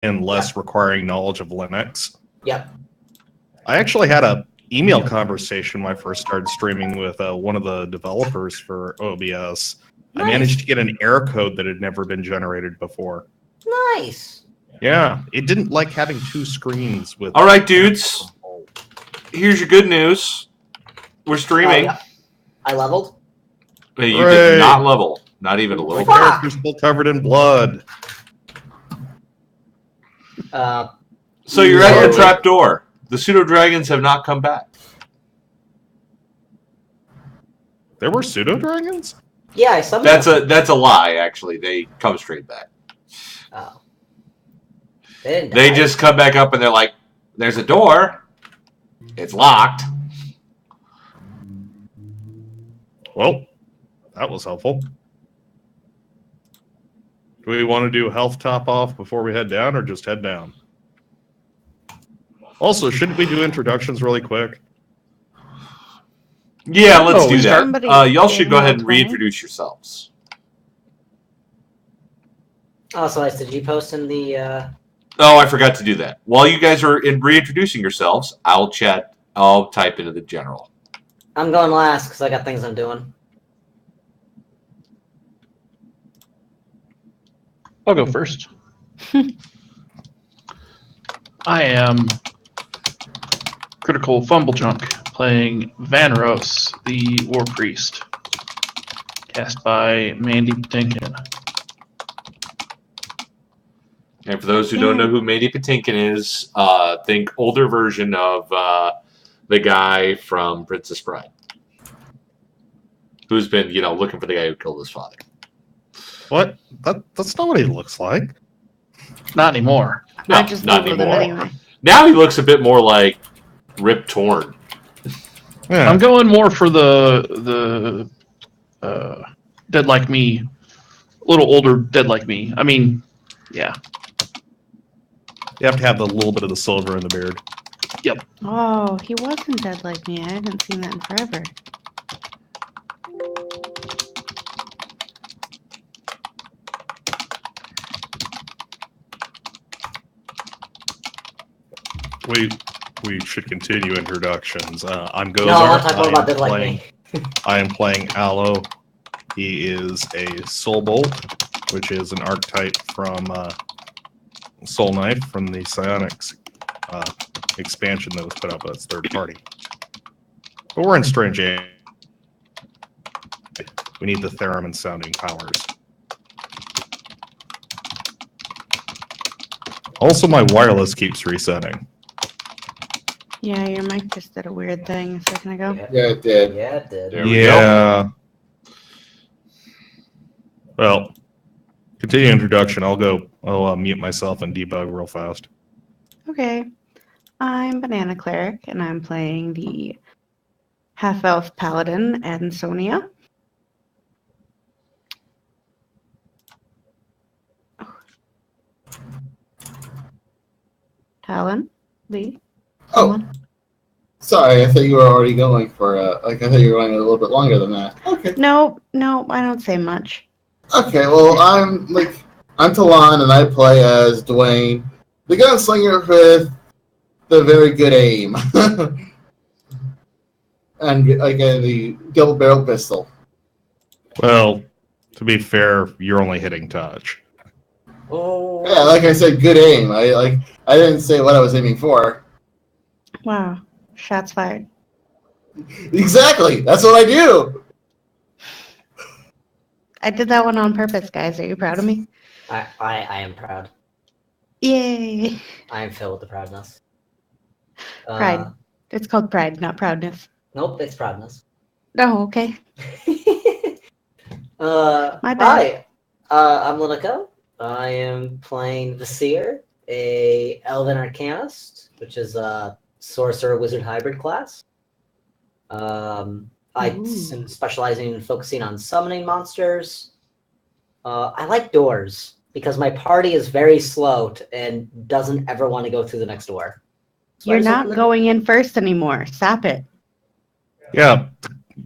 and less requiring knowledge of Linux. Yep. I actually had a email conversation when I first started streaming with one of the developers for OBS. Nice. I managed to get an error code that had never been generated before. Nice. Yeah, it didn't like having two screens with... All right, dudes. Here's your good news. We're streaming. Yeah. I leveled. Hey, you did not level. Not even a little bit. My character's still covered in blood. So you're at your trap door. The pseudo-dragons have not come back. There were pseudo-dragons? Yeah, I summoned That's a lie, actually. They come straight back. Oh. They just come back up and they're like, there's a door. It's locked. Well, that was helpful. Do we want to do health top off before we head down or just head down? Also, shouldn't we do introductions really quick? Yeah, let's do that. Y'all should go ahead and reintroduce yourselves. Oh, so did you post in the... Oh, I forgot to do that. While you guys are reintroducing yourselves, I'll type into the general. I'm going last because I got things I'm doing. I'll go first. I am Critical Fumble-Junk, playing Vanros, the War Priest, cast by Mandy Patinkin. And for those who don't know who Mandy Patinkin is, think older version of the guy from Princess Bride, who's been, looking for the guy who killed his father. What? That's not what he looks like. Not anymore. No, not anymore. Anyway. Now he looks a bit more like Rip Torn. Yeah. I'm going more for the Dead Like Me, a little older Dead Like Me. I mean, yeah. You have to have a little bit of the silver in the beard. Yep. Oh, he wasn't Dead Like Me. I haven't seen that in forever. We should continue introductions. I'm Gozar. No, I want to talk more about Dead Like Me. I am playing Aloe. He is a Soul Bolt, which is an archetype from Soul Knife from the Psionics expansion that was put out by its third party. But we're in Strange Age. We need the theremin sounding powers. Also, my wireless keeps resetting. Yeah, your mic just did a weird thing a second ago. Yeah, it did. Yeah, it did. There we go. Well, continue introduction. I'll mute myself and debug real fast. Okay. I'm Banana Cleric, and I'm playing the half-elf paladin, Ansonia. Talon? Lee? Oh, sorry. I thought you were already going for I thought you were going a little bit longer than that. Okay. No, I don't say much. Okay, well, I'm Talon, and I play as Dwayne, the gunslinger with the very good aim, and again the double-barrel pistol. Well, to be fair, you're only hitting touch. Oh. Yeah, like I said, good aim. I didn't say what I was aiming for. Wow, shots fired. Exactly. That's what I do. I did that one on purpose, guys. Are you proud of me? I am proud. Yay! I am filled with the proudness. Pride. It's called pride, not proudness. Nope, it's proudness. Oh, okay. My bad. Hi, I'm Linico. I am playing Visir, a Elven Arcanist, which is a Sorcerer Wizard hybrid class. I'm specializing in focusing on summoning monsters. I like doors because my party is very slow and doesn't ever want to go through the next door. So you're not going in first anymore. Stop it. Yeah,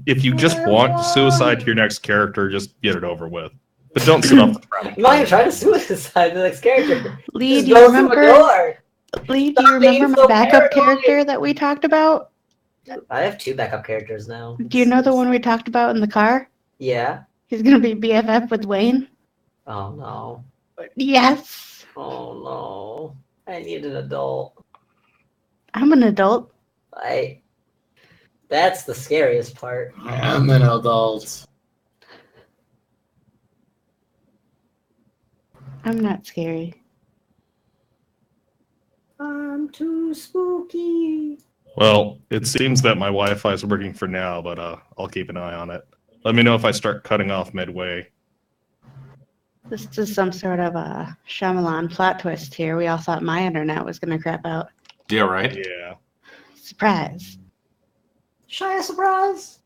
if you just want suicide to your next character, just get it over with. But don't sit off the travel. I'm not even trying to suicide the next character. Lee, Just do you goes through the remember? door. Lee, do you Stop being remember so my backup paranoid. character that we talked about? I have 2 backup characters now. Do you know the one we talked about in the car? Yeah. He's gonna be BFF with Wayne. Oh no. Yes, Oh no. I need an adult. I'm an adult. That's the scariest part. I'm an adult. I'm not scary. I'm too spooky. Well, it seems that my Wi-Fi is working for now, but I'll keep an eye on it. Let me know if I start cutting off midway. This is some sort of a Shyamalan plot twist here. We all thought my internet was gonna crap out. Yeah, right. Yeah. Surprise. Shia surprise.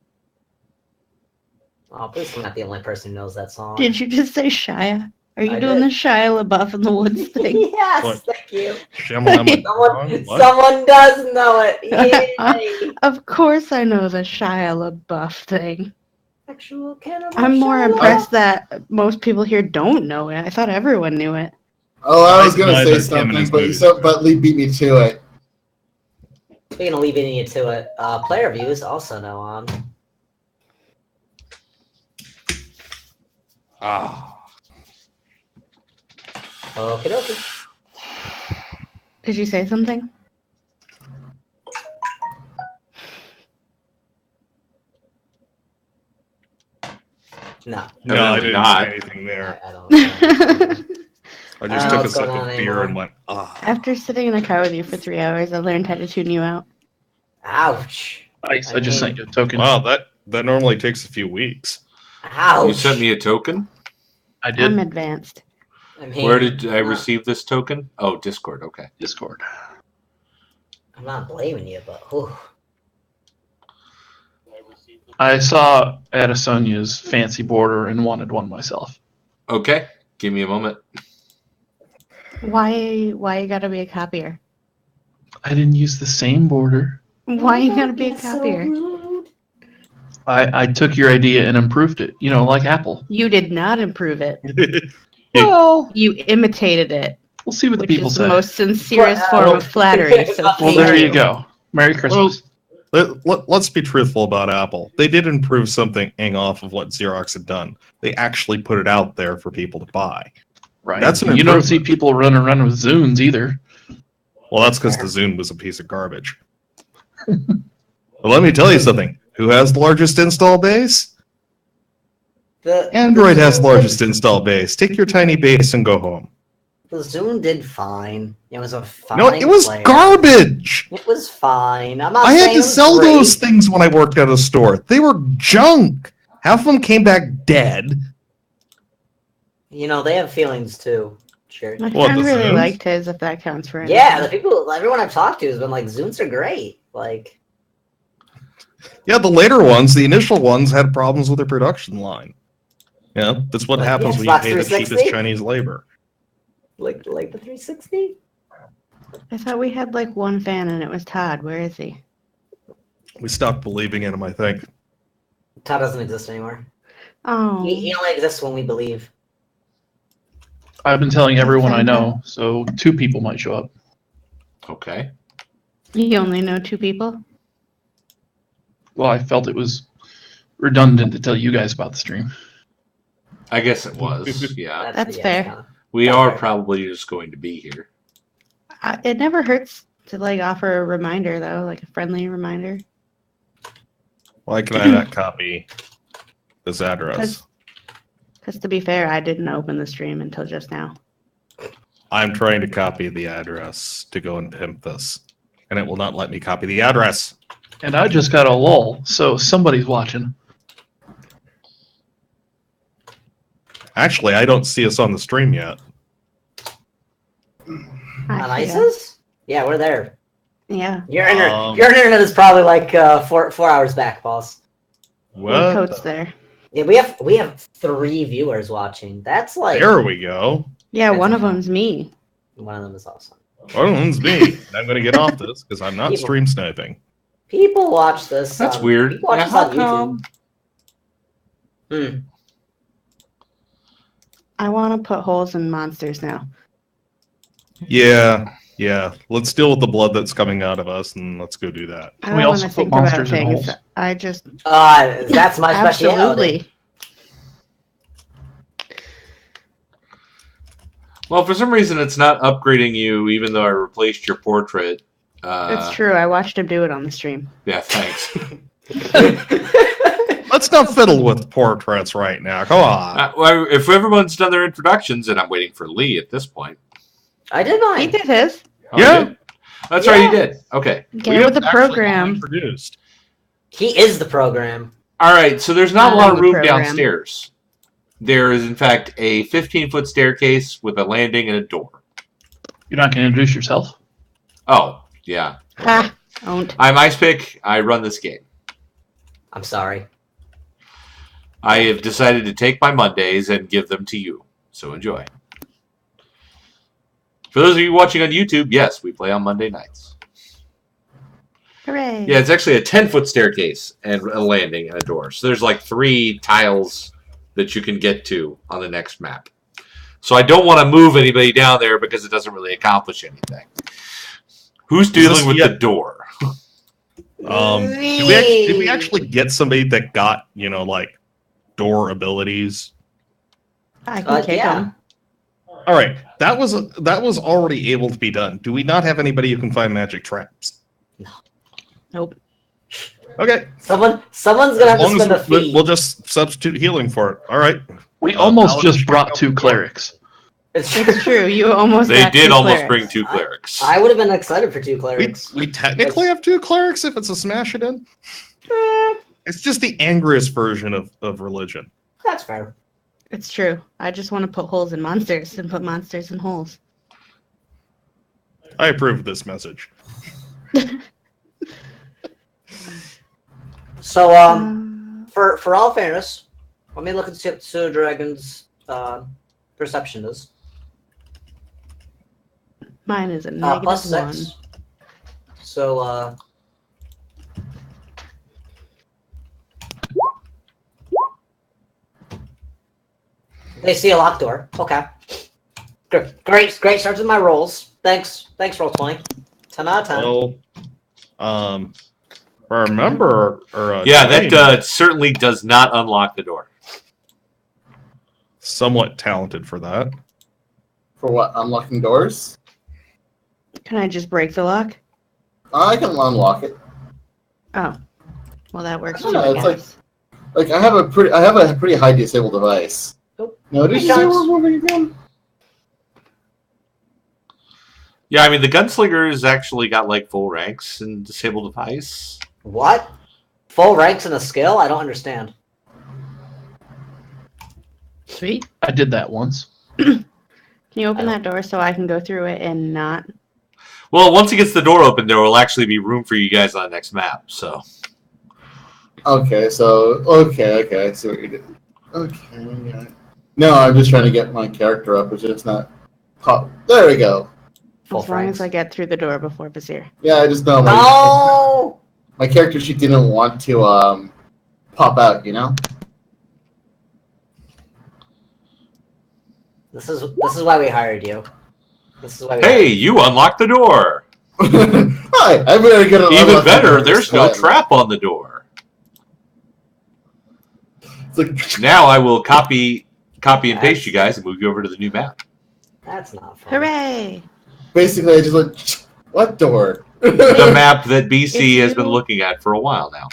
Oh, please I'm not the only person who knows that song. Did you just say Shia? Are you I doing did. the Shia LaBeouf in the woods thing? Yes, What? thank you. Shyamalan Someone, what? someone does know it. Yay. Of course I know the Shia LaBeouf thing. Sexual cannibal. I'm more Shia impressed that most people here don't know it. I thought everyone knew it. Oh, I was I gonna denied say that him and his something, movies but Lee beat me to it. Speaking of leaving you to it, player views also know on. Ah. Okie dokie. Did you say something? No, No, I Evidently didn't not. say anything there. I don't know. I just I don't know took a what's sip going on of beer and anymore. went, ah. After sitting in a car with you for 3 hours, I learned how to tune you out. Ouch. Nice. I just mean- sent you a token. Wow, that normally takes a few weeks. Ouch. You sent me a token? I did. I'm advanced. I mean, Where did I I'm not- receive this token? Oh, Discord. Okay. Discord. I'm not blaming you, but whew. I saw Adesonia's fancy border and wanted one myself. Okay. Give me a moment. Why you gotta be a copier? I didn't use the same border. Why you gotta be a You're so copier? rude. I took your idea and improved it. You know, like Apple. You did not improve it. Well, You imitated it, we'll see what the which people is say. the most sincerest Well, form of flattery. So well, Well, thank there you you. go. Merry Christmas. Let's be truthful about Apple. They did improve something off of what Xerox had done. They actually put it out there for people to buy. Right. That's an You don't see improvement. people running around with Zunes either. Well, that's because the Zune was a piece of garbage. But let me tell you something. Who has the largest install base? Android has the largest install base. Take your tiny base and go home. The Zune did fine. It was a fine No, it was player. garbage. It was fine. I'm not I had saying to it was sell great. those things when I worked at a store. They were junk. Half of them came back dead. You know, they have feelings too. Sure. My What, friend the really Zunes? liked his, if that counts for anything. Yeah, everyone I've talked to has been like, Zunes are great. Like, Yeah, the later ones, the initial ones, had problems with their production line. Yeah, that's what Like the happens when you Xbox pay the 360? cheapest Chinese labor. like the 360. I thought we had like one fan and it was Todd. Where is he? We stopped believing in him, I think. Todd doesn't exist anymore. Oh, He only exists when we believe. I've been telling everyone I know, so 2 people might show up. Okay. you only know 2 people? Well, I felt it was redundant to tell you guys about the stream. I guess it was. Yeah. That's yeah, fair. kinda- We That's are fair. probably just going to be here. It never hurts to like offer a reminder though, like a friendly reminder. Why can I not copy this address? Because to be fair, I didn't open the stream until just now. I'm trying to copy the address to go and pimp this, and it will not let me copy the address. And I just got a lull, so somebody's watching. Actually, I don't see us on the stream yet. On I see ISIS? Yeah, we're there. Yeah. Your Um, internet is probably like 4 hours back, boss. Well, What? Coat's there. Yeah, we have 3 viewers watching. That's like There we go. Yeah, That's one of okay. them's me. one of them is awesome. One of them's me. And I'm going to get off this because I'm not People. stream sniping. People watch this. That's weird. People watch Yeah, this how on YouTube. come? I want to put holes in monsters now. Yeah. Let's deal with the blood that's coming out of us, and let's go do that. I Can we don't also want to put think about monsters in things. holes? I just That's my specialty. absolutely. Well, for some reason, it's not upgrading you, even though I replaced your portrait. It's true. I watched him do it on the stream. Yeah, thanks. Let's not fiddle with portraits right now. Come on. Well, if everyone's done their introductions, and I'm waiting for Lee at this point. I did He mine. did his. Oh, Yeah. you did? That's right, you did. Okay. Get with the actually program. Introduced. He is the program. All right, so there's not a I'm lot of the room program. downstairs. There is, in fact, a 15-foot staircase with a landing and a door. You're not going to introduce yourself? Oh, yeah. Ha! Don't. I'm Icepick. I run this game. I'm sorry. I have decided to take my Mondays and give them to you. So enjoy. For those of you watching on YouTube, yes, we play on Monday nights. Hooray! Yeah, it's actually a 10-foot staircase and a landing and a door. So there's like 3 tiles that you can get to on the next map. So I don't want to move anybody down there because it doesn't really accomplish anything. Who's dealing with the door? Did we actually get somebody that got, like door abilities? I can kick yeah. him. All right, that was already able to be done. Do we not have anybody who can find magic traps? Nope. Okay, Someone's gonna have to as long spend a as fee. we'll just substitute healing for it. All right. We almost Paladin just should brought go 2 for it. clerics. It's It's true. You almost. They got did 2 almost clerics. bring 2 clerics. I would have been excited for 2 We, clerics. we technically have 2 clerics if it's a smash it in. It's just the angriest version of religion. That's fair. It's true. I just want to put holes in monsters and put monsters in holes. I approve of this message. So, for all fairness, let me look at the Pseudo Dragon's perception is. Mine is a Plus -1. 6. So, they see a locked door. Okay. Great starts with my rolls. Thanks, Roll20. 10 out of 10. Well, remember, Yeah, that certainly does not unlock the door. somewhat talented for that. For what? Unlocking doors? Can I just break the lock? I can unlock it. Oh. Well, that works I too, don't know, I it's like- guess. Like I have a pretty high disable device. Nope. No, did you say we're moving again? Yeah, I mean, the Gunslinger's actually got like full ranks and disabled device. What? Full ranks in a skill? I don't understand. Sweet. I did that once. Can you open that door so I can go through it and not? Well, once he gets the door open, there will actually be room for you guys on the next map. So Okay, so okay, I see what you did. Okay, yeah. No, I'm just trying to get my character up, which is not pop. There we go. Full As long ranks. as I get through the door before Bazir. Yeah, I just know No! my character sheet didn't want to pop out, you know? This is why we hired you. This is why we hey, you unlocked the door. Hi, I'm very good at Even unlocking better, doors. there's no Fine. trap on the door. It's like, Now I will copy and paste you guys and move you over to the new map. That's not fun. Hooray! basically, I just went, what door? The map that BC If has been you- looking at for a while now.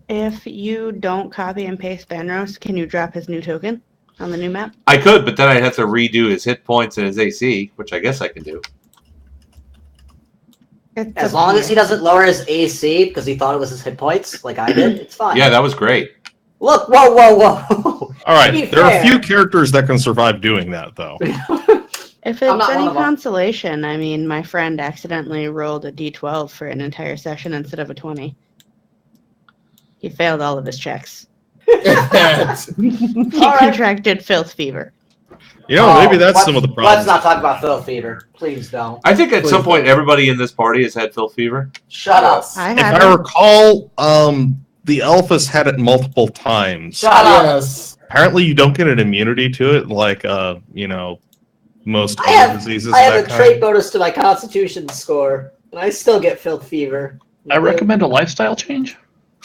If you don't copy and paste Benros, can you drop his new token on the new map? I could, but then I'd have to redo his hit points and his AC, which I guess I can do. It's As up long to as he you. doesn't lower his AC because he thought it was his hit points, like I did, it's fine. Yeah, that was great. Look, whoa. All To be right, there are a fair- few characters that can survive doing that, though. If I'm it's not one any of 'em. consolation, I mean, my friend accidentally rolled a d12 for an entire session instead of a 20. He failed all of his checks. He All right. contracted filth fever. Maybe that's let's- some of the Let's problems. not talk about Phil Fever. Please don't. I think at some Please point don't. everybody in this party has had filth fever. Shut up. I If had I recall, the elf has had it multiple times. Shut up! Yes. Apparently, you don't get an immunity to it, like most I other have, diseases. I of have that a trait kind. bonus to my Constitution score, and I still get filth fever. I recommend a lifestyle change.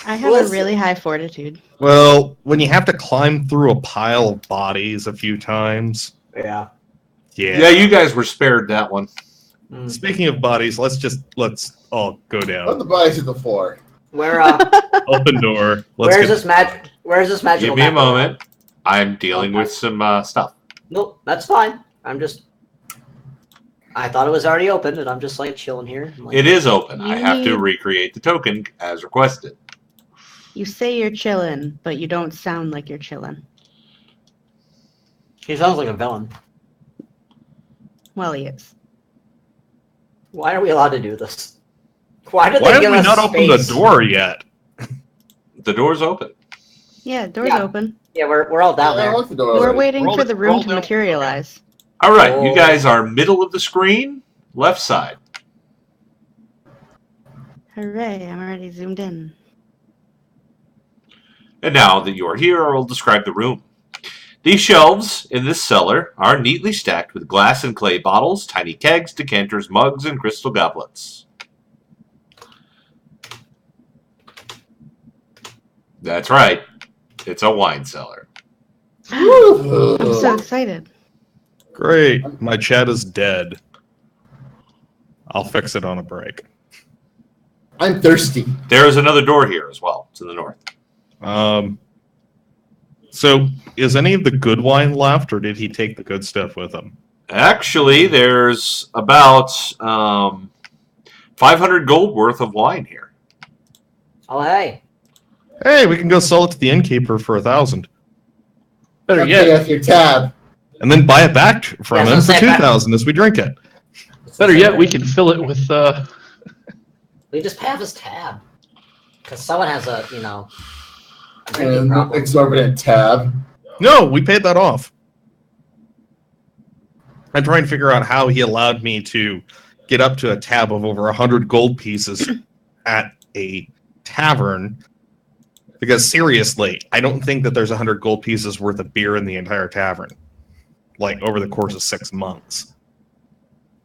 I have a really high fortitude. Well, when you have to climb through a pile of bodies a few times, Yeah. Yeah, you guys were spared that one. Mm. Speaking of bodies, let's all go Put down. the bodies to the floor. Where Open door. where's this magic? Where's this magical? Give me a map around? moment. I'm dealing Okay. with some stuff. Nope, that's fine. I thought it was already open, and I'm just like chilling here. I'm like, It is open. I You have to need- recreate the token as requested. You say you're chillin', but you don't sound like you're chillin'. He sounds like a villain. Well, he is. Why are we allowed to do this? Why did Why they have give we us not opened the space? door yet? The door's open. Yeah, door's Yeah. open. Yeah, we're all down Yeah, I there. locked the door We're already. waiting Roll for it- the roll room to down. materialize. All right, Oh. you guys are middle of the screen, left side. Hooray, I'm already zoomed in. And now that you are here, I will describe the room. These shelves in this cellar are neatly stacked with glass and clay bottles, tiny kegs, decanters, mugs, and crystal goblets. That's right. It's a wine cellar. I'm so excited. Great. My chat is dead. I'll fix it on a break. I'm thirsty. There is another door here as well, to the north. So is any of the good wine left, or did he take the good stuff with him? Actually, there's about 500 gold worth of wine here. Oh hey, Hey, we can go sell it to the innkeeper for 1,000, Better Pay yet, off your tab. and then buy it back from Yeah, him so for say back- 2,000 as we drink it. better yet, we can fill it with. we just have his tab because someone has a drinking An problem. exorbitant tab. No, we paid that off. I'm trying to figure out how he allowed me to get up to a tab of over 100 gold pieces at a tavern. Because seriously, I don't think that there's 100 gold pieces worth of beer in the entire tavern. Like over the course of 6 months.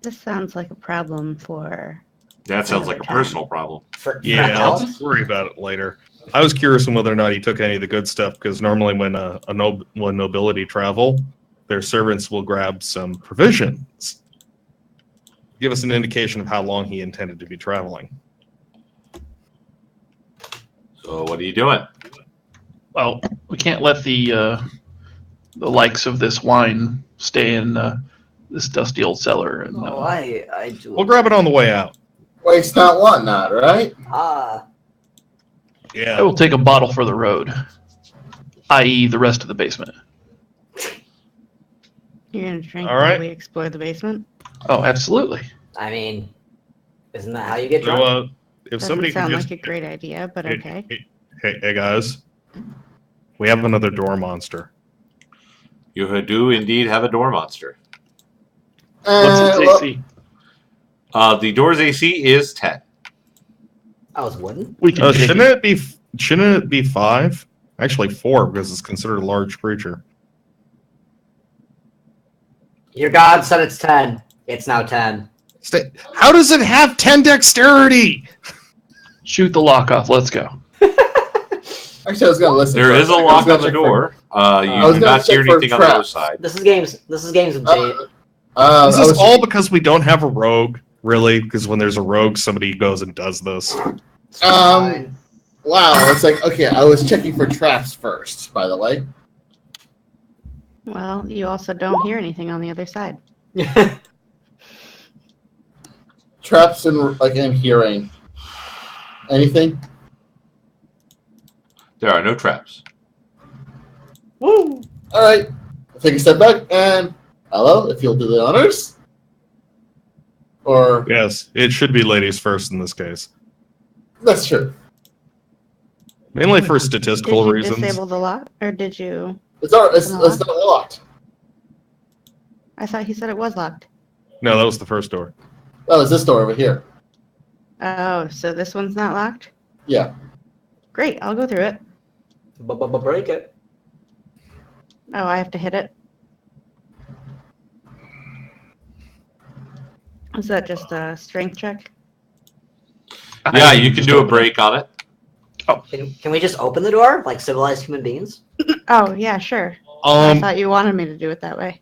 This sounds like a problem for. That sounds like a Another time. personal problem. For Yeah, health? I'll worry about it later. I was curious on whether or not he took any of the good stuff, because normally when when nobility travel, their servants will grab some provisions. Give us an indication of how long he intended to be traveling. So what are you doing? Well, we can't let the likes of this wine stay in this dusty old cellar. And Oh, I do. We'll grab it on the way out. Waste not, want not, right? Ah, I Yeah. will take a bottle for the road, i.e., the rest of the basement. You're gonna drink All while right. we explore the basement? Oh, absolutely. I mean, isn't that how you get So, drunk? if Doesn't somebody sound could just like a great idea, but okay. Hey guys, we have another door monster. You do indeed have a door monster. What's its Well, AC? The door's AC is 10. I was wooden. We can take Shouldn't it be 5? Actually 4, because it's considered a large creature. Your god said it's 10. It's now 10. How does it have 10 dexterity? shoot the lock off. Let's go. actually, I was gonna listen. There for a is a second. I lock was gonna on the check door. You was do gonna not hear check for anything on the other traps. side. This is games of date. I This is was- all because we don't have a rogue, really, because when there's a rogue, somebody goes and does this. It's fine. Wow, it's like okay. I was checking for traps first, by the way. Well, you also don't hear anything on the other side. Traps and like in hearing. Anything? There are no traps. Woo! All right. I'll take a step back and hello, if you'll do the honors. Or Yes, it should be ladies first in this case. that's true. Mainly for Did statistical you reasons. disable the lock, or did you? It's not locked. I thought he said it was locked. No, that was the first door. That was this door over here. Oh, so this one's not locked? Yeah. Great, I'll go through it. Break it. Oh, I have to hit it. Is that just a strength check? Yeah, you can do a break on it. Can we just open the door like civilized human beings? Oh, yeah, sure. I Um, thought you wanted me to do it that way.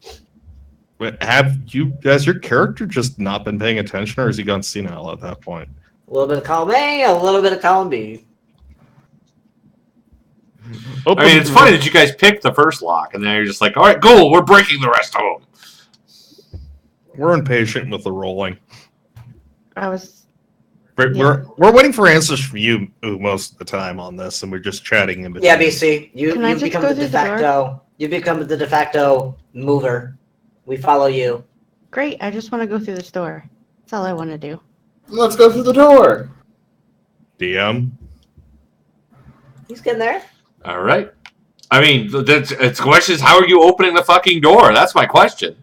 has your character just not been paying attention, or has he gone senile at that point? A little bit of column A, a little bit of column B. I mean, it's funny that you guys picked the first lock, and then you're just like, all right, cool, we're breaking the rest of them. We're impatient with the rolling. I was. We're waiting for answers from you most of the time on this, and we're just chatting in between. Yeah, BC, you Can I just become go the through de the door? facto. You become the de facto mover. We follow you. Great, I just want to go through this door. That's all I want to do. Let's go through the door. DM. He's getting there. All right. I mean, it's question is, how are you opening the fucking door? That's my question.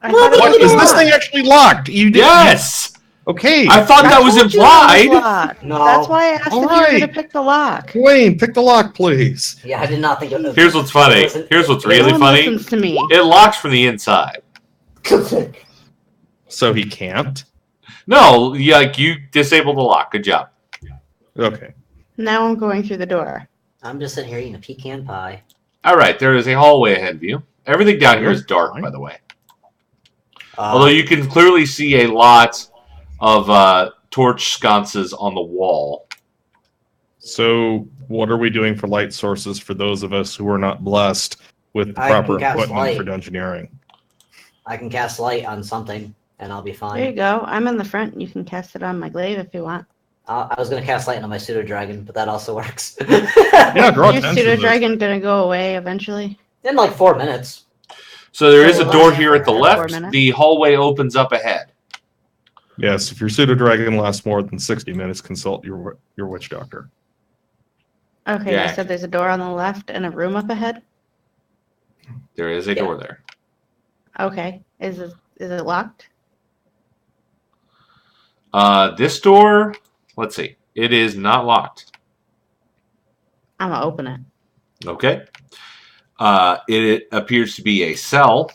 I thought it What was is this locked. thing actually locked? You did, Yes! Okay. I thought that was told you it was implied. locked. No. That's why I asked if you were Alright. going to pick the lock. Wayne, pick the lock, please. Yeah, I did not think of it. Here's what's funny. Here's what's really no one funny. listens to me. It locks from the inside. So he can't? No, you disabled the lock. Good job. Okay. Now I'm going through the door. I'm just sitting here eating a pecan pie. All right, there is a hallway ahead of you. Everything down here is dark, by the way. Although you can clearly see a lot of torch sconces on the wall. So what are we doing for light sources for those of us who are not blessed with the I proper can cast equipment light. for dungeoneering? I can cast light on something, and I'll be There you fine. go. I'm in the front. You can cast it on my glaive if you want. I was going to cast light on my pseudo dragon, but that also works. Yeah, draw Your attention pseudo to this. dragon going to go away eventually. In like 4 minutes. So there is a So, door here at the 4 left. minutes. The hallway opens up ahead. Yes, if your pseudo dragon lasts more than 60 minutes, consult your witch doctor. Okay, Yeah. you said there's a door on the left and a room up ahead? There is a door there. Okay. Is it locked? This door, let's see. It is not locked. I'm going to open it. Okay. It appears to be a cell.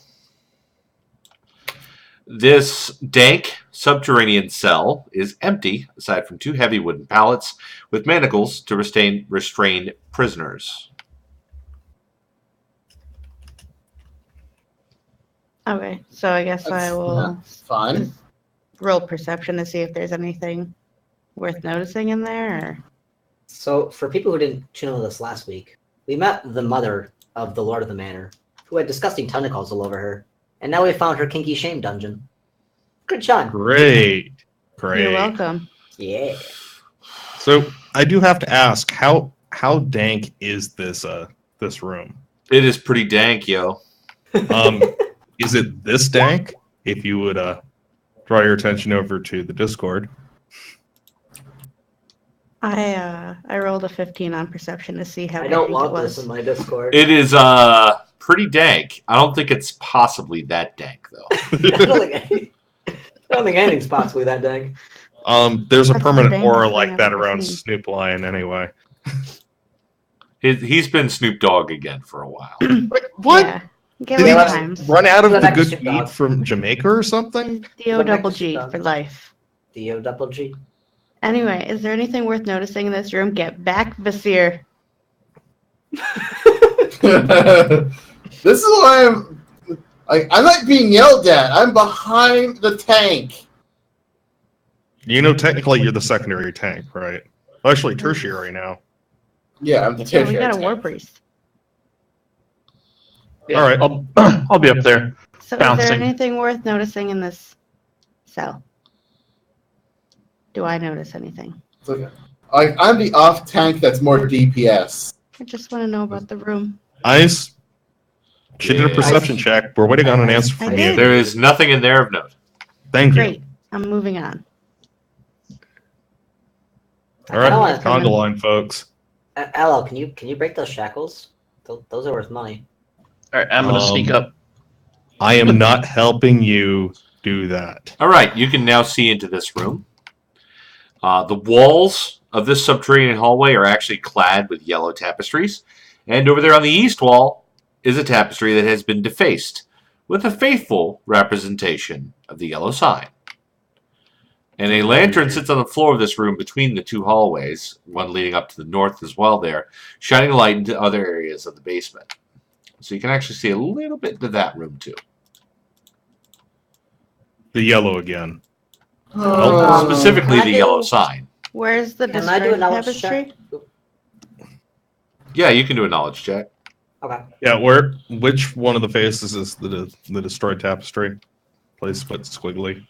This dank subterranean cell is empty, aside from 2 heavy wooden pallets with manacles to restrain prisoners. Okay, so I guess I That's will not fine. roll perception to see if there's anything worth noticing in there. Or... So, for people who didn't tune in with us last week, we met the mother of the Lord of the Manor, who had disgusting tentacles all over her, and now we found her kinky shame dungeon. Good job. Great. You're welcome. Yeah. So I do have to ask, how dank is this room? It is pretty dank, yo. Is it this dank? If you would draw your attention over to the Discord. I rolled a 15 on perception to see how I don't dank it want was. this in my Discord. It is pretty dank. I don't think it's possibly that dank, though. I don't think anything's possibly that dank. There's a That's permanent the aura dankest like thing that I've ever around seen. Snoop Lion anyway. He's been Snoop Dogg again for a while. What? Yeah. Get Did with he the just times. run out of Go the back to good Snoop weed Dogg. from Jamaica or something? D-O double G for life. D-O double G. Anyway, is there anything worth noticing in this room? Get back, Vasir. This is why I'm like being yelled at. I'm behind the tank. You know, technically you're the secondary tank, right? Well, actually, tertiary now. Yeah, I'm the Yeah, we got a tank. war priest. All right. I'll be up there. So is Bouncing. there anything worth noticing in this cell? Do I notice anything? I'm the off tank that's more DPS. I just want to know about the room. Ice. She did a Yeah. perception check. We're waiting on an answer I from did. you. There is nothing in there of note. Thank you. Great. I'm moving on. All right, wanna- conga line, folks. Aloe, can you break those shackles? Those are worth money. All right, I'm going to sneak up. I am not helping you do that. All right, you can now see into this room. The walls of this subterranean hallway are actually clad with yellow tapestries. And over there on the east wall is a tapestry that has been defaced with a faithful representation of the yellow sign. And a lantern sits on the floor of this room between the two hallways, one leading up to the north as well there, shining light into other areas of the basement. So you can actually see a little bit into that room too. The yellow again. Specifically the yellow sign. Where's the Can I do a destroyed knowledge tapestry? check? Yeah, you can do a knowledge check. Okay. Yeah, which one of the faces is the destroyed tapestry? Place split squiggly.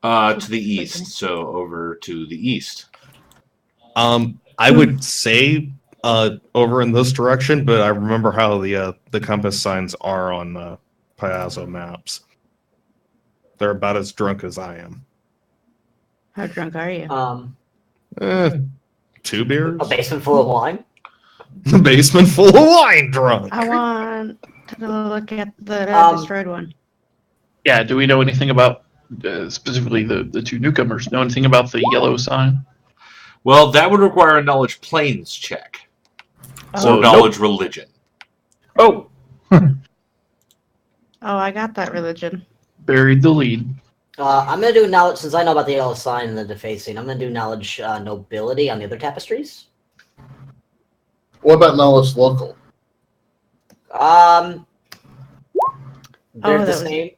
To the east, so over to the east. I would say over in this direction, but I remember how the compass signs are on the Piazza maps. They're about as drunk as I am. How drunk are you? 2 beers. A basement full of wine. The basement full of wine drunk. I want to look at the destroyed one. Yeah, do we know anything about, specifically the two newcomers, know anything about the yellow sign? Well, that would require a knowledge planes check. So, Or knowledge religion. Oh! Oh, I got that religion. Buried the lead. I'm gonna do knowledge since I know about the yellow sign and the defacing. I'm gonna do knowledge nobility on the other tapestries. What about knowledge local? They're that the was- same.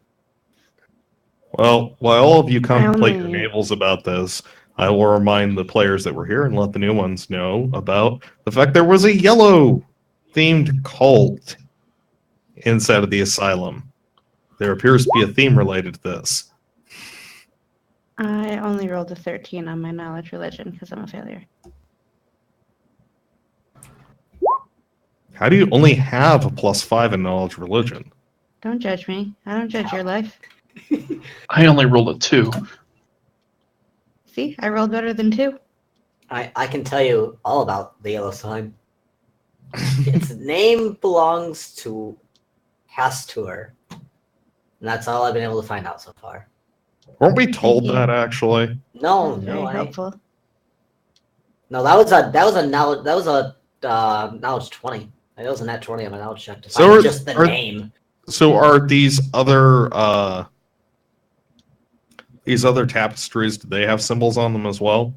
Well, while all of you contemplate your only- navels about this, I will remind the players that were here and let the new ones know about the fact there was a yellow-themed cult inside of the asylum. There appears to be a theme related to this. I only rolled a 13 on my knowledge religion because I'm a failure. How do you only have a +5 in knowledge religion? Don't judge me. I don't judge your life. I only rolled a 2. See, I rolled better than 2. I can tell you all about the yellow sign. Its name belongs to Hastur. And that's all I've been able to find out so far. Weren't we told Thank you. that actually? No, That's very no, helpful. no. That was a knowledge 20. That was a nat 20 on my knowledge check to So find are- just the are- name. So are these other tapestries? Do they have symbols on them as well?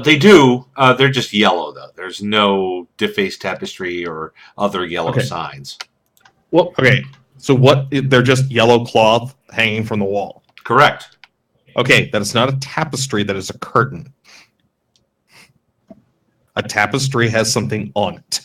They do. They're just yellow, though. There's no defaced tapestry or other yellow Okay. signs. Well, okay. So they're just yellow cloth hanging from the wall. Correct. Okay, that is not a tapestry, that is a curtain. A tapestry has something on it.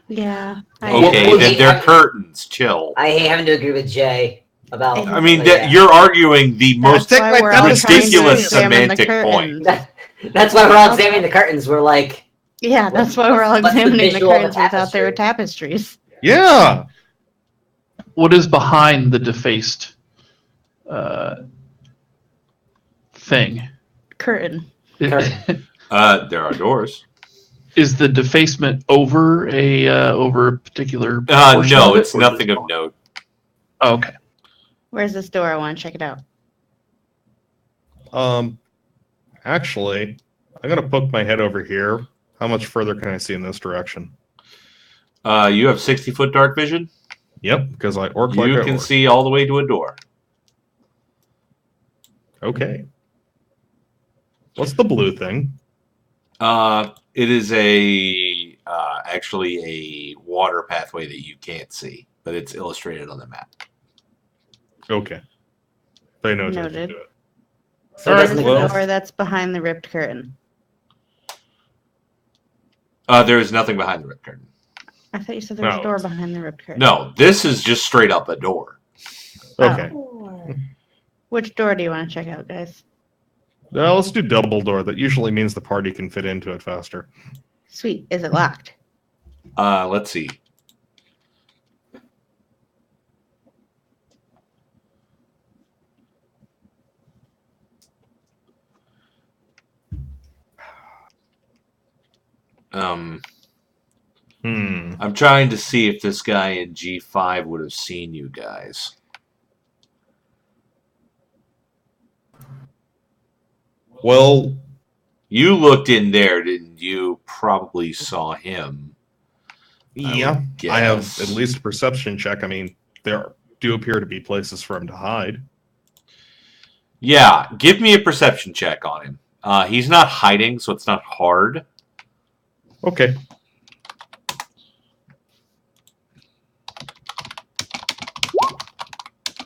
Yeah. Okay, Well, then they're curtains. Chill. I hate having to agree with Jay about. I mean, yeah. you're arguing the most That's why we're all trying to ridiculous examine the semantic point. curtains. That's why we're all examining the curtains. We're like, Yeah, that's why we're all What's the examining the visual of the curtains. We thought they were tapestries. Yeah. What is behind the defaced thing? Curtain. Curtain. There are doors. Is the defacement over a particular? portion No, of it, it's or nothing just- of note. Oh, okay. Where's this door? I want to check it out. Actually, I'm gonna poke my head over here. How much further can I see in this direction? You have 60-foot dark vision. Yep, because I orc like You I can orc. see all the way to a door. Okay. What's the blue thing? It is actually a water pathway that you can't see, but it's illustrated on the map. Okay. They know attention Noted. to it. so All right, doesn't Where's well- the door that's behind the ripped curtain? There is nothing behind the ripped curtain. I thought you said there was No. a door behind the ripped curtain. No, this is just straight up a door. Okay. Which door do you want to check out, guys? Let's do double door. That usually means the party can fit into it faster. Sweet. Is it locked? Let's see. I'm trying to see if this guy in G5 would have seen you guys. Well, You looked in there, didn't you? Probably saw him. yeah, I have guess. at least a perception check. I mean, there do appear to be places for him to hide. Yeah, give me a perception check on him. He's not hiding, so it's not hard. Okay.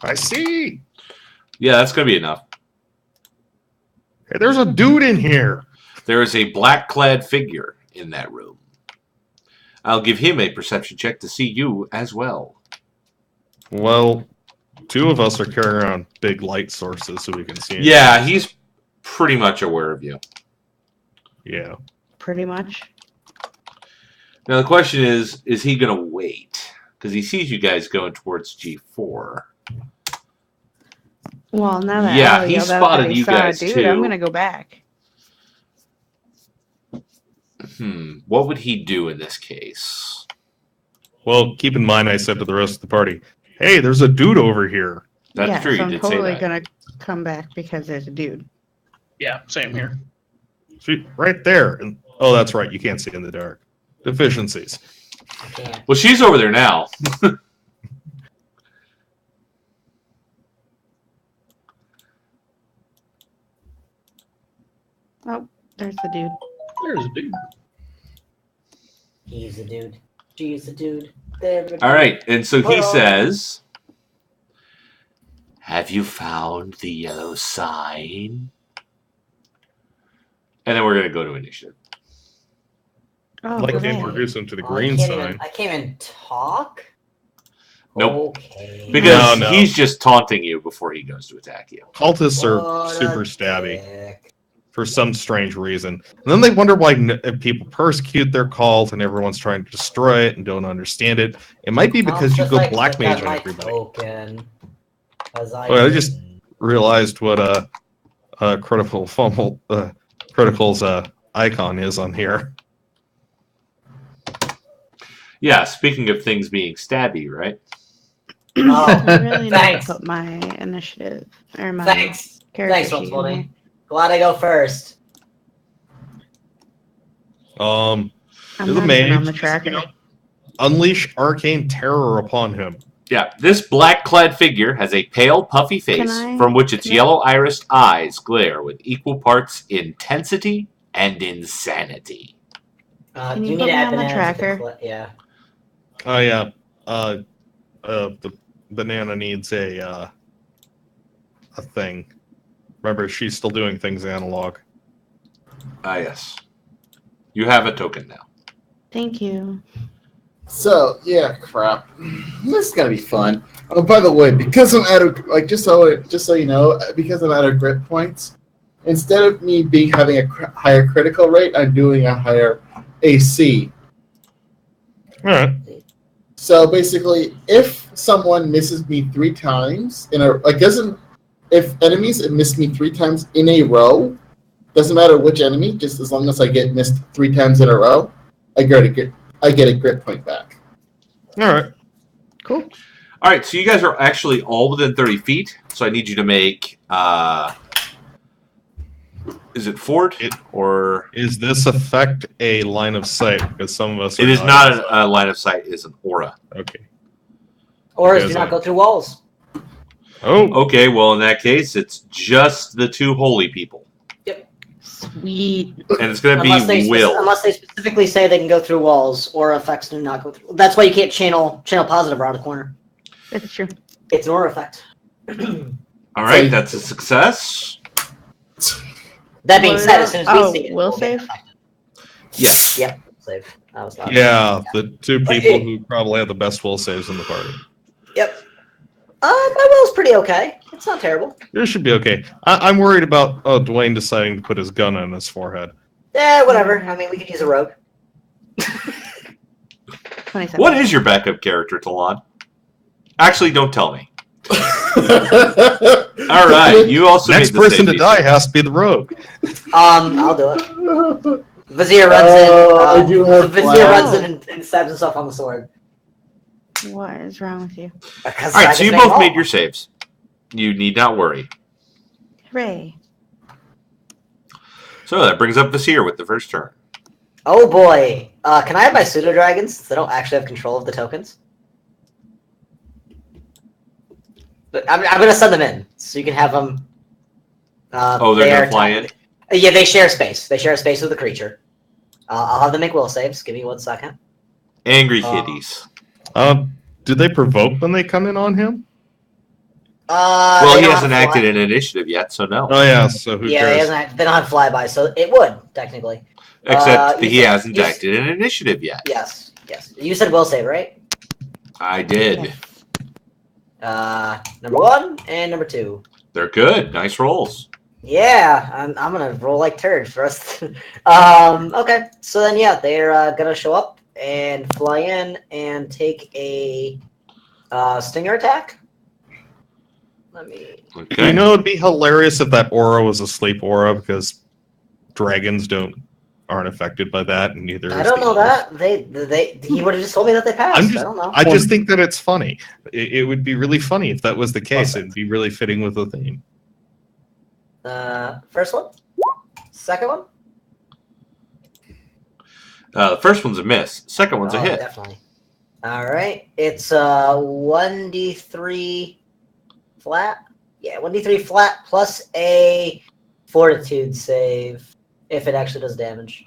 I see. Yeah, that's going to be enough. Hey, there's a dude in here. There is a black-clad figure in that room. I'll give him a perception check to see you as well. Well, two of us are carrying around big light sources so we can see. Yeah, he's pretty much aware of you. Yeah. Pretty much. Now the question is he going to wait? Because he sees you guys going towards G4. Well, now that Yeah, Al he yelled out spotted that he you saw a guys, dude, too. I'm gonna go back. What would he do in this case? Well, keep in mind, I said to the rest of the party, "Hey, there's a dude over here." That's yeah, true. so You I'm did totally say that. gonna come back because there's a dude. Yeah, same here. See, right there. And, oh, that's right. You can't see in the dark. Deficiencies. I can't. Well, she's over there now. Oh, there's the dude. There's a dude. He's a dude. She's a dude. They're a dude. All right, and so he Well- says, "Have you found the yellow sign?" And then we're going to go to initiative. Oh, I'd like to hooray. introduce him to the Oh, green sign. I can't even talk? Nope. Okay. Because No. he's just taunting you before he goes to attack you. Cultists are What a super stabby dick. for some strange reason. And then they wonder why people persecute their cult and everyone's trying to destroy it and don't understand it. It might be because you Just go like black click mage on on my everybody. token, 'cause Well, I just- Realized what Critical's icon is on here. Yeah, speaking of things being stabby, right? Oh, I really need Thanks. to put my initiative or my thanks. character Thanks, sheet in 120. here. Glad I go first. I'm The not mage, even on the tracker. unleash arcane terror upon him. Yeah, this black-clad figure has a pale, puffy face from which its can I- yellow-irised eyes glare with equal parts intensity and insanity. Can Do you need put to me add on the bananas to tracker? yeah. Oh yeah. The banana needs a thing. Remember, she's still doing things analog. Ah, yes. You have a token now. Thank you. So yeah, crap. This is gonna be fun. Oh, by the way, because I'm out of just so you know, because I'm out of grit points, instead of me having a higher critical rate, I'm doing a higher AC. All right. So basically, if someone misses me 3 times if enemies miss me 3 times in a row, doesn't matter which enemy, just as long as I get missed 3 times in a row, I get a grit point back. All right. Cool. All right, so you guys are actually all within 30 feet, so I need you to make, is it Ford? Or Is this affect a line of sight? Because some of us. it is not a line of sight, it is an aura. Okay. Or Because do not go through walls. Oh. Okay, well, in that case, it's just the 2 holy people. Sweet. And it's going to Unless be Will. unless they specifically say they can go through walls, or effects do not go through. That's why you can't channel positive around the corner. That's true. It's an aura effect. All right, that's a success. That being said, as soon as we see it, will we'll get save? affected. Yes. Yep. Save. That was not. Yeah, the 2 people who probably have the best will saves in the party. Yep. My will's pretty okay. It's not terrible. It should be okay. I'm worried about Dwayne deciding to put his gun on his forehead. Whatever. I mean, we could use a rogue. 27. What is your backup character, Talon? Actually, don't tell me. All right, you also Next made the person same to die has to be the rogue. I'll do it. Vizier runs I in. do have Vizier plan. runs in and stabs himself on the sword. What is wrong with you? All right, so you both made your saves. You need not worry. Hooray. So that brings up Vasir with the first turn. Oh boy. Can I have my pseudo dragons since I don't actually have control of the tokens? But I'm gonna send them in so you can have them. They're gonna fly in? Yeah, they share space. They share space with the creature. I'll have them make will saves. Give me 1 second. Angry kitties. Do they provoke when they come in on him? Well, they he don't hasn't have acted in initiative yet, so no. Oh yeah, so who Yeah, cares? they don't have flyby, so it would technically. Except you he said- hasn't you- acted in initiative yet. Yes. You said will save, right? I did. Number 1 and number 2. They're good. Nice rolls. Yeah, I'm gonna roll like turds for us. Okay, so then yeah, they're gonna show up and fly in and take a stinger attack. Let me. Okay. You know, it'd be hilarious if that aura was a sleep aura because dragons aren't affected by that, and neither. I is don't the know elves. that he would have just told me that they passed. I don't know. I just think that it's funny. It would be really funny if that was the case. It'd be really fitting with the theme. First one, second one. The first one's a miss. Second one's a hit. Definitely. All right, it's 1d3 flat. Yeah, 1d3 flat plus a fortitude save if it actually does damage.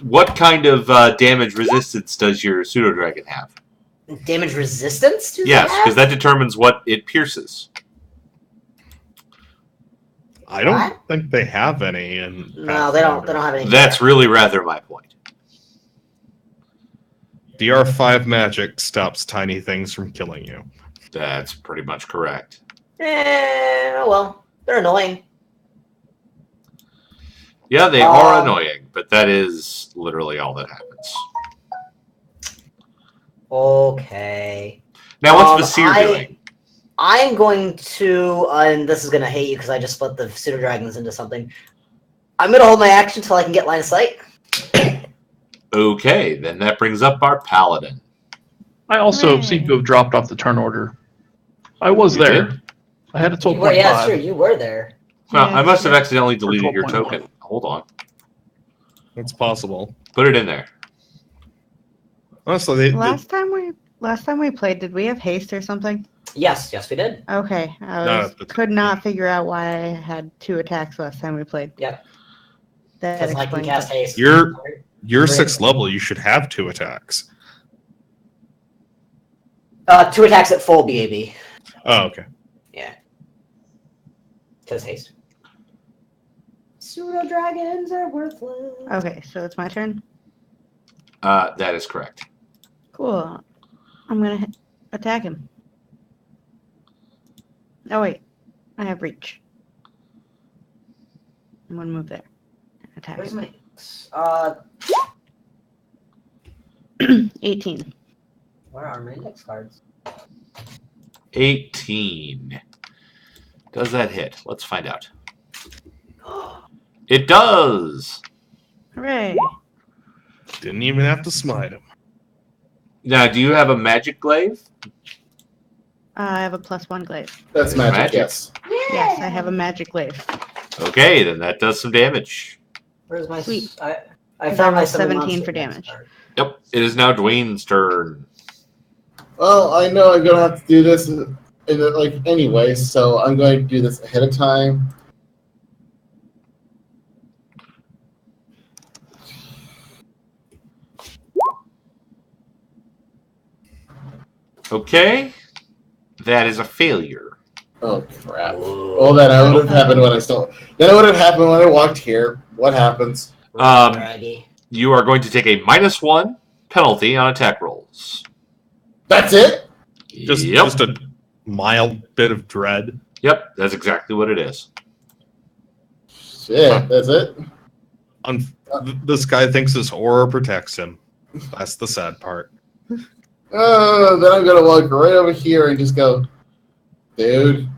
What kind of damage resistance does your pseudo dragon have? Damage resistance? Yes, because that determines what it pierces. I don't think they have any. No, they don't. They don't have any. That's really rather my point. DR5 magic stops tiny things from killing you. That's pretty much correct. Well, they're annoying. Yeah, they are annoying, but that is literally all that happens. Okay. Now, what's Vasir doing? I'm going to, and this is going to hate you because I just split the pseudo dragons into something. I'm going to hold my action until I can get line of sight. Okay, then that brings up our paladin. I also seem to have dropped off the turn order. I was You there. did? I had a 12.5. Well, yeah, sure, you were there. Well, Yeah, I must have yeah. accidentally deleted your 12.1. token. Hold on. It's possible. Put it in there. Honestly, Last time we played, did we have haste or something? Yes, we did. Okay, I No, could not figure out why I had 2 attacks last time we played. Yep. That Because I can explains cast it. haste. You're Great. 6th level. You should have 2 attacks. 2 attacks at full BAB. Oh, okay. Yeah. Because haste. Pseudo dragons are worthless. Okay, so it's my turn. That is correct. Cool. I'm gonna attack him. Oh wait, I have reach. I'm gonna move there. Attack. Where's him. my 18. where are my index cards? 18. Does that hit? Let's find out. It does! Hooray! Didn't even have to smite him. Now, do you have a magic glaive? I have a +1 glaive. That's magic, yes. Yes, I have a magic glaive. Okay, then that does some damage. Where's my Sweet. I I found my rolled 17 monster for index damage. card. Yep, it is now Dwayne's turn. Well, I know I'm gonna have to do this anyway, so I'm going to do this ahead of time. Okay, that is a failure. Oh crap! Well, then I would have happened when I still. Then it would have happened when I walked here. What happens? Draggy. You are going to take a -1 penalty on attack rolls. That's it. Just a mild bit of dread. Yep, that's exactly what it is. Shit, that's it. This guy thinks his aura protects him. That's the sad part. Then I'm gonna walk right over here and just go, dude.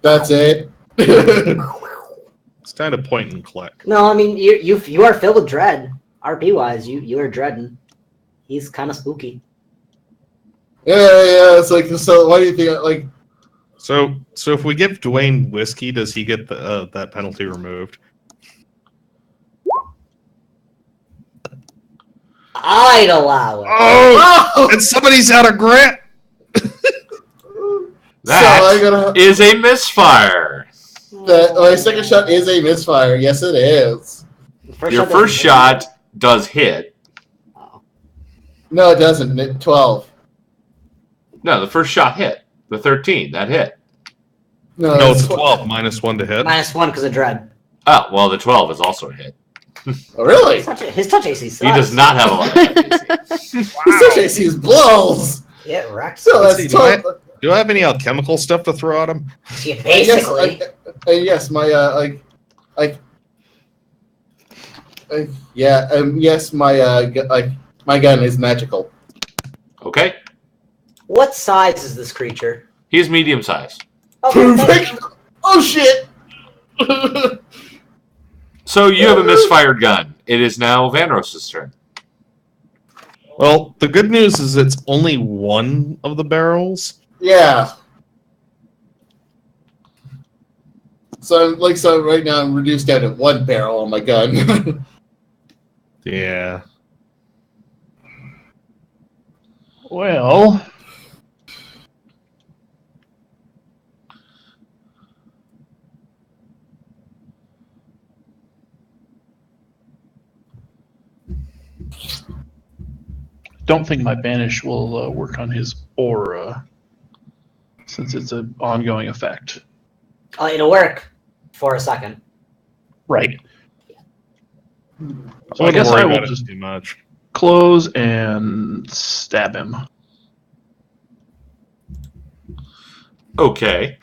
That's it. It's kind of point and click. No, I mean you are filled with dread. RP wise, you are dreading. He's kind of spooky. Yeah. It's like, so why do you think So if we give Dwayne whiskey, does he get that penalty removed? I'd allow it. Oh! And somebody's out of grant. That is a misfire. My second shot is a misfire. Yes, it is. Your first shot does hit. Oh. No, it doesn't. 12. No, the first shot hit. The 13, that hit. No, it's 12 -1 to hit. -1 because of dread. Oh, well, the 12 is also a hit. Oh, really? His touch AC sucks. He does not have a lot of AC. His touch AC is blows. Yeah, wrecked. So Let's that's see, 12. do I have any alchemical stuff to throw at him? Yeah, basically. Yes, my yes, my gun is magical. Okay. What size is this creature? He's medium sized. Okay, Perfect. Oh shit. So you have a misfired gun. It is now Vanros's turn. Well, the good news is it's only one of the barrels. Yeah. So right now I'm reduced down to one barrel on my gun. Yeah. Well, don't think my banish will work on his aura since it's an ongoing effect. Oh, it'll work for a second. Right. So I I guess worry I will about it just too much. close and stab him. Okay.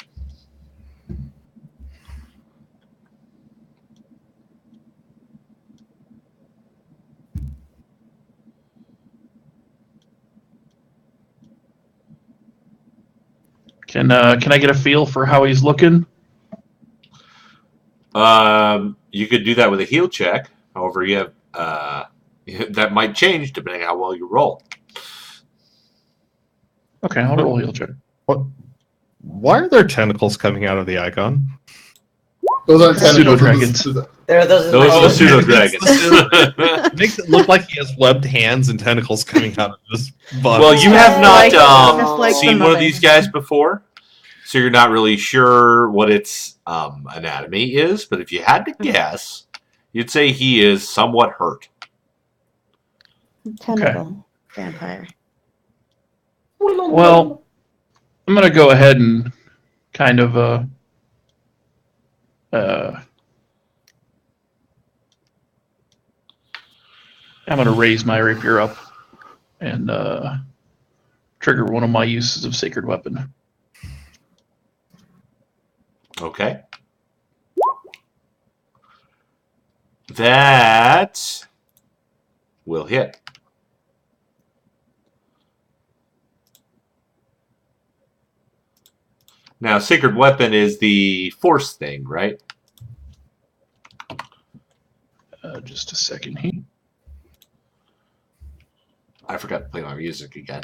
Can I get a feel for how he's looking? You could do that with a heal check. However, you have that might change depending on how well you roll. Okay, I'll roll a heal check. What? Why are there tentacles coming out of the icon? Those aren't Pseudo tentacles. dragons. Those Those are the my- pseudo It dragons. makes it look like he has webbed hands and tentacles coming out of his body. Well, you have not Just like seen the one of mother. these guys before, so you're not really sure what its anatomy is. But if you had to guess, you'd say he is somewhat hurt. Tentacle vampire. Well, I'm gonna go ahead and kind of I'm gonna raise my rapier up and trigger one of my uses of sacred weapon. Okay. That will hit. Now, Sacred Weapon is the force thing, right? Just a second here. I forgot to play my music again.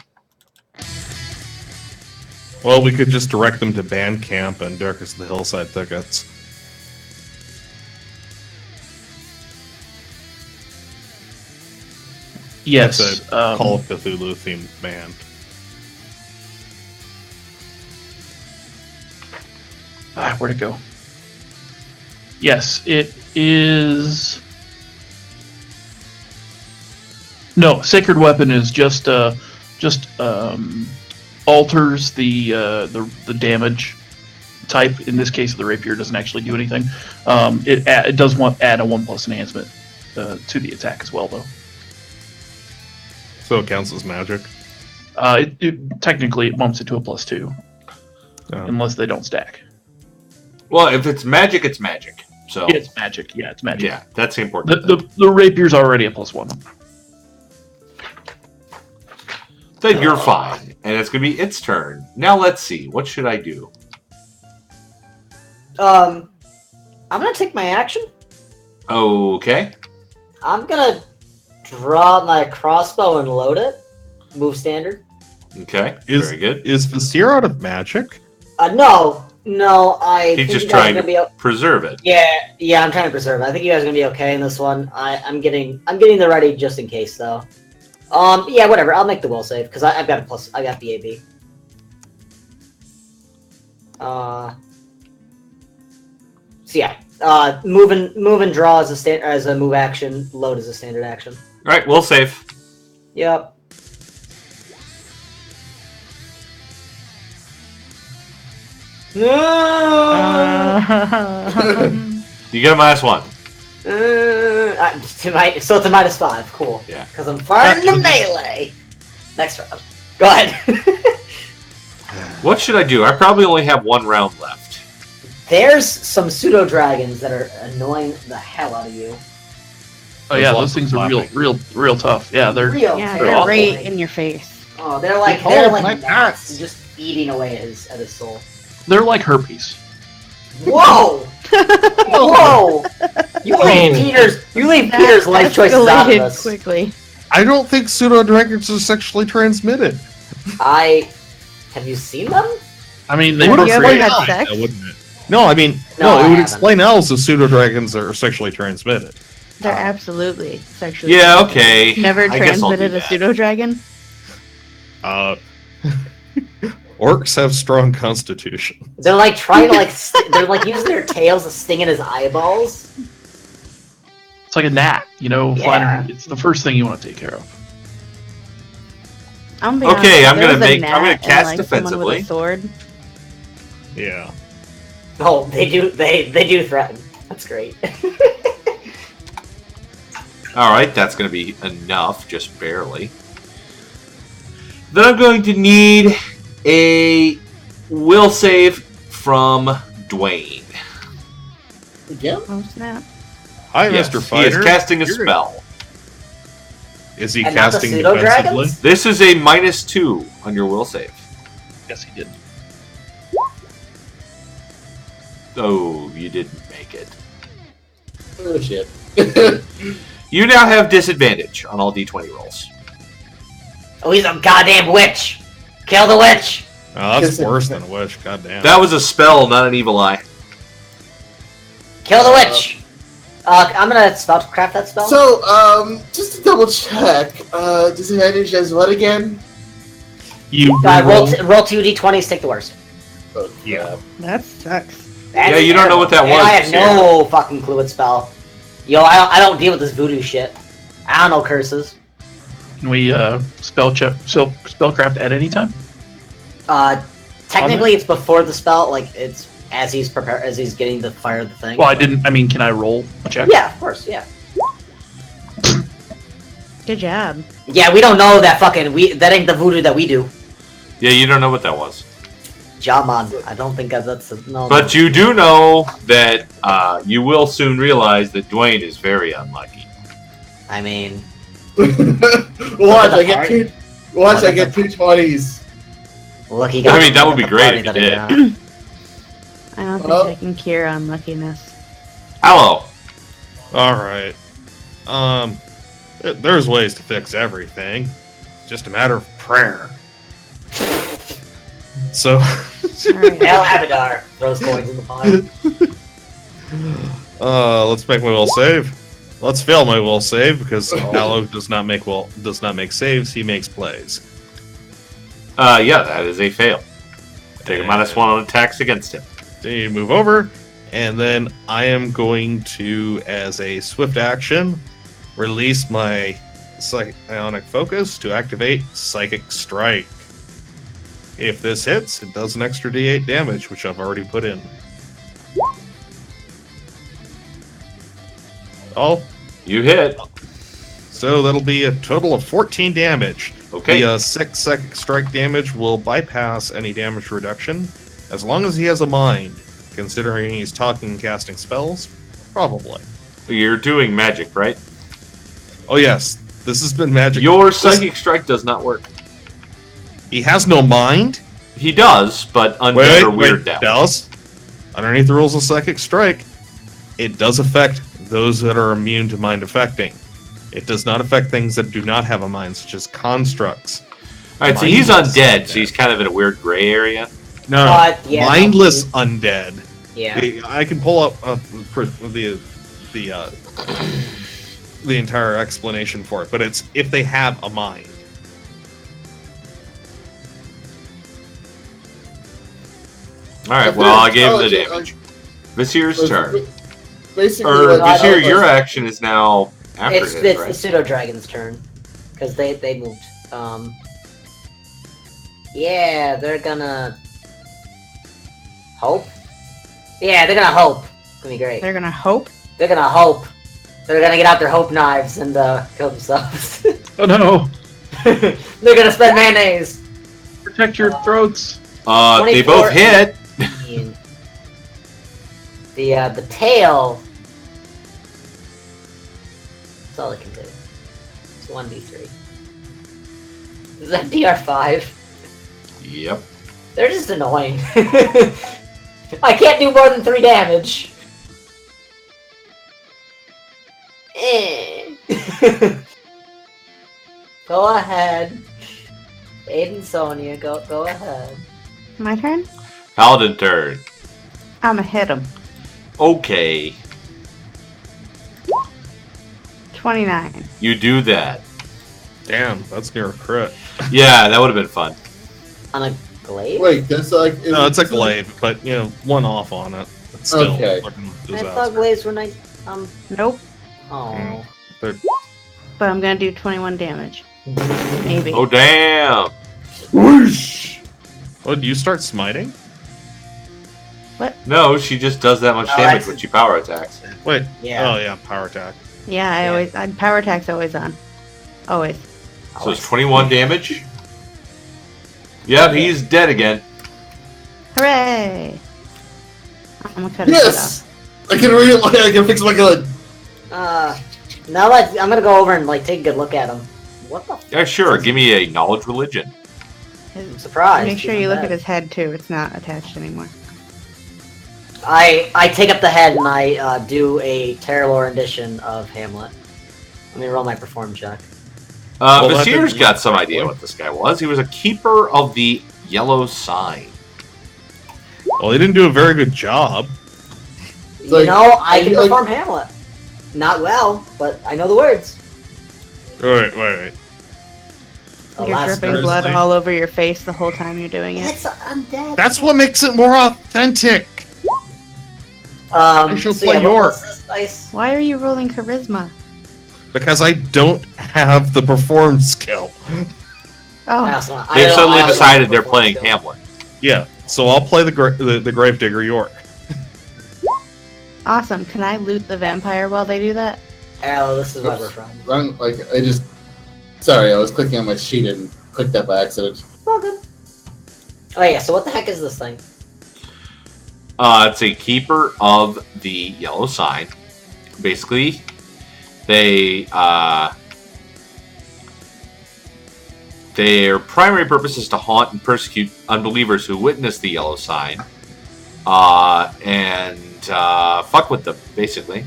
Well, we could just direct them to Bandcamp and Darkest of the Hillside tickets. Yes. It's a Call of Cthulhu themed band. Where'd it go? Yes, it is. No, Sacred Weapon is just alters the damage type. In this case, the rapier doesn't actually do anything. It does add a 1+ enhancement to the attack as well, though. So it counts as magic. Technically, it bumps it to a +2, unless they don't stack. Well, if it's magic, it's magic. So It's magic. Yeah, it's magic. yeah, that's the important thing. The rapier's already a +1. Then you're fine, and it's going to be its turn. Now let's see. What should I do? I'm gonna take my action. Okay. I'm gonna draw my crossbow and load it. Move standard. Okay. Is- Very good. Is Vasir out of magic? No. I He's think just you guys are trying gonna to be. preserve it. Yeah. I'm trying to preserve it. I think you guys are gonna be okay in this one. I'm getting the ready just in case though. Yeah, whatever. I'll make the will save because I've got a plus. I got the AB. So yeah. Move and draw as a move action. Load as a standard action. All right, we'll save. Yep. No. You get a -1. So it's a -5. Cool. Yeah. Because I'm firing the melee. Next round. Go ahead. What should I do? I probably only have 1 round left. There's some pseudo dragons that are annoying the hell out of you. Oh yeah, those things are real tough. Yeah, they're Yeah, They're they're awful. right in your face. Oh, they're like my gnats, parts. just eating away at his soul. they're like herpes. Whoa! Whoa! You leave Peter's life choices out of Escalated this. quickly. I don't think pseudo dragons are sexually transmitted. Have you seen them? I mean, they It would Have you ever explain had how, sex? wouldn't it? No, I mean, No, no, I it would haven't. explain else if pseudo dragons are sexually transmitted. They're absolutely sexually. Yeah, transmitted. okay. Never I guess I'll do transmitted a that. pseudo dragon. Orcs have strong constitution. They're like trying to they're like using their tails to sting in his eyeballs. It's like a gnat, Yeah. flying. It's the first thing you want to take care of. I'm Okay, I'm gonna I'm gonna cast defensively. With a sword. Yeah. Oh, they do threaten. That's great. All right, that's going to be enough, just barely. Then I'm going to need a will save from Dwayne. Again? Oh snap! Hi, Yes, Mr. he Fighter. is casting a You're- spell. Is he And not the casting pseudo defensively? dragons? This is a -2 on your will save. Yes, he did. Oh, you didn't make it. Oh shit. You now have disadvantage on all d20 rolls. Oh, he's a goddamn witch! Kill the witch! Oh, that's worse than a witch. Goddamn. That was a spell, not an evil eye. Kill the witch! I'm gonna spellcraft that spell. So, just to double check, disadvantage as what again? You roll reroll- 2 d20s, take the worst. Oh, Yeah. That sucks. That's Yeah, you don't know what that terrible. was, I have no fucking clue what spell. Yo, I don't deal with this voodoo shit. I don't know curses. Can we spellcraft at any time? Technically, it's before the spell. Like it's as he's getting to fire the thing. Well, I mean, can I roll a check? Yeah, of course. Yeah. Good job. Yeah, we don't know that that ain't the voodoo that we do. Yeah, you don't know what that was. Jaman, I don't think that's no. But you do know that you will soon realize that Dwayne is very unlucky. I mean, Watch, I get two 20s. look, he I got. mean, that would be the great party if you that he did. got. I don't think Well- I can cure unluckiness. Hello. All right. There's ways to fix everything. It's just a matter of prayer. So, Alright. El Abadar throws coins in the pile. let's make my will save. Let's fail my will save because Aloe does not make saves. He makes plays. Yeah, that is a fail. Take a -1 on attacks against him. So you move over, and then I am going to, as a swift action, release my Ionic Focus to activate Psychic Strike. If this hits, it does an extra D8 damage, which I've already put in. Oh, You hit. so that'll be a total of 14 damage. Okay. The 6 Psychic Strike damage will bypass any damage reduction, as long as he has a mind, considering he's talking and casting spells. Probably. You're doing magic, right? Oh yes, this has been magic. Your psychic strike does not work. He has no mind. He does, but undead or weird now. It does. Underneath the rules of Psychic Strike, it does affect those that are immune to mind affecting. It does not affect things that do not have a mind, such as constructs. Alright, so Mind he's is undead, like so he's kind of in a weird gray area. No, But, yeah, mindless undead. Yeah. I can pull up the entire explanation for it, but it's if they have a mind. All right. Well, I gave him the damage. Visir's turn. Basically, Or like, Visir, your action is now after It's his, the right? pseudo dragon's turn because they moved. Yeah, they're gonna hope. Yeah, they're gonna hope. It's gonna be great. They're gonna hope. They're gonna hope. They're gonna get out their hope knives and kill themselves. Oh no! They're gonna spend mayonnaise. Protect your throats. They both 24 hit. The tail. That's all I can do. It's 1d3. Is that DR5? Yep. They're just annoying. I can't do more than 3 damage. Go ahead. Aiden, Sonia, go ahead. My turn? Paladin turn. I'ma hit him. Okay. 29. You do that. Damn, that's near a crit. Yeah, that would have been fun. On a glaive? Wait, that's like. No, it's a glaive, but one off on it. It's still Okay. fucking I thought disaster. glaives were nice. Nope. Oh. They're- But I'm gonna do 21 damage. Maybe. Oh, damn. Whoosh! Oh, do you start smiting? No, she just does that much Oh, damage that's- when she power attacks. Wait. Yeah. Oh yeah, power attack. Yeah, power attack's always on. Always. So it's 21 damage? Yep, he's dead again. Hooray! I'm gonna cut his head Yes! I can fix my gun. Now I'm gonna go over and take a good look at him. What the? Yeah, sure. Give me a knowledge religion. off. I'm surprised. Make sure he's you look undead. at his head too. It's not attached anymore. I take up the head and I do a terrible rendition of Hamlet. Let me roll my perform check. Well, that Visir's didn't got work some correctly. idea what this guy was. He was a keeper of the yellow sign. Well, he didn't do a very good job. Like, I can perform Hamlet. Not well, but I know the words. Wait. The You're last dripping blood Thursday. all over your face the whole time you're doing it. It's undead. That's what makes it more authentic. I shall play what York. was this dice? Why are you rolling charisma? Because I don't have the perform skill. Oh, They've suddenly decided they're playing Hamlet. Yeah, so I'll play the Gravedigger York. awesome. Can I loot the vampire while they do that? Oh, this is why we're friends. Sorry, I was clicking on my sheet and clicked that by accident. Well, good. Oh yeah, so what the heck is this thing? It's a keeper of the yellow sign. Basically, their primary purpose is to haunt and persecute unbelievers who witness the yellow sign, and fuck with them, basically.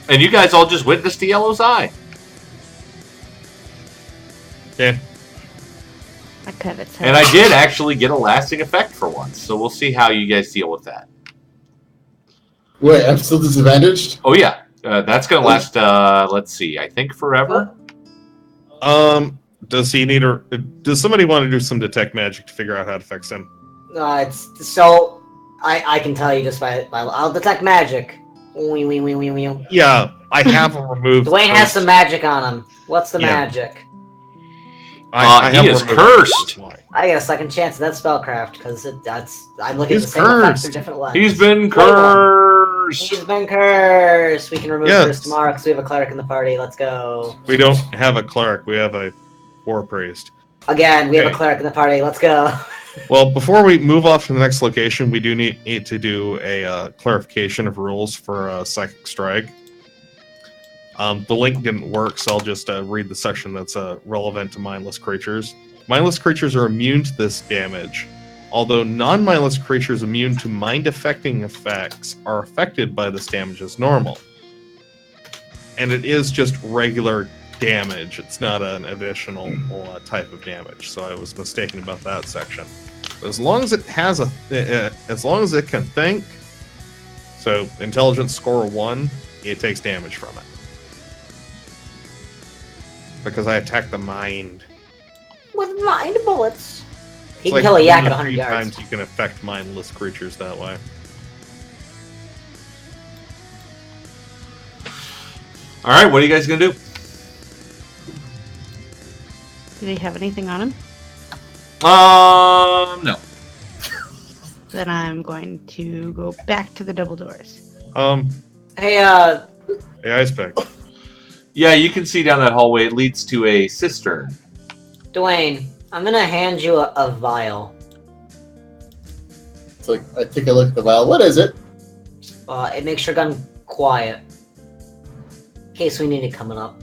And you guys all just witnessed the yellow sign. Yeah. I cut its head. And I did actually get a lasting effect for once, so we'll see how you guys deal with that. Wait, I'm still disadvantaged? Oh yeah, that's gonna last. Let's see, I think forever. Does he need does somebody want to do some detect magic to figure out how to fix him? It's so I can tell you just by I'll detect magic. Wee, wee, wee, wee, wee. Yeah, I have him removed. Dwayne has some magic on him. What's the Yeah. magic? I He have is removed cursed. Why? I get a second chance at that spellcraft because I'm looking at He's the same effect cursed. through different lenses. He's been cursed. He's been cursed. We can remove Yes. curse tomorrow because we have a cleric in the party. Let's go. We don't have a cleric. We have a war priest. Again, we have Okay. a cleric in the party. Let's go. Well, before we move off to the next location, we do need to do a clarification of rules for Psychic Strike. The link didn't work, so I'll just read the section that's relevant to mindless creatures. Mindless creatures are immune to this damage, although non-mindless creatures immune to mind-affecting effects are affected by this damage as normal. And it is just regular damage. It's not an additional type of damage, so I was mistaken about that section. As long as it has as long as it can think, so intelligence score 1, it takes damage from it. Because I attack the mind. With mind bullets. He It's can kill a one yak of at the 100 few yards. times you can affect mindless creatures that way. All right, what are you guys gonna do? Did he have anything on him? No. Then I'm going to go back to the double doors. Hey, Hey, Ice Pick. Yeah, you can see down that hallway. It leads to a cistern. Dwayne, I'm gonna hand you a vial. It's like I take a look at the vial. What is it? It makes your gun quiet. In case we need it coming up.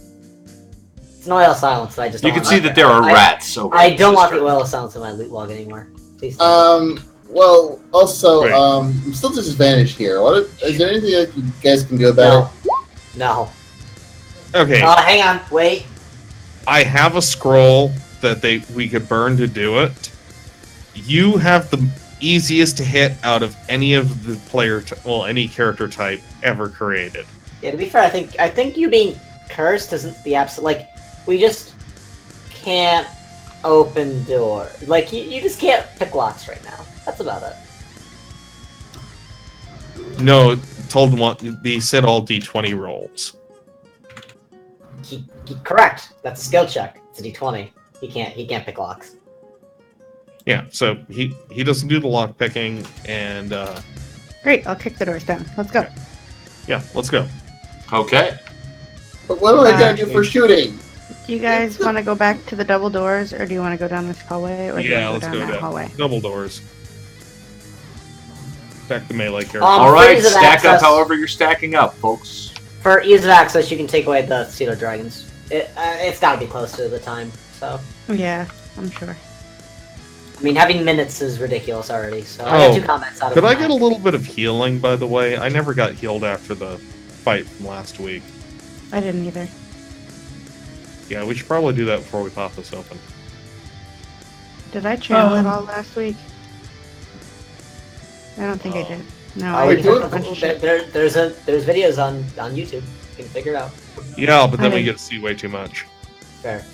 It's an oil silence, I just You don't can want see that there are rats. I don't want the oil silence in my loot log anymore. Please don't. Well, also, Wait. I'm still disadvantaged here. Is there anything that you guys can do about it? No. Okay, Hang on, wait. I have a scroll that we could burn to do it. You have the easiest to hit out of any of the any character type ever created. Yeah, to be fair, I think you being cursed isn't the absolute. Like, we just can't open doors. Like, you just can't pick locks right now. That's about it. No, told them they said all D20 rolls. Correct. That's a skill check. It's a D20. He can't pick locks. Yeah, so he doesn't do the lock picking, and Great, I'll kick the doors down. Let's go. yeah, let's go. Okay. But what am I gonna do for shooting? Do you guys want to go back to the double doors, or do you want to go down this hallway, or do you Yeah, want let's to go go down that down. hallway? Double doors. Stack the melee character. All right, ease of stack up access- however you're stacking up, folks. For ease of access, you can take away the pseudo dragons. It's got to be close to the time. So, Yeah, I'm sure. I mean, having minutes is ridiculous already. So I got 2 comments out of Could I that. get a little bit of healing, by the way? I never got healed after the fight from last week. I didn't either. Yeah, we should probably do that before we pop this open. Did I channel it all last week? I don't think I did. No, I we did doing a bunch of shit. There's videos on YouTube. You can figure it out. Yeah, but then I we didn't- get to see way too much. Fair.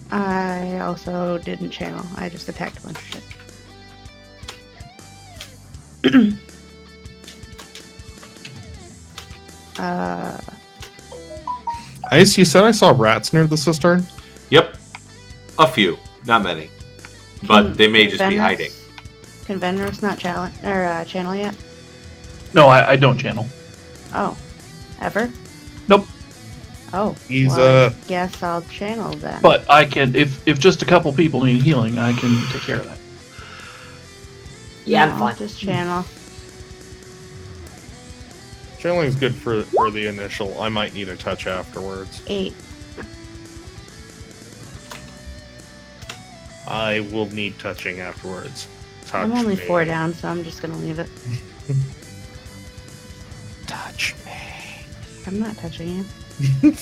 I also didn't channel. I just attacked a bunch of shit. Ice, you said I saw rats near the cistern? Yep. A few. Not many. But they may just be Venrus- hiding. Can Venrus not channel yet? No, I don't channel. Oh, ever? Nope. Oh, He's, well, I guess I'll channel then. But I can, if just a couple people need healing, I can take care of that. Yeah, No, I'm I'll fine. just channel. Channeling's good for the initial. I might need a touch afterwards. 8. I will need touching afterwards. Touch I'm only me. 4 down, so I'm just gonna leave it. Touch me. I'm not touching you.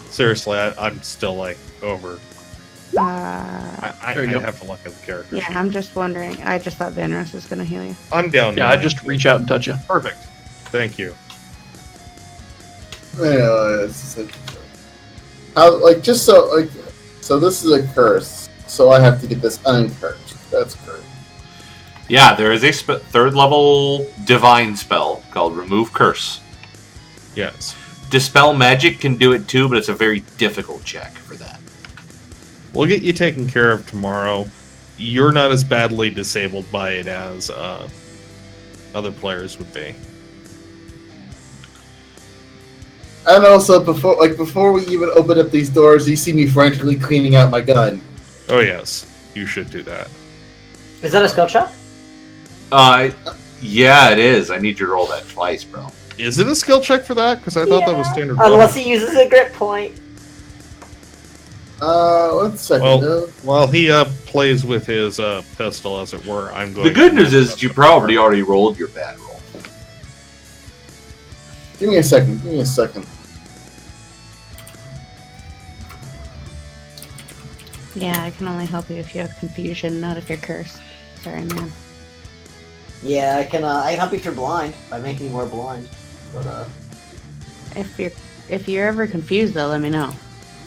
Seriously, I'm still like over. I There you go. have to look at the character Yeah, sheet. I'm just wondering. I just thought Venrus was gonna heal you. I'm down. Yeah, now. I just reach out and touch you. Perfect. Thank you. So this is a curse. So I have to get this uncursed. That's correct. Yeah, there is a third level divine spell called Remove Curse. Yes. Dispel Magic can do it too, but it's a very difficult check for that. We'll get you taken care of tomorrow. You're not as badly disabled by it as other players would be. And also, before we even open up these doors, you see me frantically cleaning out my gun. Oh yes, you should do that. Is that a skill check? Yeah, it is. I need you to roll that twice, bro. Is it a skill check for that? Because I thought that was standard. Unless he uses a grit point. 1 second. Well, while he plays with his pistol, as it were, I'm going. The good news is you probably already rolled your bad roll. Give me a second. Yeah, I can only help you if you have confusion, not if you're cursed. Sorry, man. Yeah, I can help you if you're blind by making you more blind. But If you're ever confused, though, let me know.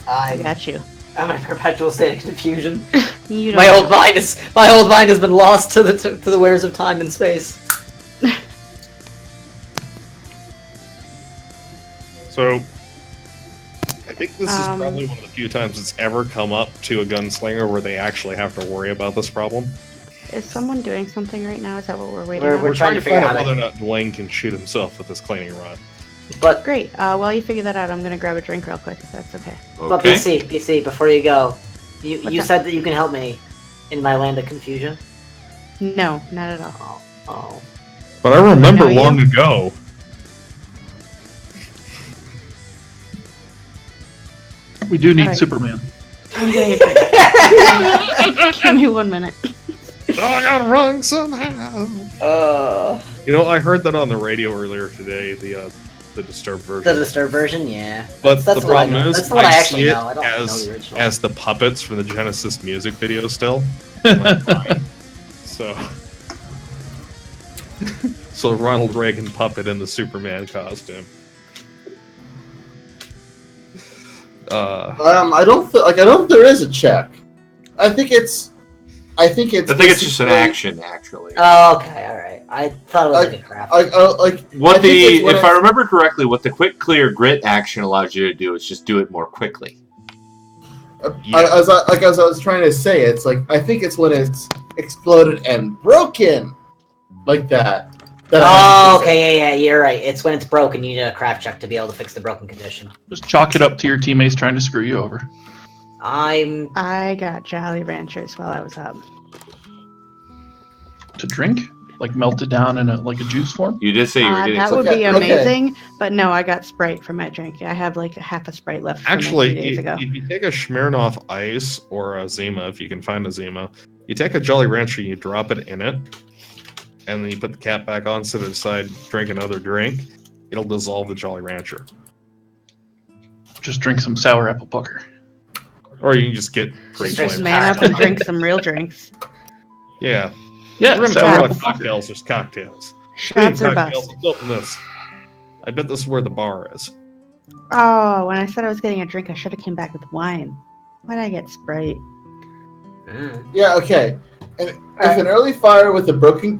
I got you. I'm in a perpetual state of confusion. You My old mind has been lost to the wares of time and space. So, I think this is probably one of the few times it's ever come up to a gunslinger where they actually have to worry about this problem. Is someone doing something right now? Is that what we're waiting We're on? We're trying to figure find out out how whether or not Dwayne can shoot himself with this cleaning rod. But Great. While you figure that out, I'm gonna grab a drink real quick, if that's okay. but Okay. BC, before you go, you What's said that you can help me in my land of confusion. No, not at all. Oh. But I remember know you? long ago. We do need Alright. Superman. I'm getting a drink. Give me 1 minute. Oh, I got wrong somehow. You know, I heard that on the radio earlier today. The disturbed The version. disturbed version, yeah. But That's the what I problem know. is, That's what I actually see it know. I don't know as the original. as the puppets from the Genesis music video still. Like, fine. So Ronald Reagan puppet in the Superman costume. I don't think there is a check. I think it's just an action, actually. Oh, okay, alright. I thought it was like a craft. If I remember correctly, what the quick clear grit action allows you to do is just do it more quickly. As I was trying to say, it's like I think it's when it's exploded and broken, like that. Oh, okay, yeah, you're right. It's when it's broken, you need a craft check to be able to fix the broken condition. Just chalk it up to your teammates trying to screw you over. I got Jolly Ranchers while I was up. To drink? Like melted down in a juice form? You did say you were getting That something. would be Okay. amazing, but no, I got Sprite for my drink. I have like half a Sprite left from Actually, a few days ago. if you take a Smirnoff Ice or a Zima, if you can find a Zima, you take a Jolly Rancher, you drop it in it, and then you put the cap back on, sit it aside, drink another drink. It'll dissolve the Jolly Rancher. Just drink some sour apple pucker. Or you can just get grape drink Just flavor. man up and drink some real drinks. Yeah. Yeah, We're gonna sour talk apple about pucker. cocktails. There's cocktails. Shots or Cocktails. bust. Let's open this. I bet this is where the bar is. Oh, when I said I was getting a drink, I should have came back with wine. Why did I get Sprite? Yeah, okay. And if an early fire with the broken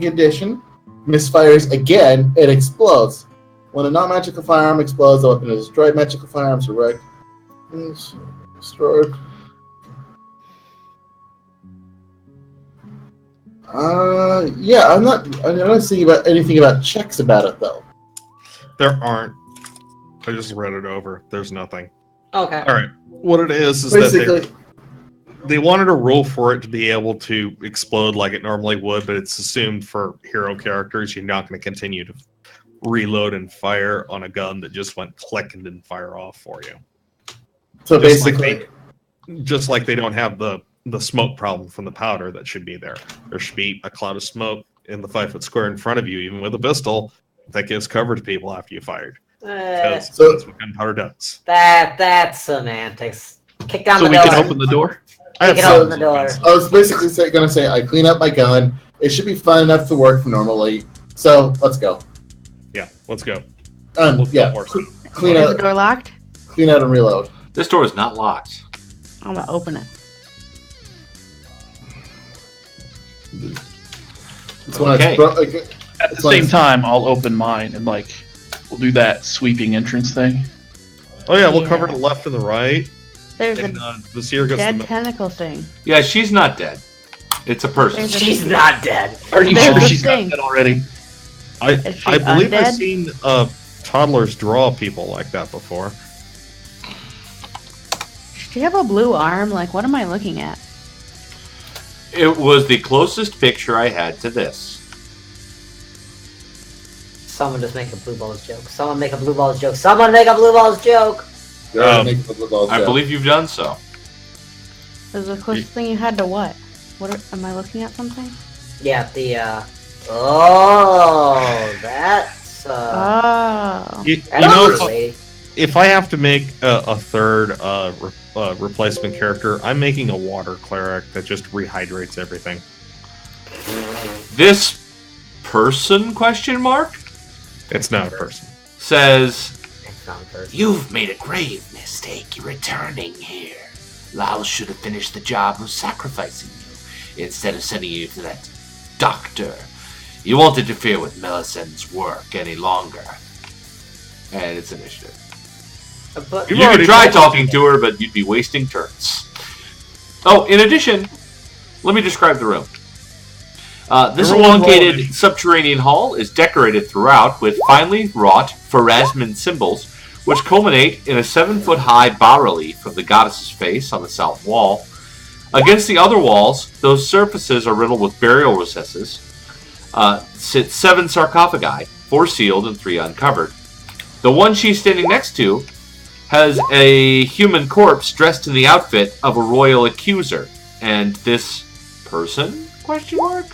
condition misfires again, it explodes. When a non-magical firearm explodes, the weapon is destroyed. Magical firearms are wrecked. Is destroyed. Yeah, I'm not seeing anything about checks about it though. There aren't. I just read it over. There's nothing. Okay. All right. What it is Basically, that they wanted a rule for it to be able to explode like it normally would, but it's assumed for hero characters you're not going to continue to reload and fire on a gun that just went click and didn't fire off for you. so Just like basically, just like they don't have the smoke problem from the powder that should be there. There should be a cloud of smoke in the 5-foot square in front of you, even with a pistol, that gives cover to people after you fired. Because that's what gunpowder does. That's semantics. Kick down So the we door. can open the door? I have Kick it open the thousands of door. guns. I was basically going to say I clean up my gun. It should be fun enough to work normally. So let's go. Yeah, let's go. Let's Yeah, go horse. clean Is the out, door locked? clean out, and reload. This door is not locked. I'm gonna open it. It's when Okay. it's like, At the It's like- same time, I'll open mine and we'll do that sweeping entrance thing. Oh yeah, we'll Yeah. cover the left and the right. There's And a the seer gets dead the tentacle thing. Yeah, she's not dead. It's a person. There's a- She's not dead. Are you There's sure a she's not thing. dead already? Is she I believe I've undead? seen toddlers draw people like that before. Do you have a blue arm? Like, what am I looking at? It was the closest picture I had to this. Someone just make a blue balls joke. Someone make a blue balls joke. Someone make a blue balls joke. I believe you've done so. Is the closest thing you had to what? Am I looking at something? Yeah, oh, that's Oh. You that's know, really. if I have to make a third replacement character, I'm making a water cleric that just rehydrates everything. This person, question mark, It's not a person. says, It's not a person. "You've made a grave mistake returning here. Lal should have finished the job of sacrificing you, instead of sending you to that doctor. You won't interfere with Melisandre's work any longer." And it's initiative. But You could try talking to her, but you'd be wasting turns. Oh, in addition, let me describe the room. This elongated subterranean hall is decorated throughout with finely wrought Pharasman symbols, which culminate in a 7-foot-high bas-relief of the goddess's face on the south wall. Against the other walls, those surfaces are riddled with burial recesses. Sit 7 sarcophagi, 4 sealed and 3 uncovered. The one she's standing next to has a human corpse dressed in the outfit of a royal accuser, and this person, question mark,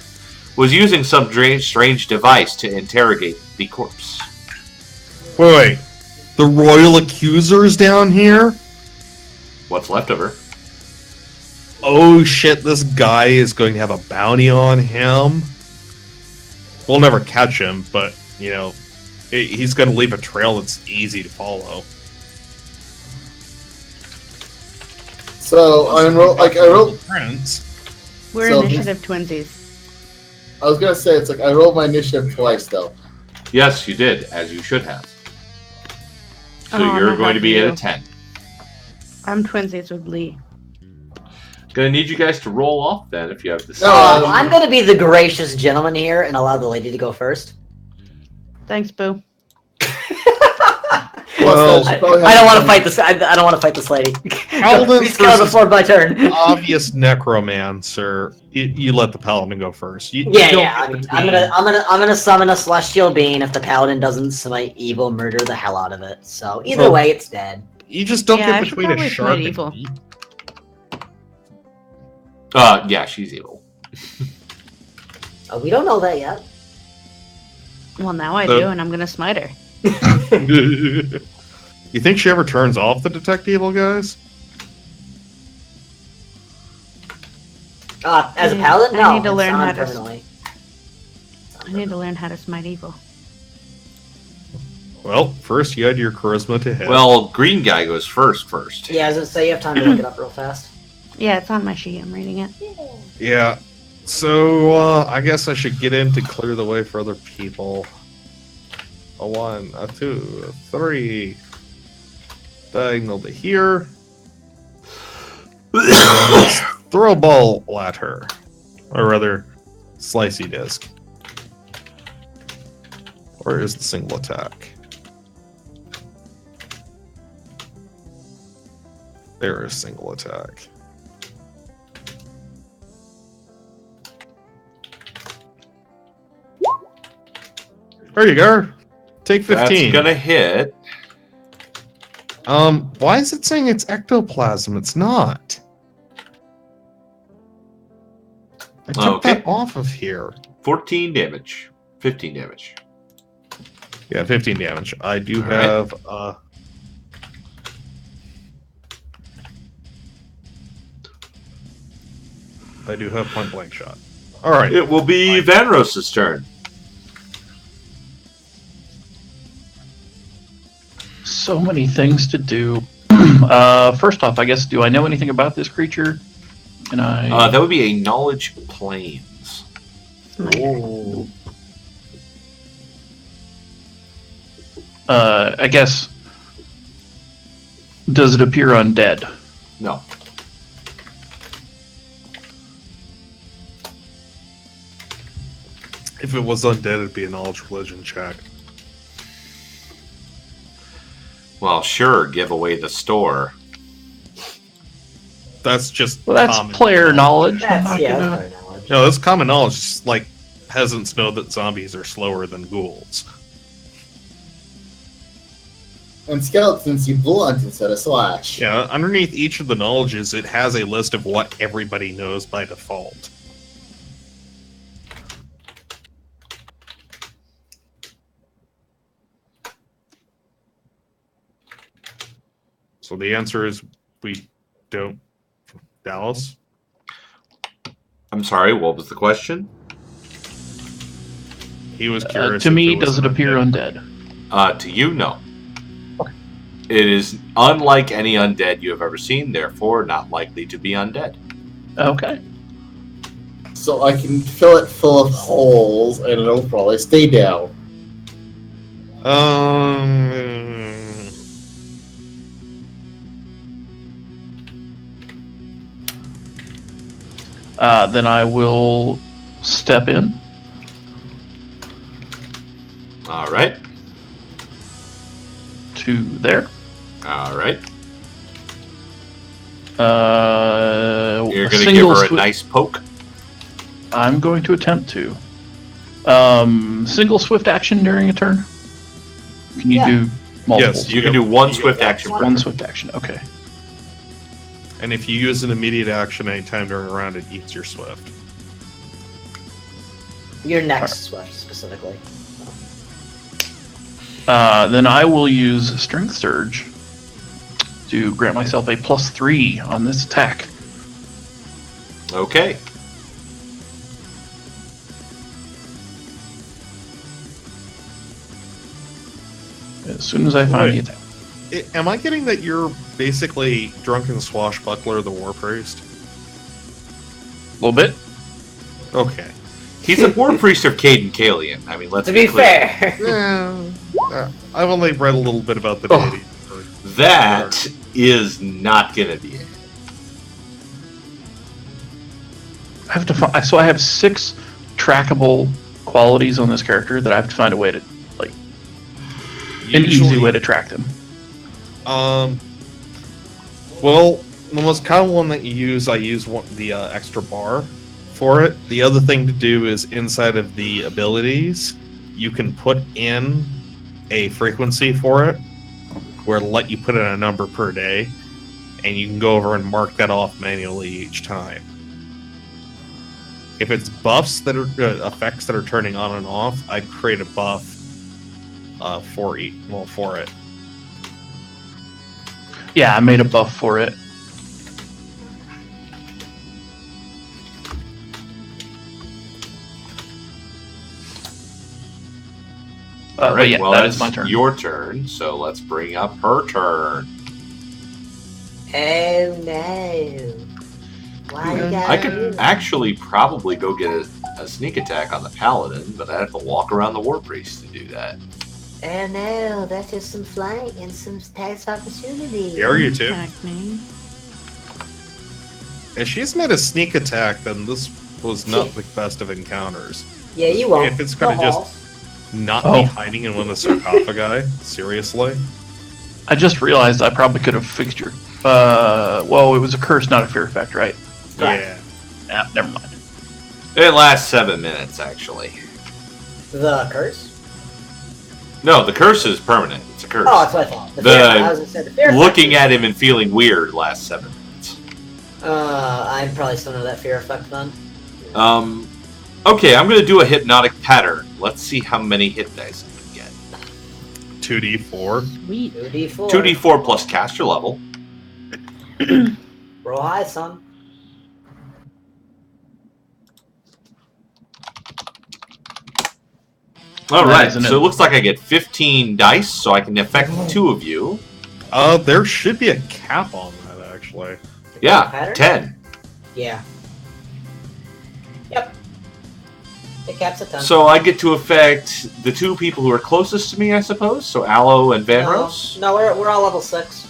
was using some strange device to interrogate the corpse. Wait. The royal accuser's down here? What's left of her? Oh shit, this guy is going to have a bounty on him. We'll never catch him, but, you know, he's going to leave a trail that's easy to follow. So I rolled. Prince. We're So- initiative twinsies. I was gonna say it's like I rolled my initiative twice though. Yes, you did, as you should have. So Oh, I'm you're not going to be at a happy. 10. I'm twinsies with Lee. Gonna need you guys to roll off then if you have the No, I'm going to be the gracious gentleman here and allow the lady to go first. Thanks, Boo. Well, Plus, I she probably don't has want to some- fight this. I don't want to fight this lady. Paladin Please go versus- before my turn. Obvious necromancer. You let the paladin go first. You Yeah, don't yeah. I get mean, between- I'm gonna summon a celestial being if the paladin doesn't smite evil, murder the hell out of it. So either So- way, it's dead. You just don't Yeah, I get should between a probably shark smite and evil. meat. Yeah, she's evil. We don't know that yet. Well, now I So- do, and I'm gonna smite her. You think she ever turns off the detect evil, guys? As a Yeah, paladin, I no. need to it's learn on how to- permanently. I need to learn how to smite evil. Well, first you had your charisma to hit. Well, green guy goes first. Yeah, as I say, you have time to look it up real fast. Yeah, it's on my sheet. I'm reading it. yeah. So I guess I should get in to clear the way for other people. A 1, a 2, a 3. Diagonal to here. Let's throw a ball at her. Or rather, slicey disc. Where is the single attack? There is single attack. There you go. Take 15. That's gonna hit. Why is it saying it's ectoplasm? It's not. I took Okay. that off of here. 14 damage. 15 damage. Yeah, 15 damage. I do All right. have I do have point blank shot. Alright. It will be Vanros's turn. So many things to do. First off, I guess, do I know anything about this creature? Can I? That would be a knowledge planes. Smite her. I guess. Does it appear undead? No. If it was undead, it'd be a knowledge religion check. Well, sure, give away the store. That's just Well, that's common player knowledge. I'm That's not yeah, gonna- that's fair knowledge. No, that's common knowledge. Just like peasants know that zombies are slower than ghouls. And skeletons see blunt instead of slash. Yeah, underneath each of the knowledges, it has a list of what everybody knows by default. So the answer is we don't. Dallas? I'm sorry, what was the question? He was curious. To if me, it was does it an appear undead. undead? To you, no. Okay. It is unlike any undead you have ever seen, therefore not likely to be undead. Okay. So I can fill it full of holes, and it'll probably stay down. Then I will step in. All right. To there. All right. You're A going to give single her a swi- nice poke. I'm going to attempt to. Single swift action during a turn? Can you do multiple? Yes, You can do one swift action per One turn. swift action, okay. And if you use an immediate action anytime during a round, it eats your swift. Your next swift, specifically. Then I will use Strength Surge to grant myself a +3 on this attack. Okay. As soon as I find the Right. attack. Am I getting that you're basically drunken swashbuckler, the war priest? A little bit. Okay. He's a war priest of Caden Kalian. I mean, let's To be clear. fair. I've only read a little bit about the Oh. deity. That is not going to be it. I have to find, so I have 6 trackable qualities on this character that I have to find a way to, like, an easy way to track them. Well, the most common one that you use, I use the extra bar for it. The other thing to do is inside of the abilities, you can put in a frequency for it, where it'll let you put in a number per day, and you can go over and mark that off manually each time. If it's buffs that are effects that are turning on and off, I'd create a buff for it. Yeah, I made a buff for it. All right, yeah, well, that that's is my turn. your turn, so let's bring up her turn. Oh no. Why you gotta I do could that? actually probably go get a sneak attack on the paladin, but I'd have to walk around the war priest to do that. Oh no, that's just some flank and some attacks of opportunity. Dare you to. Attack me. If she's made a sneak attack, then this was not the best of encounters. Yeah, you won't. If it's gonna No just balls. not Oh. be hiding in one of the sarcophagi, seriously? I just realized I probably could have fixed your. Well, it was a curse, not a fear effect, right? Right. Yeah. Yeah, never mind. It lasts 7 minutes, actually. The curse? No, the curse is permanent. It's a curse. Oh, that's what I thought. The- I was gonna say the fear Looking effect at him and feeling weird lasts 7 minutes. I'm probably still under that fear effect then. Okay, I'm going to do a hypnotic pattern. Let's see how many hit dice I can get. 2d4. Sweet. 2d4. 2d4 plus caster level. Roll high, son. All That right, isn't so it. it looks like I get 15 dice, so I can affect 2 of you. There should be a cap on that, actually. Yeah, Pattern? 10. Yeah. Yep. It caps at 10. So I get to affect the 2 people who are closest to me, I suppose. So Aloe and Van Rose. No, we're all level 6.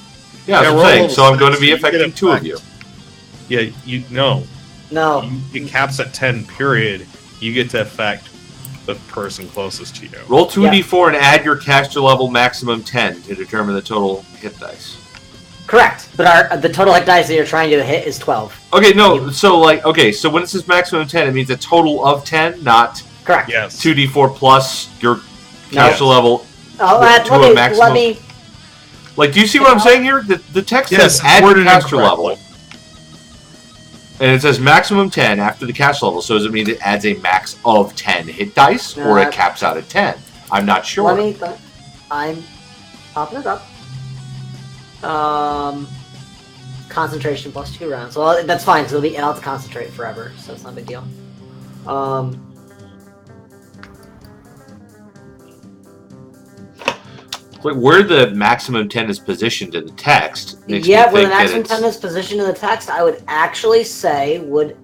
Yeah, that's Yeah, what we're I'm all saying. level So I'm 6, going to be so you get affecting 2 of affect. you. Yeah, no. No. It caps at 10, period. You get to affect the person closest to you. Roll 2d4 and add your caster level maximum 10 to determine the total hit dice. Correct. But the total hit dice that you're trying to hit is 12. Okay, no, so so when it says maximum 10, it means a total of 10, not Correct. Yes. 2d4 plus your caster Yes. level. Oh, To a let maximum. me. Like, do you see what I'm saying here? The text Yes, says add your worded caster incorrectly. level. And it says maximum 10 after the caster level, so does it mean it adds a max of 10 hit dice, or it caps out at 10? I'm not sure. I'm popping it up. Concentration plus 2 rounds. Well, that's fine. So it'll be out to concentrate forever, so it's not a big deal. Where the maximum 10 is positioned in the text makes me Yeah, where the think that maximum it's- 10 is positioned in the text, I would actually say would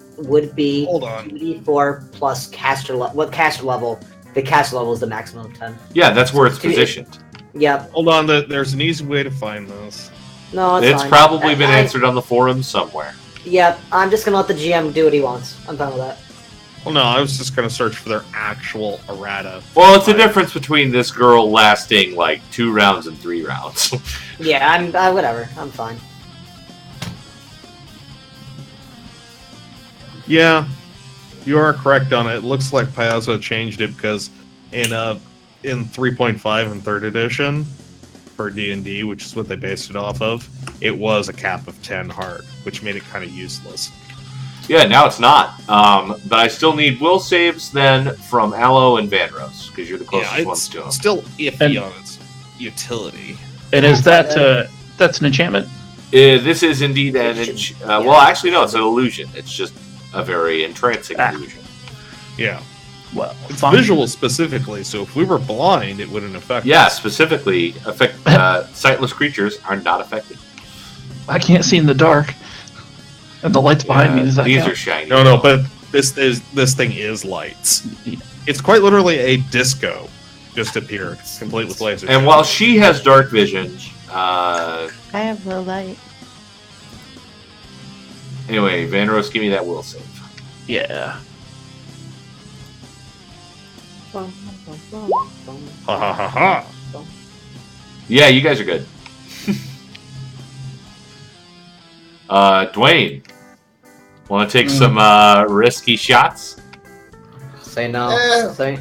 be Hold on. 2d4 plus caster level. What caster level? The caster level is the maximum of 10. Yeah, that's where it's Dude, positioned. Yep. Hold on, there's an easy way to find this. No, It's fine. probably been I- answered on the forums somewhere. Yep. I'm just gonna let the GM do what he wants. I'm fine with that. Well, no, I was just going to search for their actual errata. Well, it's the difference between this girl lasting like 2 rounds and 3 rounds. Yeah, I'm whatever. I'm fine. Yeah, you are correct on it. It looks like Piazza changed it because in 3.5 and 3rd edition for D&D, which is what they based it off of, it was a cap of 10 heart, which made it kind of useless. Yeah, now it's not. But I still need will saves then from Aloe and Vanros because you're the closest Yeah, ones it's to them. still iffy And- on its utility. And is that that's an enchantment? This is indeed an. It should- Well, actually, no, it's an illusion. It's just a very entrancing illusion. Yeah, Well, it's fine. visual specifically, so if we were blind, it wouldn't affect Yeah, us. specifically, sightless creatures are not affected. I can't see in the dark, and the lights behind me. Does that These count? are shiny. No, but this thing is lights. Yeah. It's quite literally a disco just appeared, complete with lasers. And while she has dark vision, I have low light. anyway, Vanros, give me that will save. Yeah. ha ha ha ha. Yeah, you guys are good. Dwayne, want to take some risky shots? Say no. Eh. Say.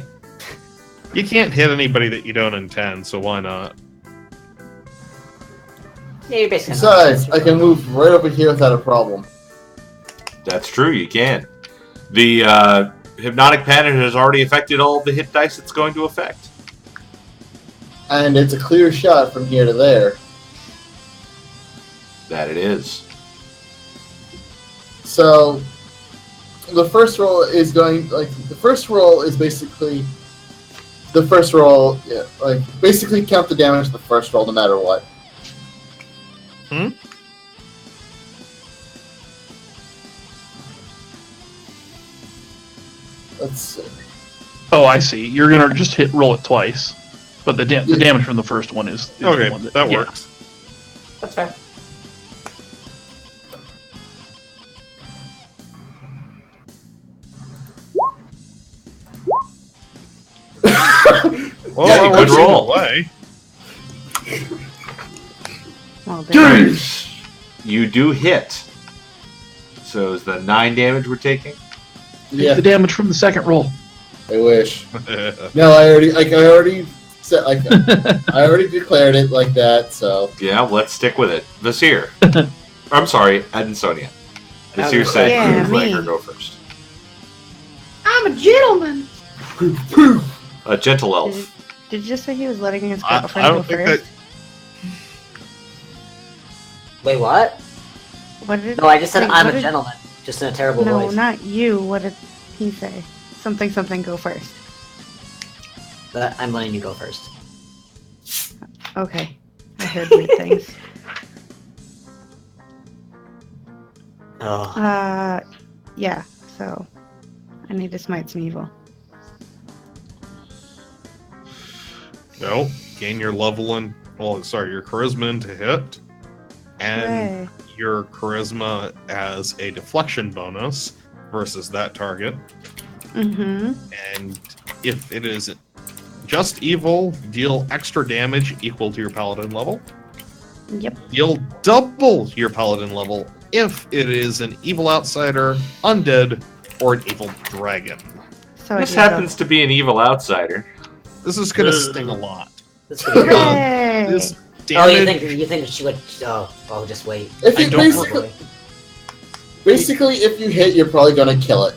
You can't hit anybody that you don't intend, so why not? Yeah, you're basically. Besides, I can move right over here without a problem. That's true, you can. The hypnotic pattern has already affected all of the hit dice it's going to affect. And it's a clear shot from here to there. That it is. So, the first roll is basically the first roll. Yeah, like basically count the damage of the first roll, no matter what. Let's see. Oh, I see. You're gonna just roll it twice, but the damage from the first one is the Okay, one that yeah. works. That's fair. Well, Yeah, that good works either roll. way. Well, there. You do hit. So is the 9 damage we're taking? Yeah, The damage from the second roll. I wish. No, I already said, I already declared it like that. So Yeah, let's stick with it. Vasir. I'm sorry, Ed and Sonia. Vasir said Yeah, you let me. her go first. I'm a gentleman. A gentle elf. Did you just say he was letting his I girlfriend go don't think first? Wait, what? What did? No, I just said wait, I'm what a did- gentleman, just in a terrible No, voice. not you. What did he say? Something go first. But I'm letting you go first. Okay. I heard weird things. Oh, Yeah. So, I need to smite some evil. No, gain your level and your charisma into hit, and Hooray. your charisma as a deflection bonus versus that target. Mm-hmm. And if it is just evil, deal extra damage equal to your paladin level. Yep. Deal double your paladin level if it is an evil outsider, undead, or an evil dragon. So This I happens to be an evil outsider. This is going to sting a lot. this is gonna be- Hooray! This Oh, damage, you think she would? Oh, just wait. if I you don't basically if you hit, you're probably gonna kill it.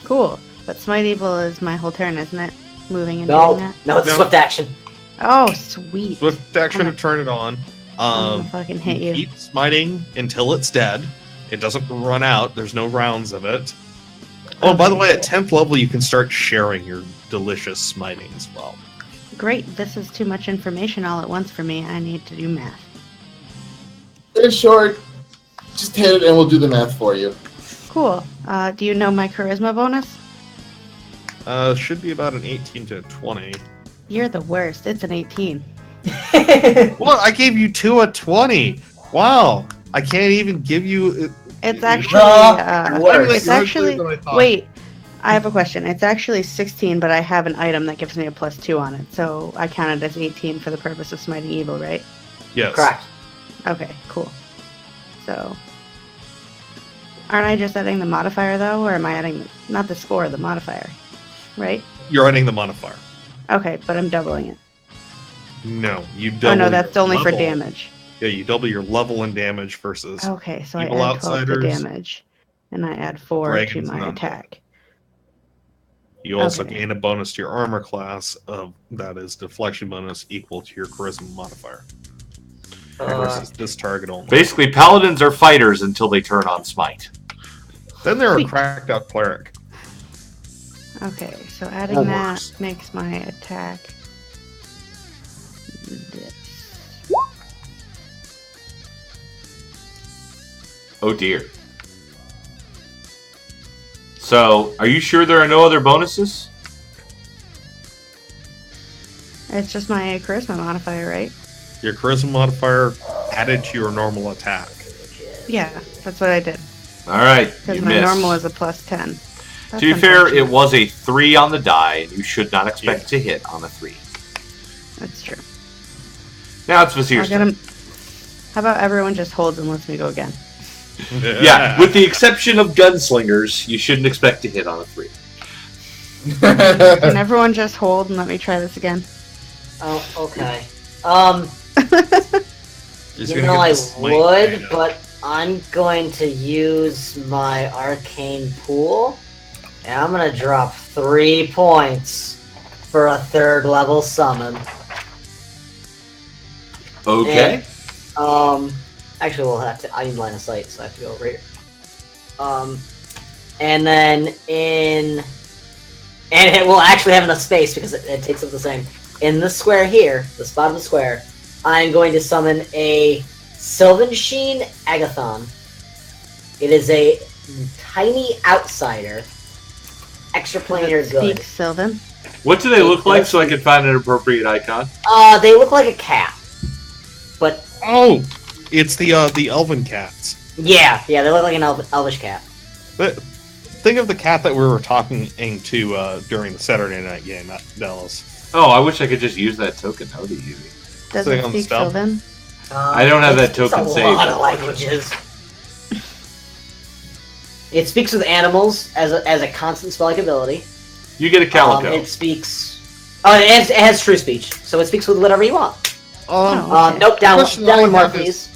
Cool. But smite evil is my whole turn, isn't it? Moving and No, doing that. no, it's No. swift action. Oh, sweet. swift action to turn it on. I'm gonna fucking hit you. Keep smiting until it's dead. It doesn't run out. There's no rounds of it. Oh, by the way, at 10th level, you can start sharing your delicious smiting as well. Great. This is too much information all at once for me. I need to do math. In short, just hit it and we'll do the math for you. Cool. Do you know my charisma bonus? Should be about an 18 to 20. You're the worst. It's an 18. What? I gave you 2 at 20. Wow. I can't even give you. It's actually. worst. It's actually. Wait. I have a question. It's actually 16, but I have an item that gives me a +2 on it, so I count it as 18 for the purpose of smiting evil, right? Yes. Correct. Okay, cool. So, aren't I just adding the modifier though, or am I adding not the score, the modifier? Right? You're adding the modifier. Okay, but I'm doubling it. No, you double. Oh no, that's your only for level. damage. Yeah, you double your level and damage versus. Okay, so I Evil add 12 to Outsiders, damage, and I add 4 to dragons, my and attack. You also Okay. gain a bonus to your armor class of that is deflection bonus equal to your charisma modifier versus this target only. Basically, paladins are fighters until they turn on smite. Then they're a Sweet. cracked out cleric. Okay, so adding Or that worse. makes my attack. This. Oh dear. So, are you sure there are no other bonuses? It's just my charisma modifier, right? Your charisma modifier added to your normal attack. Yeah, that's what I did. Alright, Because you my missed. normal is a +10. To That's be fair, it unfortunate. was a 3 on the die, and you should not expect to hit on a 3. That's true. Now it's I'll Vazir's get turn. him. How about everyone just holds and lets me go again? Yeah, with the exception of gunslingers, you shouldn't expect to hit on a 3. Can everyone just hold and let me try this again? Oh, okay. He's You gonna know, get I the smite would, data. but I'm going to use my arcane pool, and I'm gonna drop 3 points for a 3rd level summon. Okay. Actually, we'll have to. I need line of sight, so I have to go over here. And then and it will actually have enough space because it takes up the same. In the square here, the spot of the square, I'm going to summon a Sylvan Sheen Agathon. It is a tiny outsider, extraplanar good. Speak Sylvan. What do they look like so I can find an appropriate icon? They look like a cat, but Oh, it's the elven cats. yeah, they look like an elvish cat. But think of the cat that we were talking to during the Saturday night game at Dallas. Oh, I wish I could just use that token. That would be easy. Does Sitting it on the speak stump. Sylvan? I don't have that It speaks token a saved. lot of languages. It speaks with animals as a constant spell-like ability. You get a calico. It speaks. Oh, it has true speech, so it speaks with whatever you want. Oh, okay. Nope, down Question one I more, have is- please.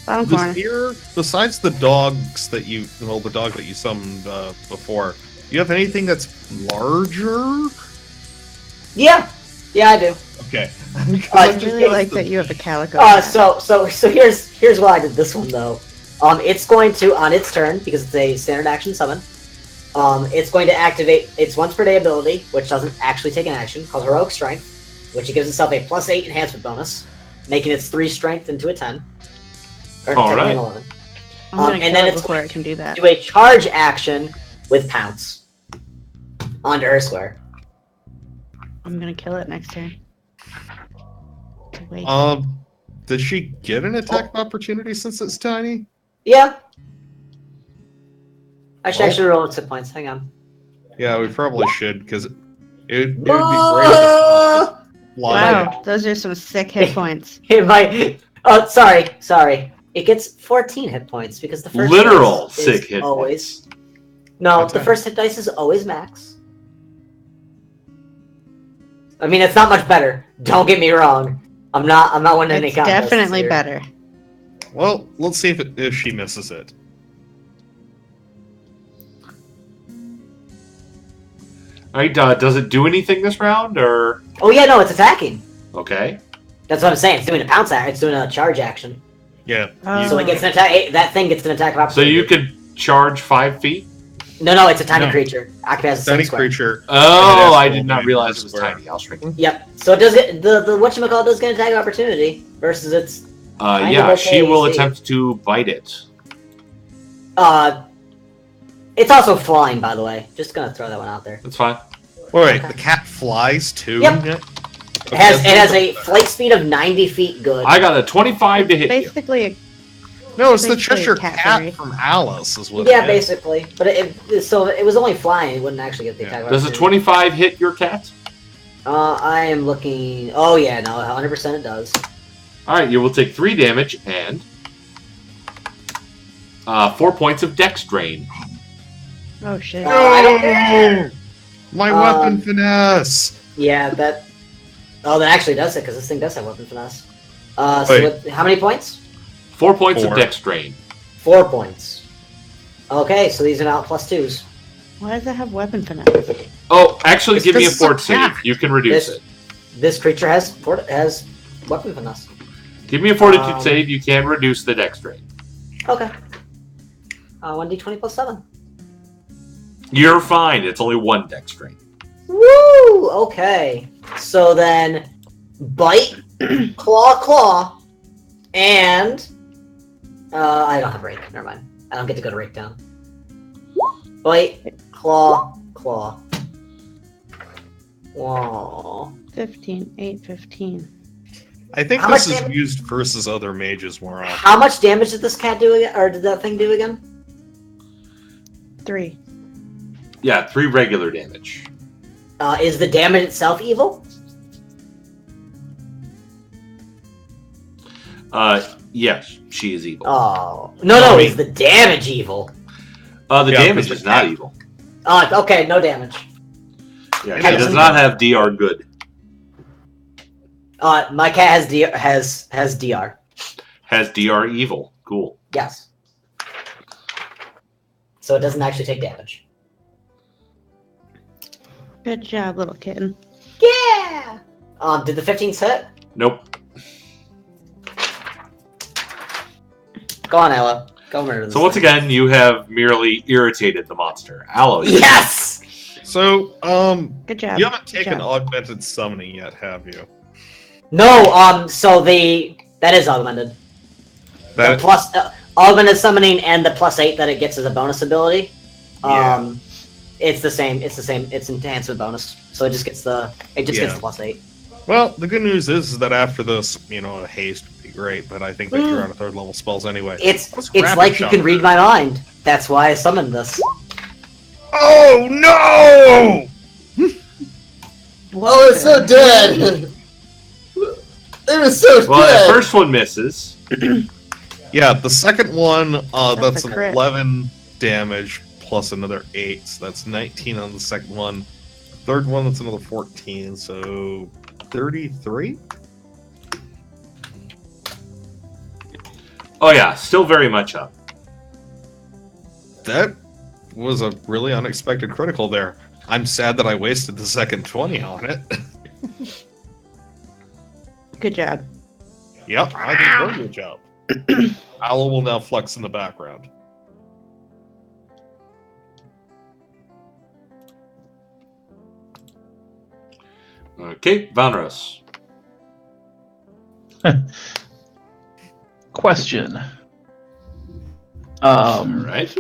Bottom The corner. spear, besides the dogs that you, well, the dog that you summoned before, do you have anything that's larger? Yeah, I do. Okay. I really like that you have a calico. hat. So here's why I did this one though. It's going to on its turn because it's a standard action summon. It's going to activate its once per day ability, which doesn't actually take an action, called Heroic Strength, which it gives itself a +8 enhancement bonus, making its 3 strength into a 10. Or All 10 right. and 11. I'm gonna and kill then it it's before going I can do that. Do a charge action with Pounce onto her square. I'm gonna kill it next turn. Wait. Does she get an attack opportunity since it's tiny? Yeah. I should Well- actually roll its hit points. Hang on. Yeah, we probably should because it would be great if it Wow, those are some sick hit points. It might. Oh, sorry. It gets 14 hit points because the first Literal dice is sick hit always. No, That's the right. first hit dice is always max. I mean, it's not much better. Don't get me wrong. I'm not winning any It's contests definitely here. better. Well, let's see if she misses it. Alright, does it do anything this round, or... Oh yeah, no, it's attacking. Okay. That's what I'm saying. It's doing a pounce action. It's doing a charge action. Yeah. Oh. So it gets an attack. That thing gets an attack of So opportunity. you could charge 5 feet? No, it's a tiny No. creature. Occupies a Tiny square. creature. Oh, It has I full did not movement realize per it was square. tiny. I'll shrink it. Yep. So it does get the whatchamacallit does get an attack of opportunity versus its. Kind Yeah, of she okay, will see. attempt to bite it. It's also flying, by the way. Just gonna throw that one out there. That's fine. Wait, Okay. the cat flies too? Yep. Yeah. It has a flight speed of 90 feet. Good. I got a 25 to hit you. Basically, No, it's the Basically a Cheshire cat Cat fairy. from Alice, is what Yeah, it is. basically. But so it was only flying. It wouldn't actually get the attack. of Does a opportunity. 25 hit your cat? I am looking. Oh yeah, no, 100% it does. Alright, you will take 3 damage and 4 points of dex drain. oh shit. No, I don't- My Um, weapon finesse! Yeah, that. Oh, that actually does it because this thing does have weapon finesse. So Wait. how many points? 4 points of 4. dex drain. 4 points. Okay, so these are now +2s. Why does it have weapon finesse? Oh, actually, It's give me a 'cause it's a fort save. cat. You can reduce This- it. This creature has weapon finesse. Give me a fortitude Um, save. You can reduce the dex drain. Okay. 1d20 +7. You're fine. It's only 1 dex drain. Woo! Okay. So then, bite, claw, and I don't have rake. Never mind. I don't get to go to rake down. Bite, claw. Whoa. 15, 8, 15. I think How this much is damage- used versus other mages more often. How much damage did this cat do again? Or did that thing do again? 3. Yeah, 3 regular damage. Is the damage itself evil? Yes, she is evil. Oh. No, No, I is the damage evil? The yeah, damage 'cause is the not cat- evil. Okay, no damage. Yeah, It she is does not have DR good. My cat has DR. Has DR evil. Cool. Yes. So it doesn't actually take damage. Good job, little kitten. Yeah! Did the 15s hit? Nope. Go on, Ella. Go murder this So once thing. again, you have merely irritated the monster. Aloe. Yes! So, Good job. you haven't Good taken job. augmented summoning yet, have you? No, so that is augmented. That The plus, augmented summoning and the +8 that it gets as a bonus ability. Yeah. It's the same. It's enhancement bonus. So it just gets the Yeah. +8. Well, the good news is that after this, a haste would be great, but I think that you're out of 3rd level spells anyway. It's Let's grab like it, you Sean. can read my mind. That's why I summoned this. Oh no! Oh, it's so dead! It was so Well, dead! the first one misses. Yeah, the second one, That's that's a an crit. 11 damage plus another 8, so that's 19 on the second one. Third one, that's another 14, so 33? Oh yeah, still very much up. That was a really unexpected critical there. I'm sad that I wasted the second 20 on it. Good job. Yep, I did a very good job. Owl will now flex in the background. Okay, Vanros. Question. All right.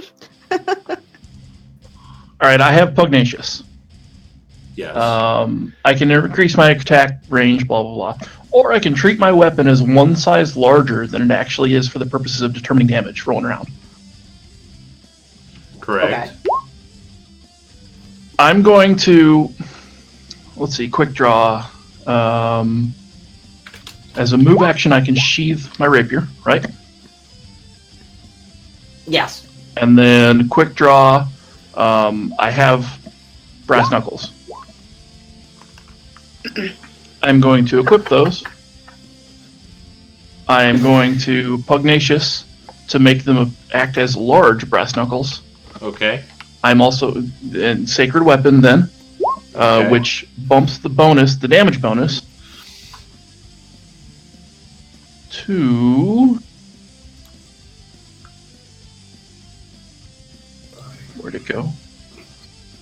All right, I have Pugnacious. Yes. I can increase my attack range, blah, blah, blah. Or I can treat my weapon as one size larger than it actually is for the purposes of determining damage, rolling around. Correct. Okay. I'm going to, let's see, quick draw. As a move action, I can sheathe my rapier, right? Yes. And then quick draw, I have brass knuckles. I'm going to equip those. I am going to Pugnacious to make them act as large brass knuckles. Okay. I'm also in Sacred Weapon then, Okay. which bumps the bonus, the damage bonus, to... Where'd it go?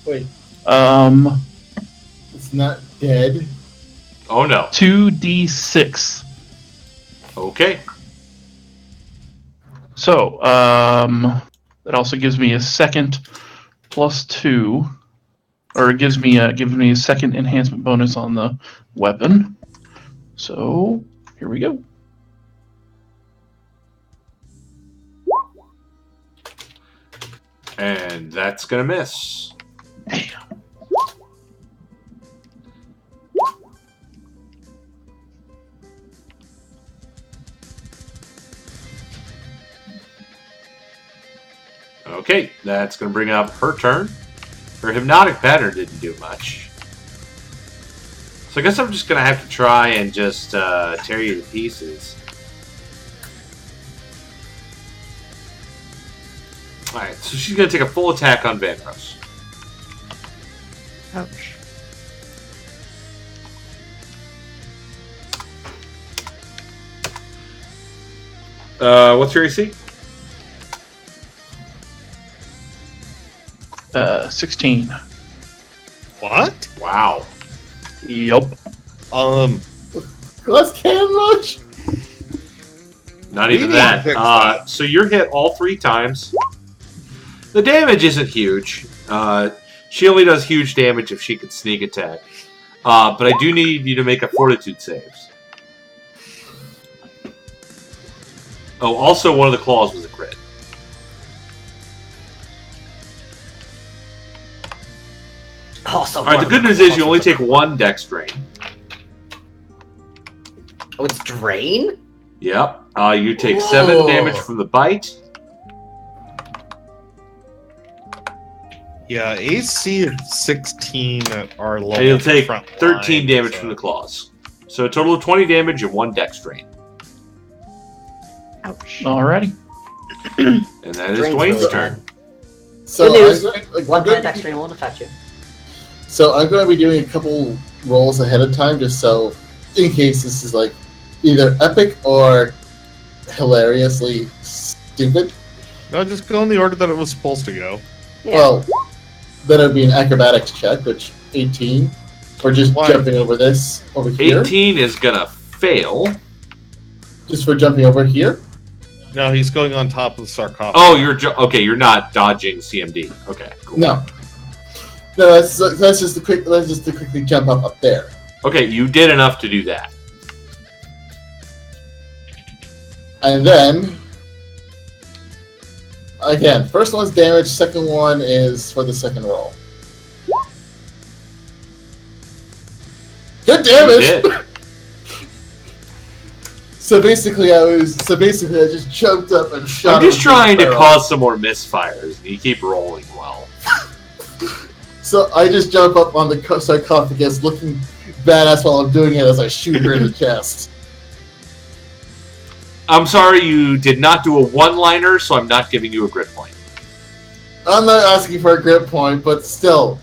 Wait, it's not dead. Oh no. 2d6. Okay. So, that also gives me a second +2, or it gives me a second enhancement bonus on the weapon. So, here we go. And that's gonna miss. Damn. Okay, that's gonna bring up her turn. Her hypnotic pattern didn't do much. So I guess I'm just gonna have to try and just tear you to pieces. Alright, so she's gonna take a full attack on Vanros. Ouch. What's your AC? 16. What? Wow. Yup. Let's can much. Not We even need to that. fix that. So you're hit all 3 times. The damage isn't huge. She only does huge damage if she can sneak attack. But I do need you to make a fortitude saves. Oh, also one of the claws was a crit. Also, Alright, the good news is you only take 1 dex drain. Oh, it's drain? Yep. You take 7 Whoa. damage from the bite. Yeah, AC of 16 at our level. And you'll take front 13 line, damage so- from the claws. So a total of 20 damage and 1 dex drain. Ouch. Alrighty. And that is Drain's Dwayne's really turn. bad. So Good news. I'm One going time to dex drain won't affect you. So I'm going to be doing a couple rolls ahead of time, just so in case this is like either epic or hilariously stupid. No, just go in the order that it was supposed to go. Yeah. Well, then it would be an acrobatics check, which 18, or just Why? jumping over this over here, 18 is gonna fail. just for jumping over here. No, he's going on top of the sarcophagus. Oh, okay. You're not dodging CMD. Okay, cool. No, that's just to quickly jump up there. Okay, you did enough to do that. And then, again, first one's damage, second one is for the second roll. Good You damage! did. So basically I just jumped up and shot I'm just him trying through to the cause some more misfires, and you keep rolling well. barrel. So I just jump up on the sarcophagus looking badass while I'm doing it as I shoot her in the chest. I'm sorry, you did not do a one-liner, so I'm not giving you a grit point. I'm not asking for a grit point, but still.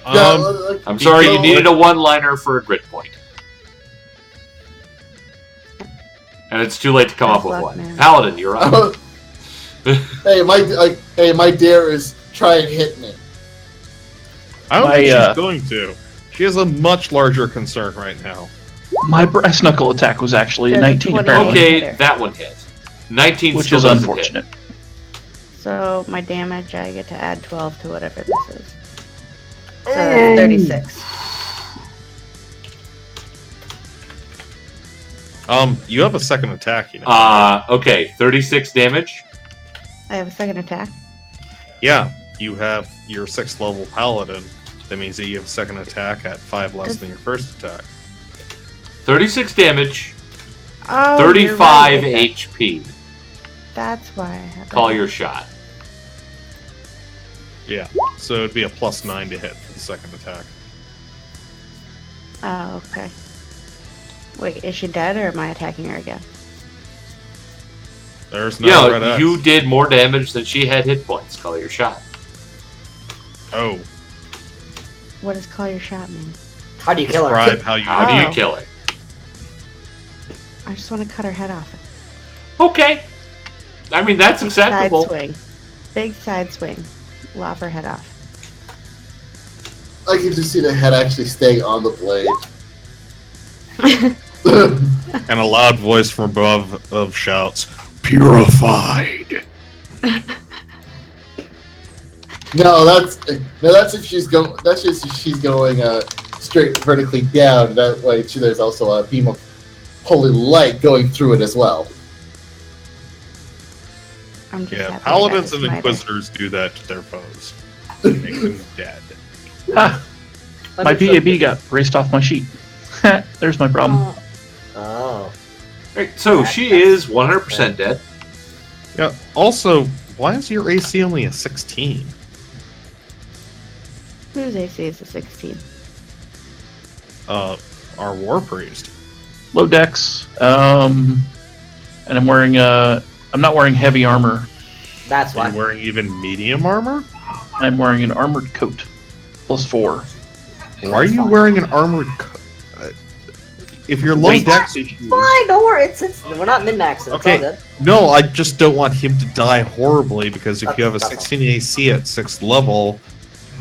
I'm sorry, you needed a one-liner for a grit point. And it's too late to come up with Tough one. luck, man. Paladin, you're on. Hey, my dare is try and hit me. I don't My, think she's going to. She has a much larger concern right now. My brass knuckle attack was actually a There's a 19 20. apparently, Okay, that one hit. 19 which still is doesn't unfortunate. So my damage, I get to add 12 to whatever this is. So that's 36. You have a second attack, you know. Hit. Okay, 36 damage. I have a second attack. Yeah, you have your 6th level paladin. That means that you have a second attack at 5 less than your first attack. 36 damage, Oh, 35 you're right. HP. That's why I have Call that. your shot. Yeah, so it'd be a +9 to hit for the second attack. Oh, okay. Wait, is she dead or am I attacking her again? There's no red Yeah, X. you did more damage than she had hit points. Call your shot. Oh, What does call your shot mean? How do you kill her? describe how you How do you Oh. kill it? I just want to cut her head off. Okay. I mean, that's acceptable. Side swing. Big side swing. Lop her head off. I can just see the head actually staying on the blade. And a loud voice from above shouts, "Purified." No, that's if she's going. That's just if she's going straight vertically down. That way, there's also a beam of holy light going through it as well. I'm just Yeah, happy paladins I and got a inquisitors do that to their foes. Make them dead. Ah, my PAB got erased off my sheet. There's my problem. Oh. Right, so she is 100% dead. Yeah. Also, why is your AC only a 16? Whose AC is a 16? Our war priest. Low dex. And I'm wearing I'm not wearing heavy armor. That's Are why. you wearing even medium armor? I'm wearing an armored coat. +4. Why are you wearing an armored coat? If you're low Wait. dex, Fine, don't worry. It's we're not min-maxing. It's Okay. all good. no, I just don't want him to die horribly because if you have a That's- 16 AC at 6th level,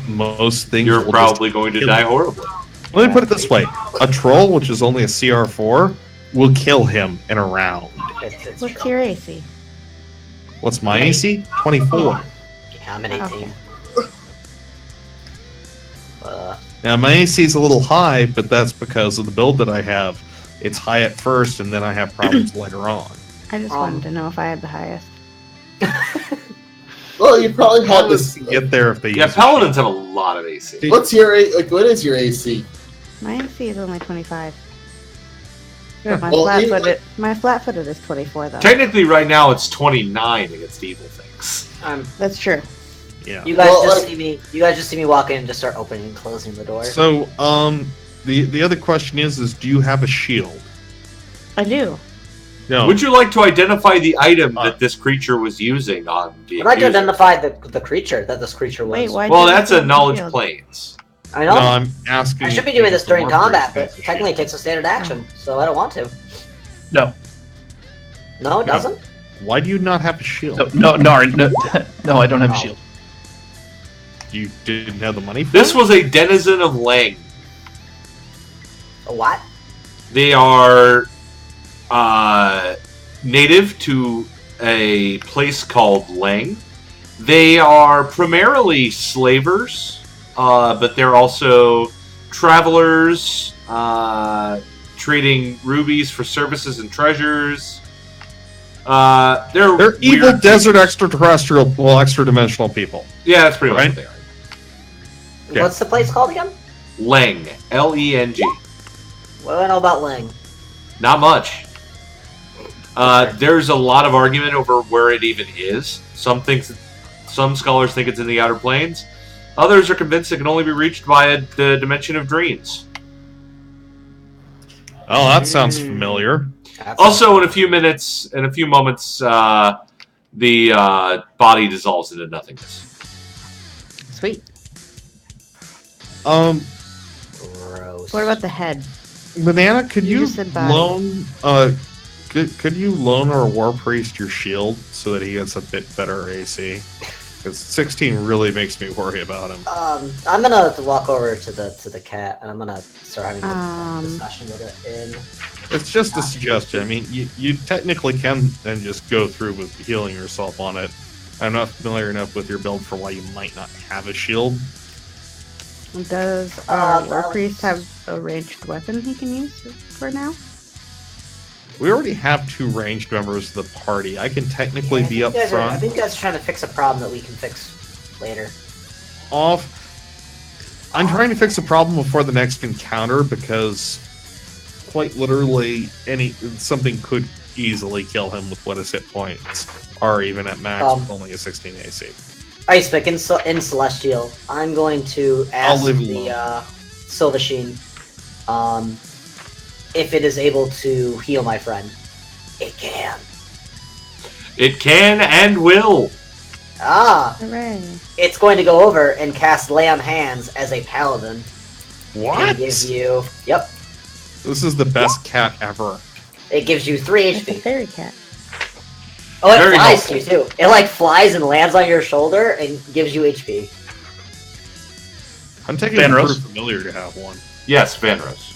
most things You're will probably going to kill die you. horribly. Let me put it this way: a troll, which is only a CR4, will kill him in a round. It's What's true. your AC? What's my AC? 24. Yeah, I'm an 18. Now my AC is a little high, but that's because of the build that I have. It's high at first, and then I have problems later on. I just wanted to know if I had the highest. Well, you probably had Paladins this. can get there if they Yeah, use paladins have a lot of AC. What's your what is your AC? My AC is only 25. Yeah, But well, my flat-footed is 24 though. Technically, right now it's 29 against evil things. That's true. Yeah. You guys Well, just like- see me. You guys just see me walk in and just start opening and closing the door. So, the other question is do you have a shield? I do. No. Would you like to identify the item that this creature was using on the I'd like to accuser? identify the creature that this creature was. Wait, why? Well, did you that's say a knowledge shield? planes. I No, know. I'm asking. I should be if doing this the during war combat, priest but has a technically it shield. takes a standard action, so I don't want to. No. No, it No. doesn't. Why do you not have a shield? No, I don't have a Oh. shield. You didn't have the money for This it? was a denizen of Lang. A what? They are native to a place called Lang. They are primarily slavers, but they're also travelers, trading rubies for services and treasures. They're evil weird desert creatures. extraterrestrial, well, extra-dimensional people. Yeah, that's pretty much Right? what they are. Okay. What's the place called again? Leng, Leng. What do I know about Ling? Not much. There's a lot of argument over where it even is. Some scholars think it's in the outer planes. Others are convinced it can only be reached via the dimension of dreams. Oh, that sounds familiar. Also, in a few moments, the body dissolves into nothingness. Sweet. Gross. What about the head? Banana, could You you just said body. loan could you loan our war priest your shield so that he gets a bit better AC? Because 16 really makes me worry about him. I'm gonna walk over to the cat and I'm gonna start having a Um, discussion with it. It's just a suggestion. I mean, you technically can then just go through with healing yourself on it. I'm not familiar enough with your build for why you might not have a shield. Does our war well- priest have a ranged weapon he can use for now? We already have 2 ranged members of the party. I can technically be up I front. think you guys are trying to fix a problem that we can fix later. I'm trying to fix a problem before the next encounter because quite literally something could easily kill him with what his hit points are even at max with only a 16 AC. Ice Pick in Celestial. I'm going to ask leave it the Silvasheen if it is able to heal my friend. It can. It can and will. Hooray. It's going to go over and cast Lay on Hands as a paladin. What? And give you... Yep. This is the best cat ever. It gives you 3 Like a HP. fairy cat. Oh, it Very flies helpful. to you too. It like flies and lands on your shoulder and gives you HP. I'm taking it Banros. pretty familiar to have one. Yes, Vanros.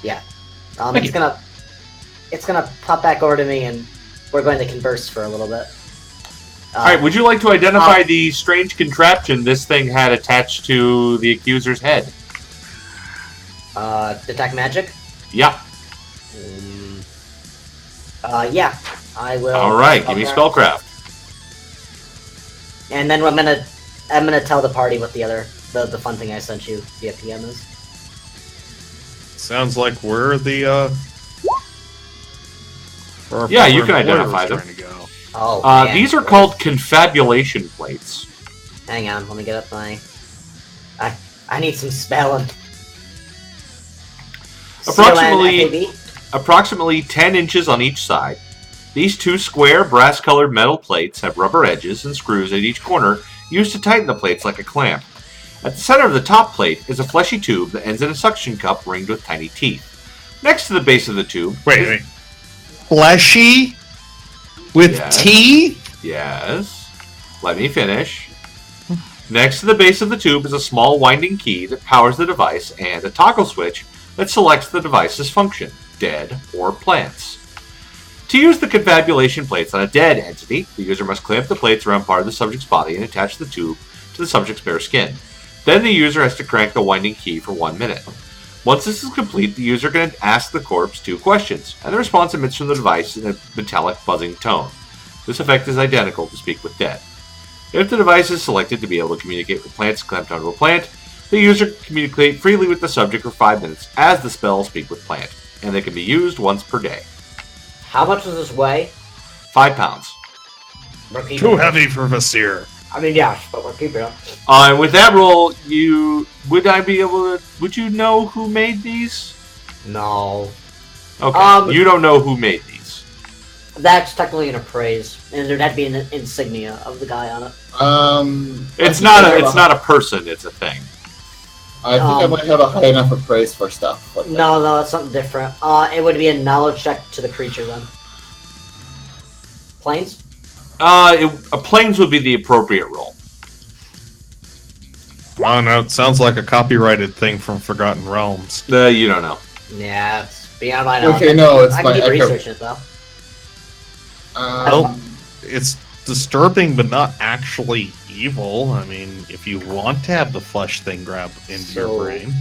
Yeah. Thank It's gonna pop back over to me, and we're going to converse for a little bit. All right, would you like to identify the strange contraption this thing had attached to the accuser's head? Detect magic? Yeah. Yeah. I will. All right, give me spellcraft. And then I'm gonna tell the party what the fun thing I sent you via PM is. Sounds like we're the. Yeah, you can identify them. To go. Oh, man. These are called confabulation plates. Hang on, let me get up my. I need some spelling. Approximately 10 inches on each side. These 2 square brass-colored metal plates have rubber edges and screws at each corner used to tighten the plates like a clamp. At the center of the top plate is a fleshy tube that ends in a suction cup ringed with tiny teeth. Next to the base of the tube... Wait. Fleshy? With Yes. teeth? Yes. Let me finish. Next to the base of the tube is a small winding key that powers the device and a toggle switch that selects the device's function, dead or plants. To use the confabulation plates on a dead entity, the user must clamp the plates around part of the subject's body and attach the tube to the subject's bare skin. Then the user has to crank the winding key for 1 minute. Once this is complete, the user can ask the corpse 2 questions, and the response emits from the device in a metallic buzzing tone. This effect is identical to Speak with Dead. If the device is selected to be able to communicate with plants clamped onto a plant, the user can communicate freely with the subject for 5 minutes as the spell Speak with Plant, and they can be used once per day. How much does this weigh? 5 pounds. Too heavy for Vasir. I mean, yeah, but we're keeping it. And with that roll, would you know who made these? No. Okay, you don't know who made these. That's technically an appraise, and there'd have to be an insignia of the guy on it. It's not a person, it's a thing. I think I might have a high enough appraise for stuff like that. No, that's something different. It would be a knowledge check to the creature then. Planes? A planes would be the appropriate roll. Oh no, it sounds like a copyrighted thing from Forgotten Realms. You don't know. Yeah, it's beyond my knowledge. Okay, no, it's I my can keep echo. researching it though. Well, it's disturbing, but not actually evil. I mean, if you want to have the flesh thing grab into your brain,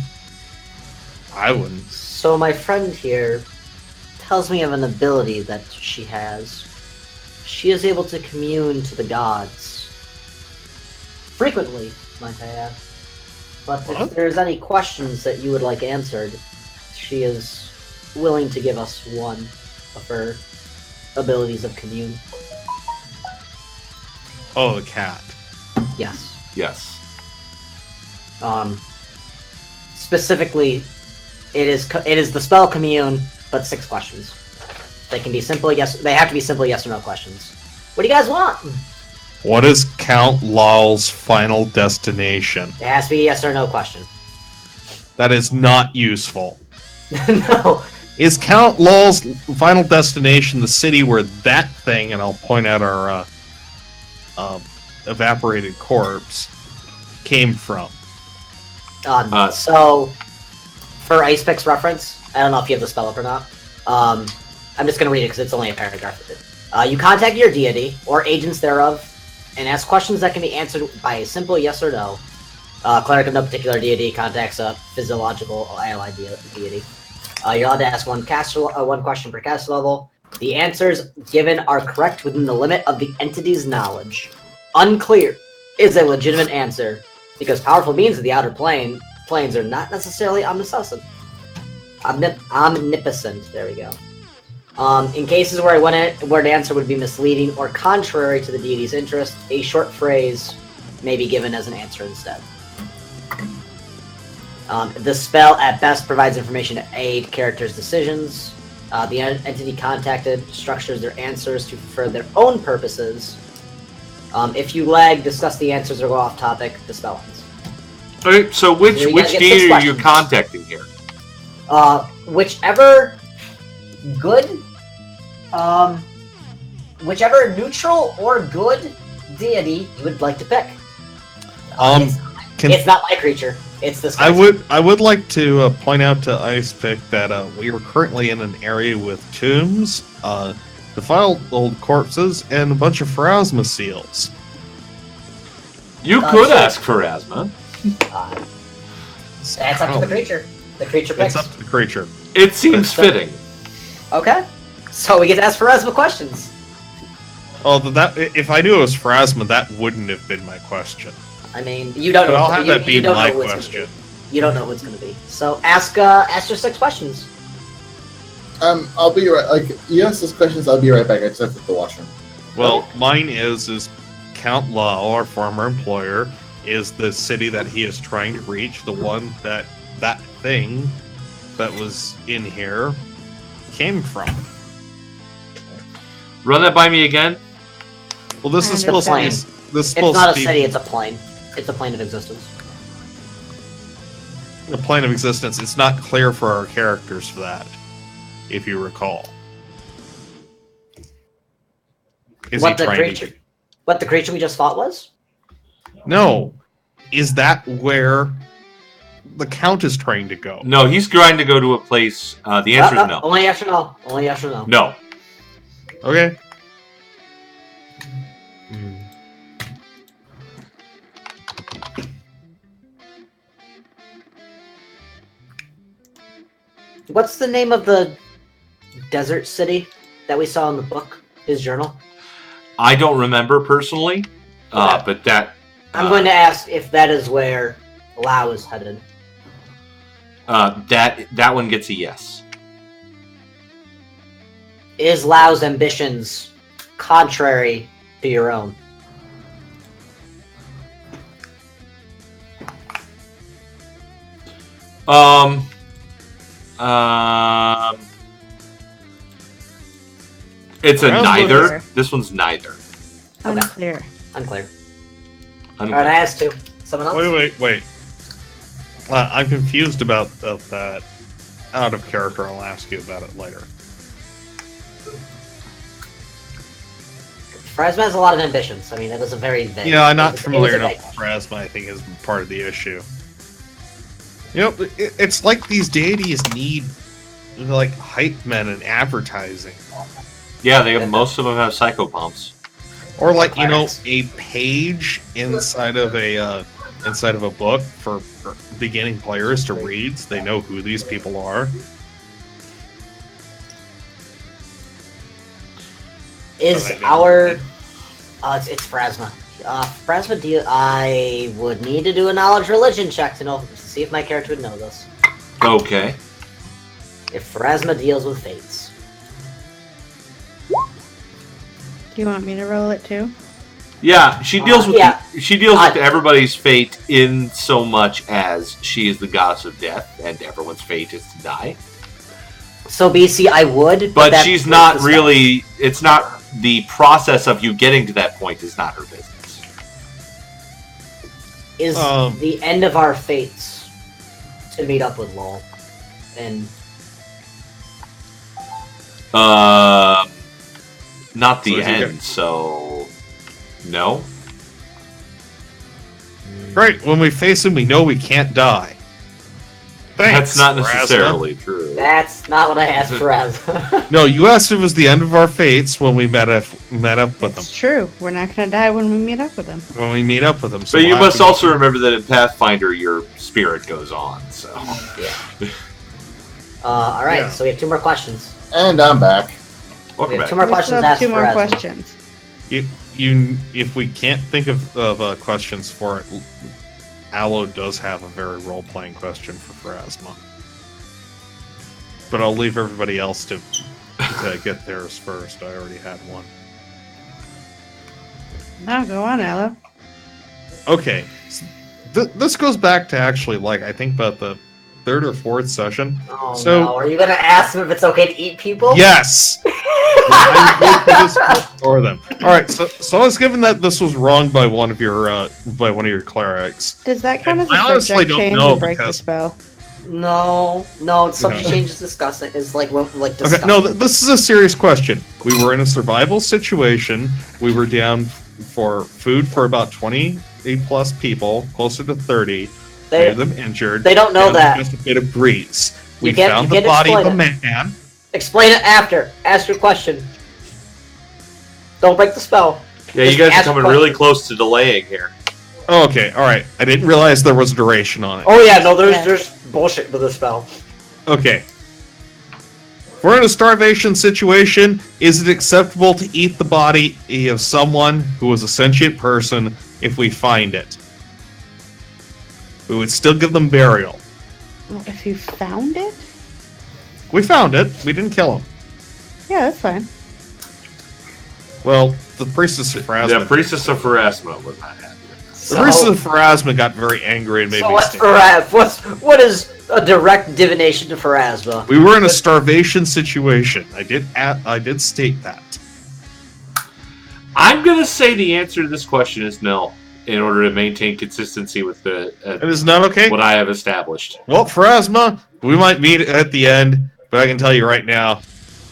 I wouldn't. So my friend here tells me of an ability that she has. She is able to commune to the gods. Frequently, might I add. But What? if there's any questions that you would like answered, she is willing to give us one of her abilities of commune. Oh, the cat. Yes. Yes. Specifically, it is the spell commune, but 6 questions. They can be simple yes. They have to be simple yes or no questions. What do you guys want? What is Count Lawl's final destination? It has to be a yes or no question. That is not useful. No. Is Count Lawl's final destination the city where that thing, and I'll point out our evaporated corpse, came from? So, for Ice Pick's reference, I don't know if you have the spell up or not. I'm just going to read it because it's only a paragraph. You contact your deity, or agents thereof, and ask questions that can be answered by a simple yes or no. Cleric of no particular deity contacts a physiological allied deity. You're allowed to ask one question per caster level. The answers given are correct within the limit of the entity's knowledge. Unclear is a legitimate answer, because powerful beings of the outer planes are not necessarily omniscient. Omnipotent. There we go. In cases where the answer would be misleading or contrary to the deity's interest, a short phrase may be given as an answer instead. The spell at best provides information to aid characters' decisions. The entity contacted structures their answers to fulfill their own purposes. If you lag, discuss the answers, or go off topic, the spell ends. Okay, so which You gotta get 6 deity are you questions. contacting here? Whichever good, whichever neutral or good deity you would like to pick. It's not my creature. It's this. I would like to point out to Ice Pick that we are currently in an area with tombs, defiled old corpses, and a bunch of Pharasma seals. You could ask for Asma. That's up to the creature. The creature picks. It's up to the creature. It seems fitting. Okay. So we get to ask Pharasma questions. Oh, if I knew it was Pharasma, that wouldn't have been my question. I mean, you don't But know. I'll have that be you don't my know who it's gonna question. be. You don't know who it's going to be. So ask your 6 questions. I'll be right. Like, you ask those questions, I'll be right back. I just have to hit the washroom. Well, mine is Count Lao, our former employer, is the city that he is trying to reach, the one that thing that was in here came from. Run that by me again. Well, this is It's a supposed to be. plane. This is It's supposed not a to be city, it's a plane. It's a plane of existence. a plane of existence. It's not clear for our characters for that, if you recall. Is What he the trying creature? What the creature we just fought was? No. Is that where the Count is trying to go? No, he's trying to go to a place. The answer is no. Only yes or no. Only yes or no. No. Okay. What's the name of the desert city that we saw in the book? His journal? I don't remember personally, but that. I'm going to ask if that is where Lao is headed. That one gets a yes. Is Lao's ambitions contrary to your own? It's a Well, neither. whatever. This one's neither. Unclear. Unclear. I'm- Alright, I asked 2. Someone else? Wait. I'm confused about that. Out of character, I'll ask you about it later. Pharasma has a lot of ambitions. I mean, it was a very vague. Yeah, I'm not it was familiar a enough vague with Pharasma, I think, is part of the issue. You know, it's like these deities need, like, hype men and advertising. Yeah, most of them have psychopomps. Or, like, you know, Pirates. a page inside of a book for beginning players to read, so they know who these people are. Is But I our... don't- it's Pharasma. Pharasma, I would need to do a knowledge religion check to see if my character would know this. Okay. If Pharasma deals with fates. Do you want me to roll it too? Yeah, she deals with yeah. she deals with everybody's fate in so much as she is the goddess of death, and everyone's fate is to die. So BC, I would, But that she's breaks not the spell. really. It's not the process of you getting to that point is not her business. Is the end of our fates to meet up with Lowell, and Not the So is he end. So no. Great, when we face him, we know we can't die. Thanks, That's not Pharasma. necessarily true. that's not what I asked Pharasma. No, you asked if it was the end of our fates when we met up with them. It's true. We're not going to die when we meet up with them. When we meet up with them. So But you we'll have must to- also remember that in Pathfinder, your spirit goes on. So All right, Yeah. so we have 2 more questions. And I'm back. welcome We have back. 2 more We questions still to have ask 2 more Pharasma. questions. If we can't think of questions for it, Aloe does have a very role-playing question for Pharasma. But I'll leave everybody else to get theirs first. I already had one. No, go on, Ella. Okay. This goes back to actually, like, I think about the 3rd or 4th session. Oh So- no, are you gonna ask them if it's okay to eat people? Yes! Or them. Alright, so I was given that this was wrong by one of your clerics. Does that count as a I honestly subject don't change know and break the because- spell? No, it's subject No. change is discussing. Is like Okay, discussing. no, this is a serious question. We were in a survival situation. We were down for food for about 28 plus people, closer to 30. Many of them injured. They don't know down to that. Just a bit of grease. We can't- found you the can't body of a explain man. Explain it after. Ask your question. Don't break the spell. Yeah, you Just guys are ask coming questions. really close to delaying here. Oh, okay, all right. I didn't realize there was a duration on it. Oh yeah, no, Yeah. there's bullshit with the spell. Okay. If we're in a starvation situation, is it acceptable to eat the body of someone who is a sentient person if we find it? We would still give them burial. If you found it? We found it. We didn't kill him. Yeah, that's fine. Well, the Priestess of Pharasma. Yeah, Priestess of Pharasma was not happy. The Priestess of Pharasma got very angry and made So me what's stand. what is a direct divination to Pharasma? We were in a starvation situation. I did state that. I'm gonna say the answer to this question is no, in order to maintain consistency with It is not okay. what I have established. Well, Pharasma, we might meet at the end, but I can tell you right now,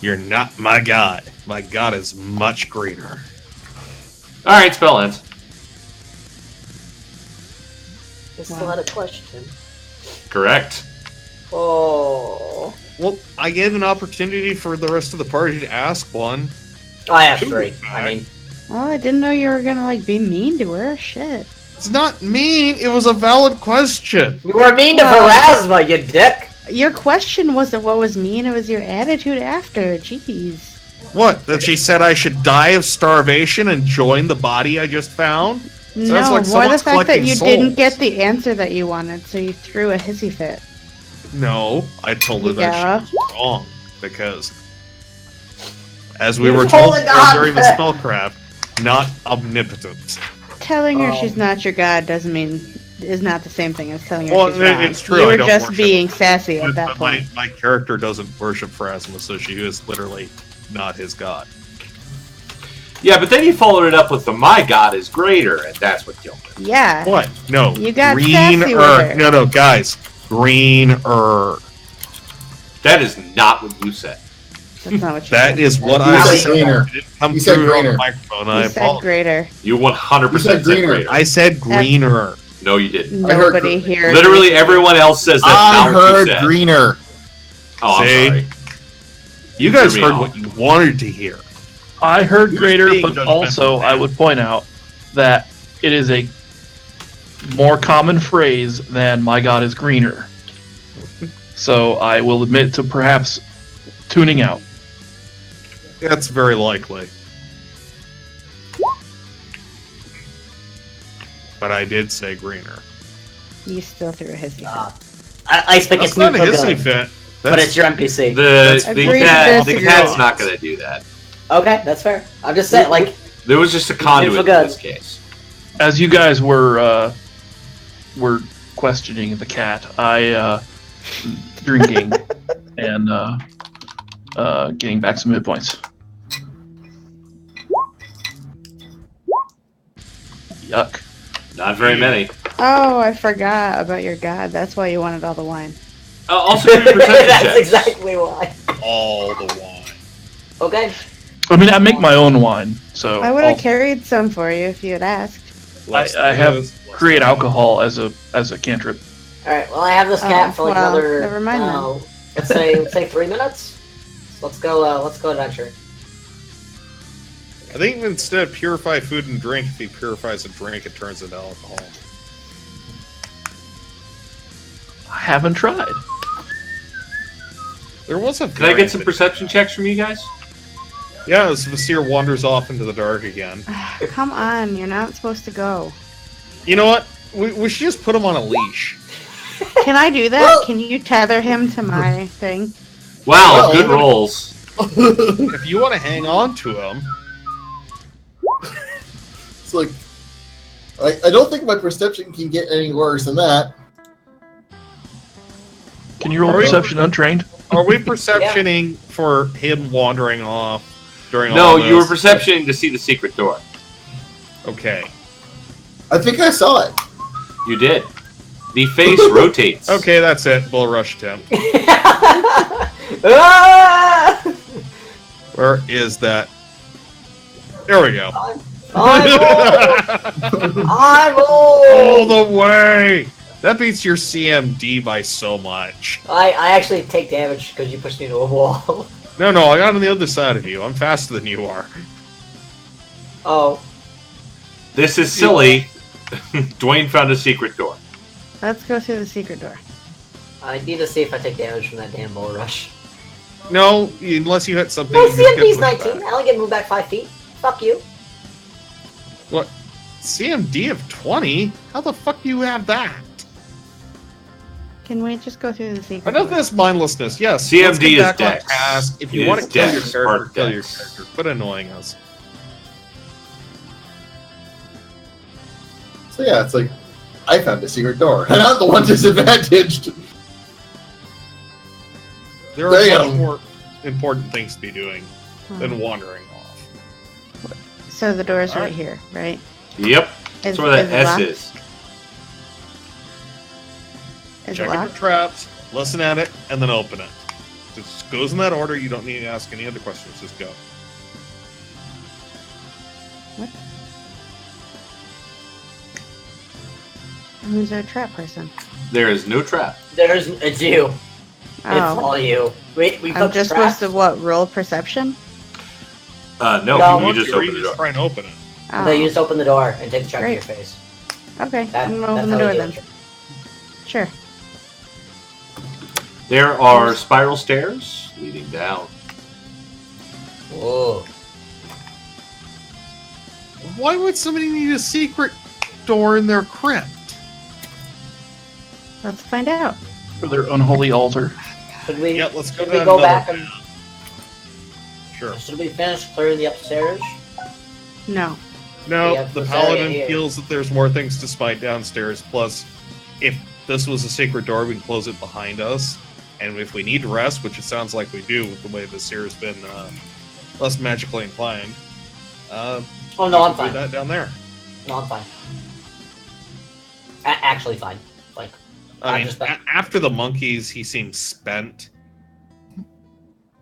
you're not my god. My god is much greater. All right, spell ends. I still had a question. Correct. Oh, Well, I gave an opportunity for the rest of the party to ask one. I have 3. I mean, Well, I didn't know you were gonna like be mean to her. Shit. It's not mean. It was a valid question. you were mean to Pharasma, you dick. Your question wasn't what was mean. It was your attitude after. Jeez. What? That she said I should die of starvation and join the body I just found? Sounds No, like more the someone's fact that collecting you souls. didn't get the answer that you wanted, so you threw a hissy fit. No, I told her Yeah. that she was wrong because, as we You're were told holding on. during the spellcraft, not omnipotent. Telling her Oh. she's not your god doesn't mean is not the same thing as telling her Well, she's wrong. it's true, You I were don't just worship being sassy at that But point. my character doesn't worship Pharasma, so she is literally not his god. Yeah, but then you followed it up with the "My God is greater," and that's what killed me. Yeah. What? No. You got sassy with her. No, guys. Greener. That is not what you said. That's not what you That said. is what You I said said. greener. It didn't come You said through on the greener. microphone. You I said apologize. greater. You 100% You said greener. greater. I said greener. No, you didn't. I heard Nobody here. Literally everyone else says that's I not what you heard said. greener. Oh, I'm See? sorry. You guys threw me heard off. what you wanted to hear. I heard Who's greater, being but judgmental? also I would point out that it is a more common phrase than "my God is greener." So I will admit to perhaps tuning out. That's very likely. But I did say greener. You still threw a hissy fit. I expect That's it's not a neutral hissy good, fit. but That's- it's your NPC. The Agree to cat, the disagree. cat's not going to do that. Okay, that's fair. I'm just saying, like, There was just a conduit in good. this case. As you guys were questioning the cat, I drinking and getting back some hit points. Yuck. Not very many. Oh, I forgot about your god. That's why you wanted all the wine. Also, do perception that's checks. exactly why. all the wine. Okay. I mean, I make my own wine, so I would have I'll carried some for you if you had asked. I have create alcohol as a cantrip. All right. Well, I have this cat for like well, another. never mind then. let's say 3 minutes. So let's go adventure. I think instead of purify food and drink, if he purifies a drink, it turns into alcohol. I haven't tried. There was a. Can I get some perception checks from you guys? Yeah, as Vasir wanders off into the dark again. Come on, you're not supposed to go. You know what? We should just put him on a leash. Can I do that? Can you tether him to my thing? Wow, Well, good rolls. If you want to hang on to him, It's like I don't think my perception can get any worse than that. Can you roll Are we- perception untrained? are we perceptioning for him wandering off during all No, this? you were perceptioning to see the secret door. Okay. I think I saw it. You did. The face rotates. Okay, that's it. Bull rush attempt. Ah! Where is that? There we go. I'm old! I'm All old! the way! That beats your CMD by so much. I actually take damage because you pushed me into a wall. No, I got on the other side of you. I'm faster than you are. Oh. This is silly. Dwayne found a secret door. Let's go through the secret door. I need to see if I take damage from that damn bull rush. No, unless you hit something. My you just CMD's get pushed 19. I only get moved back 5 feet. Fuck you. What? CMD of 20? How the fuck do you have that? Can we just go through the secret Enough of door? this mindlessness. Yes. CMD let's get is back on dex. task. If you It want is to kill your dex, character, part kill your dex. character. Quit annoying us. So yeah, it's like I found a secret door, and I'm the one disadvantaged. There are Damn. much more important things to be doing than Hmm. wandering off. So the door's Alright. right here, right? Yep. That's where that it S locked? is. Is it Check it for locked? traps, listen at it, and then open it. Just goes in that order. You don't need to ask any other questions. Just go. Who's our trap person? There is no trap. It's you. It's Oh, all you. We I'm put just traps. supposed to what? Roll perception? No, No, you Once just you read open it, the door. try and open it. Oh. No, you just open the door and take the trap to Great. your face. Okay, That, I'm gonna that's open the how door we do then. it. Sure. There are spiral stairs leading down. Whoa. Why would somebody need a secret door in their crypt? Let's find out. For their unholy altar. Should we? Yeah, let's go Should to we go another back and? path. Sure. Should we finish clearing the upstairs? No. No, We have the this area paladin here. feels that there's more things to spy downstairs. Plus, if this was a secret door, we can close it behind us. And if we need to rest, which it sounds like we do with the way this year has been less magically inclined, Oh we no, I'm can do fine. that down there. No, I'm fine. Actually, fine. Like, I I'm mean, just- after the monkeys, he seems spent.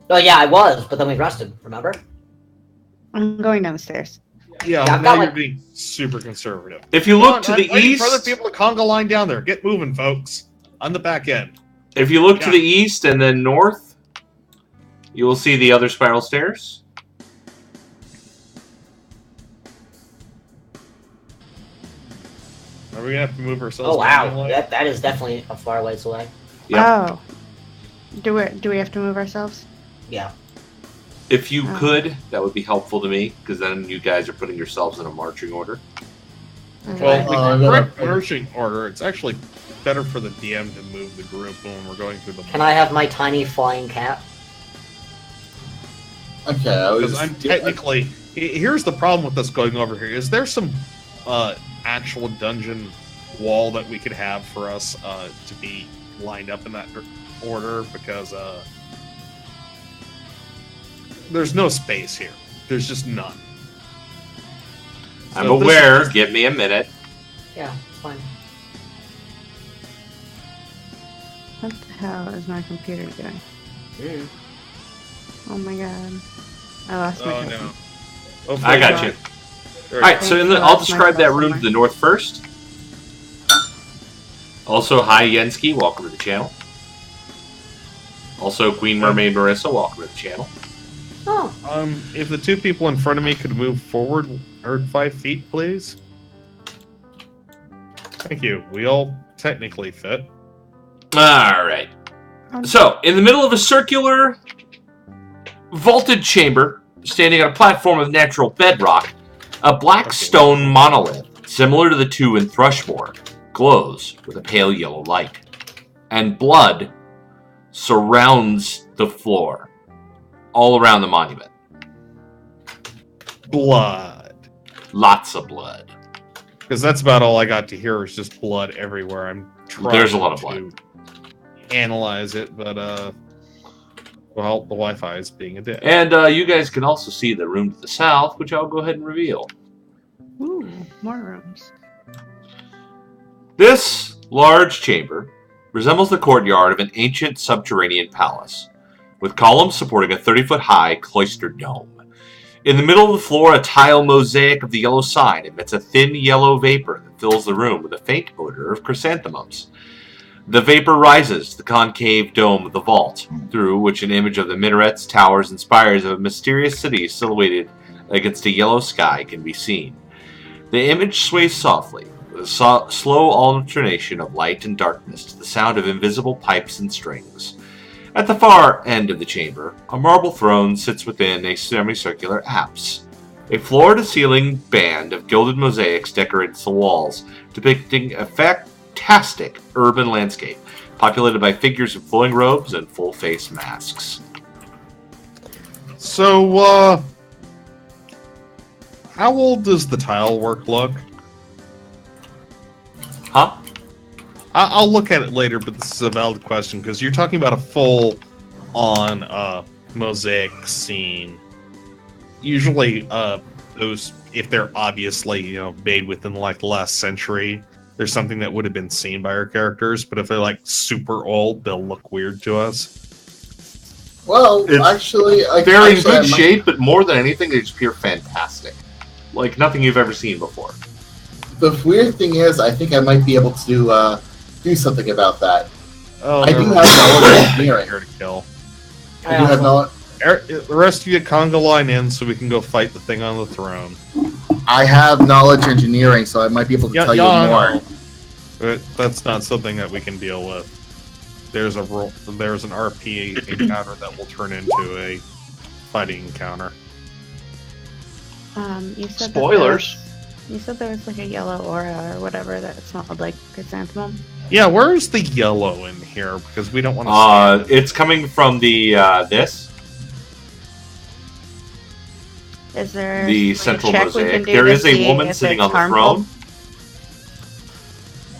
oh yeah, I was, but then we rested. Remember? I'm going down the stairs. Yeah, Yeah, I've now got, you're like- being super conservative. If you Come look on, to I'm the waiting for other east, people to conga line down there. Get moving, folks. On the back end. if you look to Yeah. the east and then north, you will see the other spiral stairs. Are we gonna have to move ourselves? Oh wow, manually? that is definitely a far ways away. Yep. Oh. Do we have to move ourselves? Yeah. If you Oh. could, that would be helpful to me, because then you guys are putting yourselves in a marching order. Okay. Well, Oh, the I correct gotta- marching order, it's actually better for the DM to move the group when we're going through the. Can I have my tiny flying cat? Okay, I Because was. I'm technically. Here's the problem with us going over here. Is there some actual dungeon wall that we could have for us to be lined up in that order? Because there's no space here. There's just none. I'm So this aware. is just- Give me a minute. Yeah, it's fine. What the hell is my computer doing? Mm. Oh my god. I lost my Oh token. no. Hopefully I got not. you. There All right, so Thank you. I'll That's my describe that fault, room to somewhere. the north first. Also, hi Yensky, welcome to the channel. Also, Queen Mermaid Marissa, welcome to the channel. Oh, If the two people in front of me could move forward or 5 feet, please. Thank you. We all technically fit. All right. So, in the middle of a circular vaulted chamber, standing on a platform of natural bedrock, a black Okay. stone monolith, similar to the two in Thrushmoor, glows with a pale yellow light. And blood surrounds the floor, all around the monument. Blood. Lots of blood. Because that's about all I got to hear is just blood everywhere. I'm trying There's a lot of to analyze it, but well, the Wi-Fi is being a dick. And you guys can also see the room to the south, which I'll go ahead and reveal. Ooh, more rooms. This large chamber resembles the courtyard of an ancient subterranean palace, with columns supporting a 30-foot-high cloistered dome. In the middle of the floor, a tile mosaic of the yellow sign emits a thin yellow vapor that fills the room with a faint odor of chrysanthemums. The vapor rises to the concave dome of the vault, through which an image of the minarets, towers, and spires of a mysterious city silhouetted against a yellow sky can be seen. The image sways softly, with a slow alternation of light and darkness to the sound of invisible pipes and strings. At the far end of the chamber, a marble throne sits within a semicircular apse. A floor-to-ceiling band of gilded mosaics decorates the walls, depicting a fantastic urban landscape, populated by figures in flowing robes and full-face masks. So, how old does the tile work look? Huh? I'll look at it later, but this is a valid question, because you're talking about a full-on mosaic scene. Usually, those, if they're obviously, made within, the last century, there's something that would have been seen by our characters, but if they're, super old, they'll look weird to us. Well, It's actually, They're in good shape, but more than anything, they just appear fantastic. Like nothing you've ever seen before. The weird thing is, I think I might be able to do something about that. Oh, I do have knowledge of engineering. Here to kill. I do have knowledge. The rest of you conga line in so we can go fight the thing on the throne. I have knowledge engineering, so I might be able to tell you more. But that's not something that we can deal with. There's an RP encounter that will turn into a fighting encounter. You said Spoilers. You said there was a yellow aura or whatever that smelled like chrysanthemum. Yeah, where's the yellow in here? Because we don't want to. It's coming from the this. Is there The central check we mosaic. can do There to is a see woman if sitting it's on the harmful?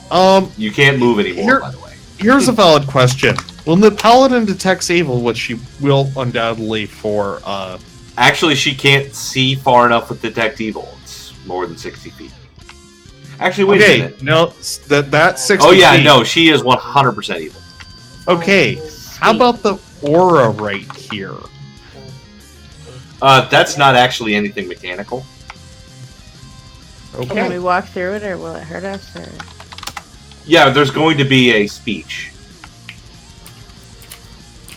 throne. You can't move anymore, by the way. Here's a valid question: when the paladin detects evil, which she will undoubtedly for, Actually, she can't see far enough with detect evil. It's more than 60 feet. Actually, wait a okay, minute. no, that's 60 Oh yeah, feet. no, she is 100% evil. Okay, how about the aura right here? That's not actually anything mechanical. Can we Okay. walk through it, or will it hurt us? Or... Yeah, there's going to be a speech.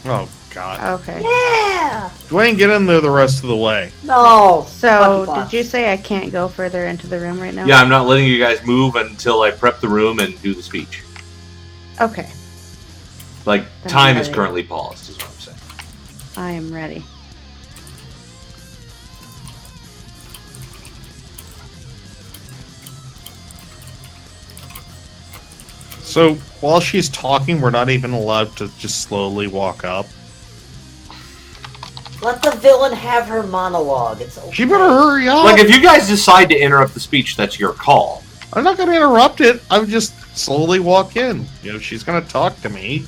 Oh God, Okay. Yeah! Dwayne, get in there the rest of the way. No! So, Lucky boss. did you say I can't go further into the room right now? Yeah, I'm not letting you guys move until I prep the room and do the speech. Okay, Like, Then time is ready. currently paused, is what I'm saying. I am ready. So while she's talking, we're not even allowed to just slowly walk up. Let the villain have her monologue. It's okay. She better hurry up. Like, if you guys decide to interrupt the speech, that's your call. I'm not going to interrupt it. I would just slowly walk in. She's going to talk to me.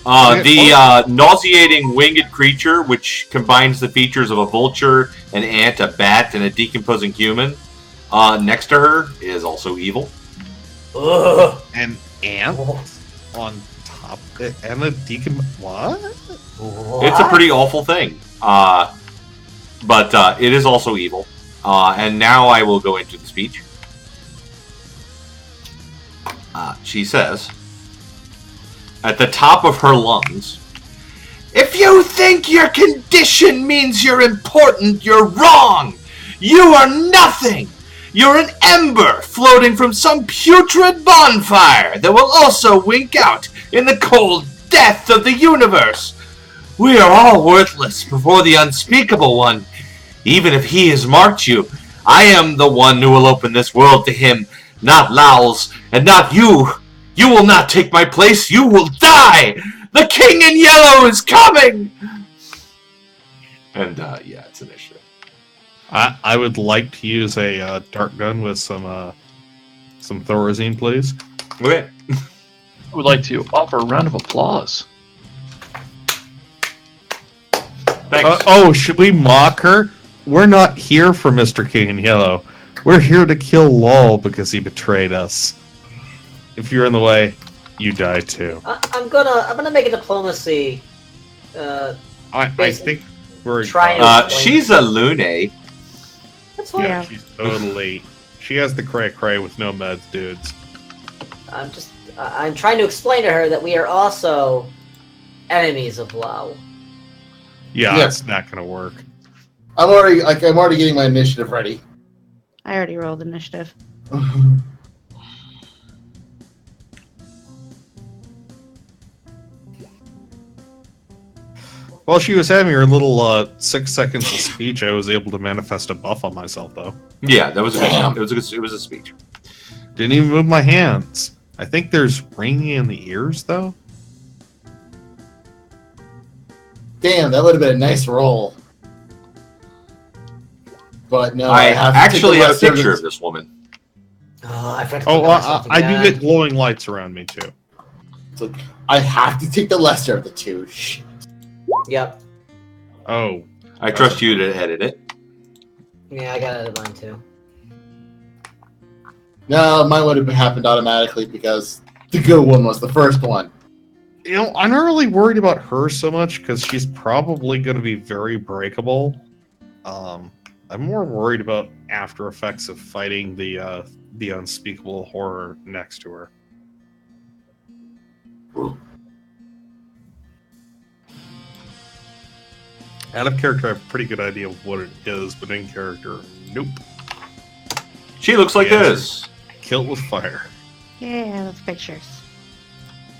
The nauseating winged creature, which combines the features of a vulture, an ant, a bat, and a decomposing human, next to her is also evil. Ugh. An ant on top of it and a deacon. What? It's a pretty awful thing. But it is also evil. And now I will go into the speech. She says, at the top of her lungs, "If you think your condition means you're important, you're wrong! You are nothing! You're an ember floating from some putrid bonfire that will also wink out in the cold death of the universe. We are all worthless before the unspeakable one. Even if he has marked you, I am the one who will open this world to him, not Lowls, and not you. You will not take my place. You will die. The King in Yellow is coming." And, yeah, it's initiative. I would like to use a dart gun with some Thorazine, please. Okay. I would like to offer a round of applause. Thanks. Should we mock her? We're not here for Mr. King in Yellow. We're here to kill Lol because he betrayed us. If you're in the way, You die too. I'm gonna make a diplomacy. I think we're Try to- She's a Lune. That's fine. Yeah, Yeah. she's totally. She has the cray with no meds, dudes. I'm trying to explain to her that we are also enemies of Lao. Yeah, Yeah. it's not gonna work. I'm already getting my initiative ready. I already rolled initiative. While she was having her little 6 seconds of speech, I was able to manifest a buff on myself, though. Yeah, that was a Damn. good. It was a speech. Didn't even move my hands. I think there's ringing in the ears, though. Damn, that would have been a nice roll. But no, I have to actually take the have a lesser picture the- of this woman. Oh, I forgot to Oh, think of myself I do again. get glowing lights around me, too. I have to take the lesser of the two. Yep. Oh, I trust you to edit it. Yeah, I got it in mine too. No, mine would have happened automatically because the good one was the first one. you know, I'm not really worried about her so much because she's probably going to be very breakable. I'm more worried about after effects of fighting the unspeakable horror next to her. Out of character, I have a pretty good idea of what it is, but in character, nope. She looks like Yeah. this. Kill it with fire. Yeah, those pictures.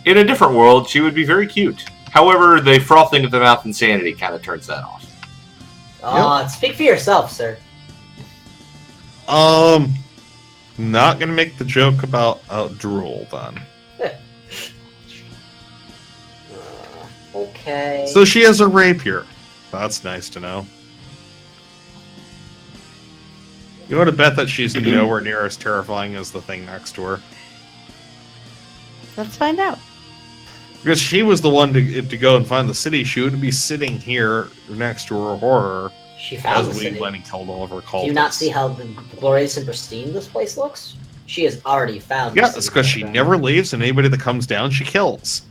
In a different world, she would be very cute. However, the frothing of the mouth insanity kind of turns that off. Speak for yourself, sir. Not gonna make the joke about drool then. Okay. So she has a rapier. That's nice to know. You want to bet that she's nowhere near as terrifying as the thing next to her. Let's find out. Because she was the one to go and find the city. She wouldn't be sitting here next to her horror She found the as we city. went and killed all of her cultists. Do you not see how glorious and pristine this place looks? She has already found. Yeah, the it's city because she background. never leaves, and anybody that comes down, she kills.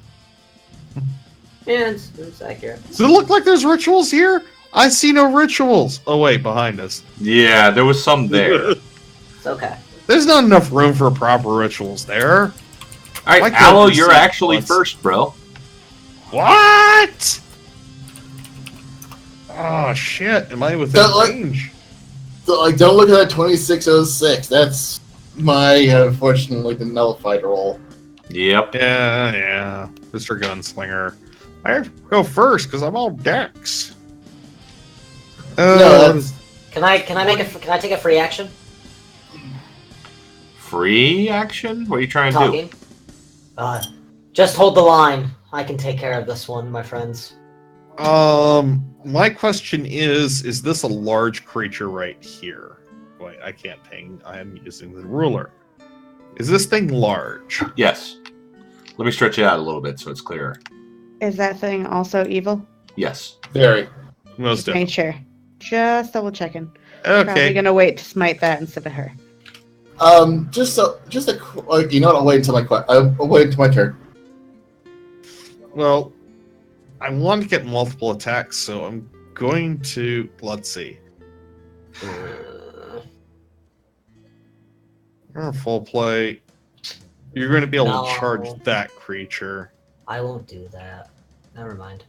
Yeah, it's accurate. Does it look like there's rituals here? I see no rituals. Oh wait, behind us. Yeah, there was some there. It's okay. There's not enough room for proper rituals there. All Why right, can't Aloe, we you're see actually once? first, bro. What? Oh shit! Am I within Don't look- range? So, like, don't look at that 2606. That's my unfortunately the nullified roll. Yep. Yeah. Mr. Gunslinger. I have to go first because I'm all dex. No, that's Can I take a free action? Free action? What are you trying to do? Talking. Just hold the line. I can take care of this one, my friends. My question is this a large creature right here? Wait, I can't ping. I am using the ruler. Is this thing large? Yes. Let me stretch it out a little bit so it's clearer. Is that thing also evil? Yes. very. Most Just make sure. Just double checking. definitely. Probably Okay. gonna wait to smite that instead of her. You know what? I'll wait until I'll wait until my turn. Well, I want to get multiple attacks, so I'm going to. Let's see. Full play. You're going to be able No. to charge that creature. I won't do that. Never mind.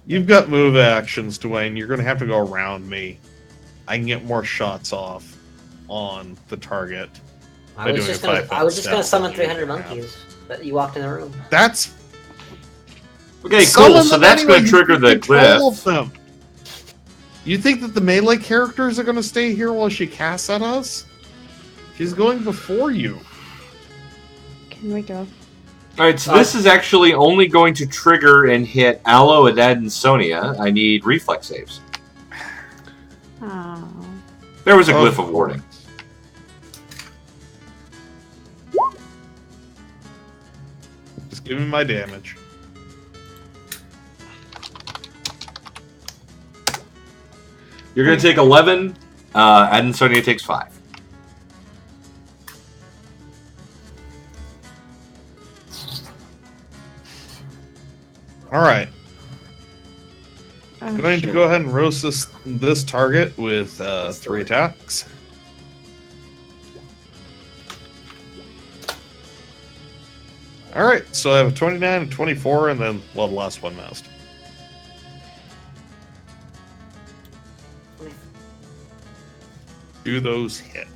You've got move actions, Dwayne. You're going to have to go around me. I can get more shots off on the target. I was doing just a gonna 5-foot summon step, 300 yeah. monkeys, but you walked in the room. That's Okay, summon cool. So them that's anyway. going to trigger You the control of glyph. them. You think that the melee characters are going to stay here while she casts at us? She's going before you. Can we go? All right, so this is actually only going to trigger and hit Aloe, Adad, and Sonia. I need reflex saves. Oh. There was a glyph of warning. Just give me my damage. You're going to take 11. Adad and Sonia takes 5. All right. Oh, I'm going to shoot. go ahead and roast this target with 3 attacks. All right, so I have a 29, a 24, and then the last one missed. Do those hit?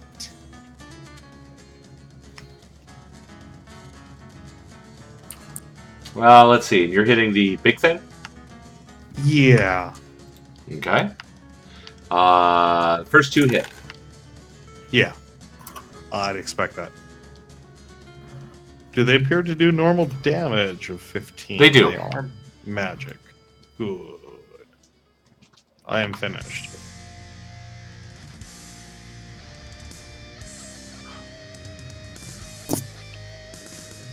Well, let's see. You're hitting the big thing? Yeah. Okay. First 2 hit. Yeah. I'd expect that. Do they appear to do normal damage of 15? They do. They are magic. Good. I am finished.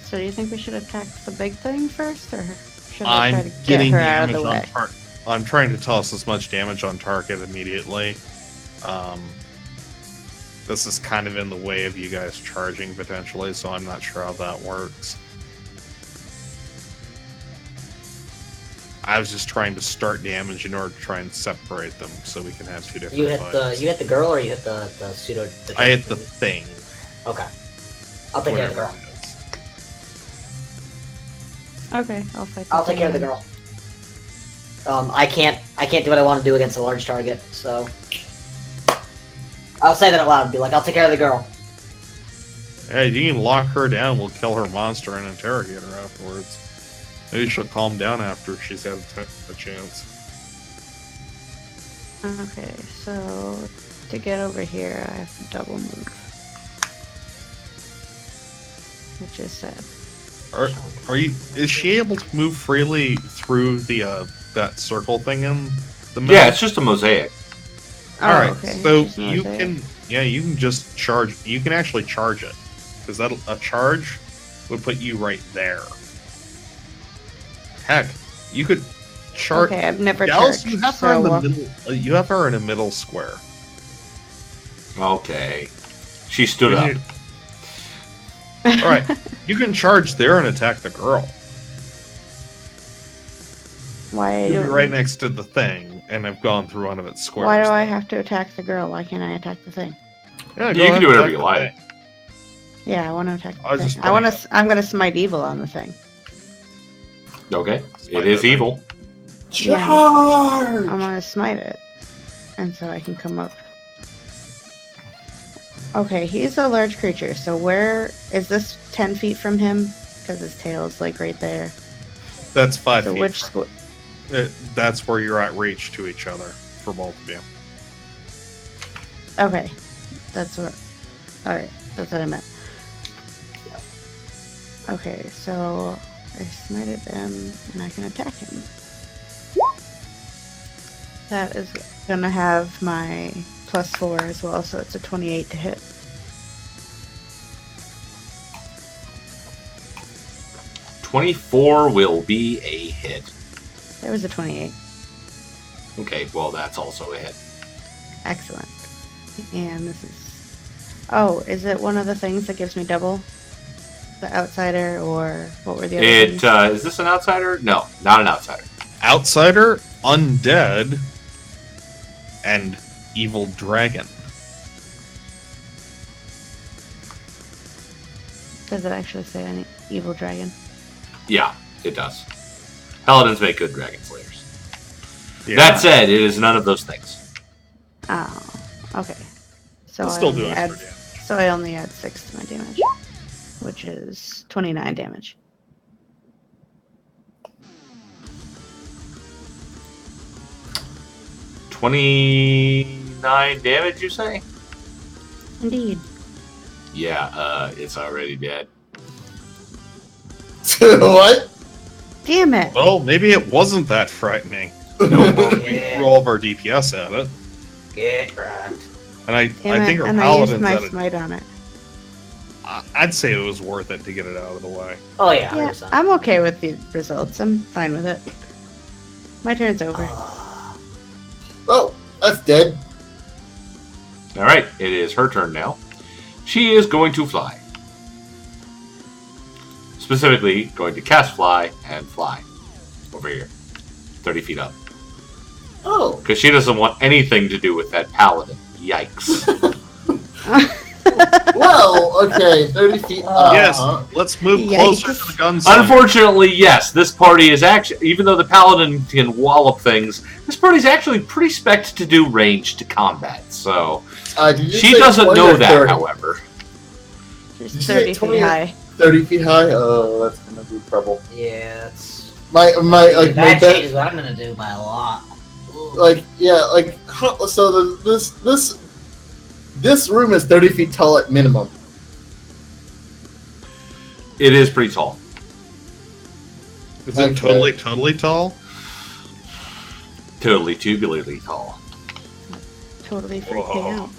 So do you think we should attack the big thing first, or should I try I'm to get getting her out of damage the on way? target. I'm trying to toss as much damage on target immediately. This is kind of in the way of you guys charging potentially, so I'm not sure how that works. I was just trying to start damage in order to try and separate them so we can have 2 different You hit fights. the girl or you hit the pseudo. I hit the thing. Okay. I'll take care of the whatever girl. it is. Okay, I'll fight. I'll take care of the girl. I can't do what I want to do against a large target, so I'll say that out loud and be like, I'll take care of the girl. Hey, you can lock her down. We'll kill her monster and interrogate her afterwards. Maybe she'll calm down after she's had a chance. Okay, so to get over here, I have to double move, which is sad. Are you? Is she able to move freely through the that circle thing in the middle? Yeah, it's just a mosaic. Oh, All right, okay. so Just you mosaic. can, you can just charge. You can actually charge it because a charge would put you right there. Heck, you could charge. Okay, I've never Dallas, charged. you have her so in the walk- middle. You have her in a middle square. Okay. She stood up. All right, you can charge there and attack the girl. Why You'll be do right next to the thing, and I've gone through one of its squares. Why do I have to attack the girl? Why can't I attack the thing? Yeah, You go can ahead do and whatever attack you the like. thing. Yeah, I want to attack I was the just thing. I want putting to. I'm gonna smite evil on the thing. Okay. Smite It is that thing. evil. Charge! I'm gonna smite it, and so I can come up. Okay, he's a large creature. So where is this? 10 feet from him, because his tail's like right there. That's 5 So feet. which squ- That's where you're at reach to each other for both of you. Okay, that's what. All right, that's what I meant. Okay, so I smited him, and I can attack him. That is gonna have my +4 as well, so it's a 28 to hit. $24 will be a hit. There was a 28. Okay, well, that's also a hit. Excellent. And this is. Oh, is it one of the things that gives me double? The outsider, or what were the other things? Is this an outsider? No, not an outsider. Outsider, undead, and evil dragon. Does it actually say any evil dragon? Yeah, it does. Paladins make good dragon slayers. Yeah. That said, it is none of those things. Oh, okay. So It'll still I do only extra add, damage. So I only add 6 to my damage, which is 29 damage. $29 damage, you say? Indeed. Yeah, it's already dead. What? Damn it! Well, maybe it wasn't that frightening. We roll all of our DPS at it, Get right. and I Damn think it! our And I used paladins my at it. smite on it. I'd say it was worth it to get it out of the way. Oh yeah, Yeah, 100%. I'm okay with the results. I'm fine with it. My turn's over. Oh, that's dead. All right, it is her turn now. She is going to fly. Specifically, going to cast fly and fly. over here, 30 feet up. Oh. Because she doesn't want anything to do with that paladin. Yikes. Well, okay, 30 feet up. Yes, let's move closer to the gunslinger. Unfortunately, yes, this party is actually, even though the paladin can wallop things, this party's actually pretty spec'd to do ranged combat. So she doesn't know that, 30? however. She's Did you say 30 20? feet high. 30 feet high? Oh, that's gonna be trouble. Yeah, that's That that changes what I'm gonna do by a lot. So this room is 30 feet tall at minimum. It is pretty tall. Is it totally tall? Totally tubularly tall. Totally freaking out.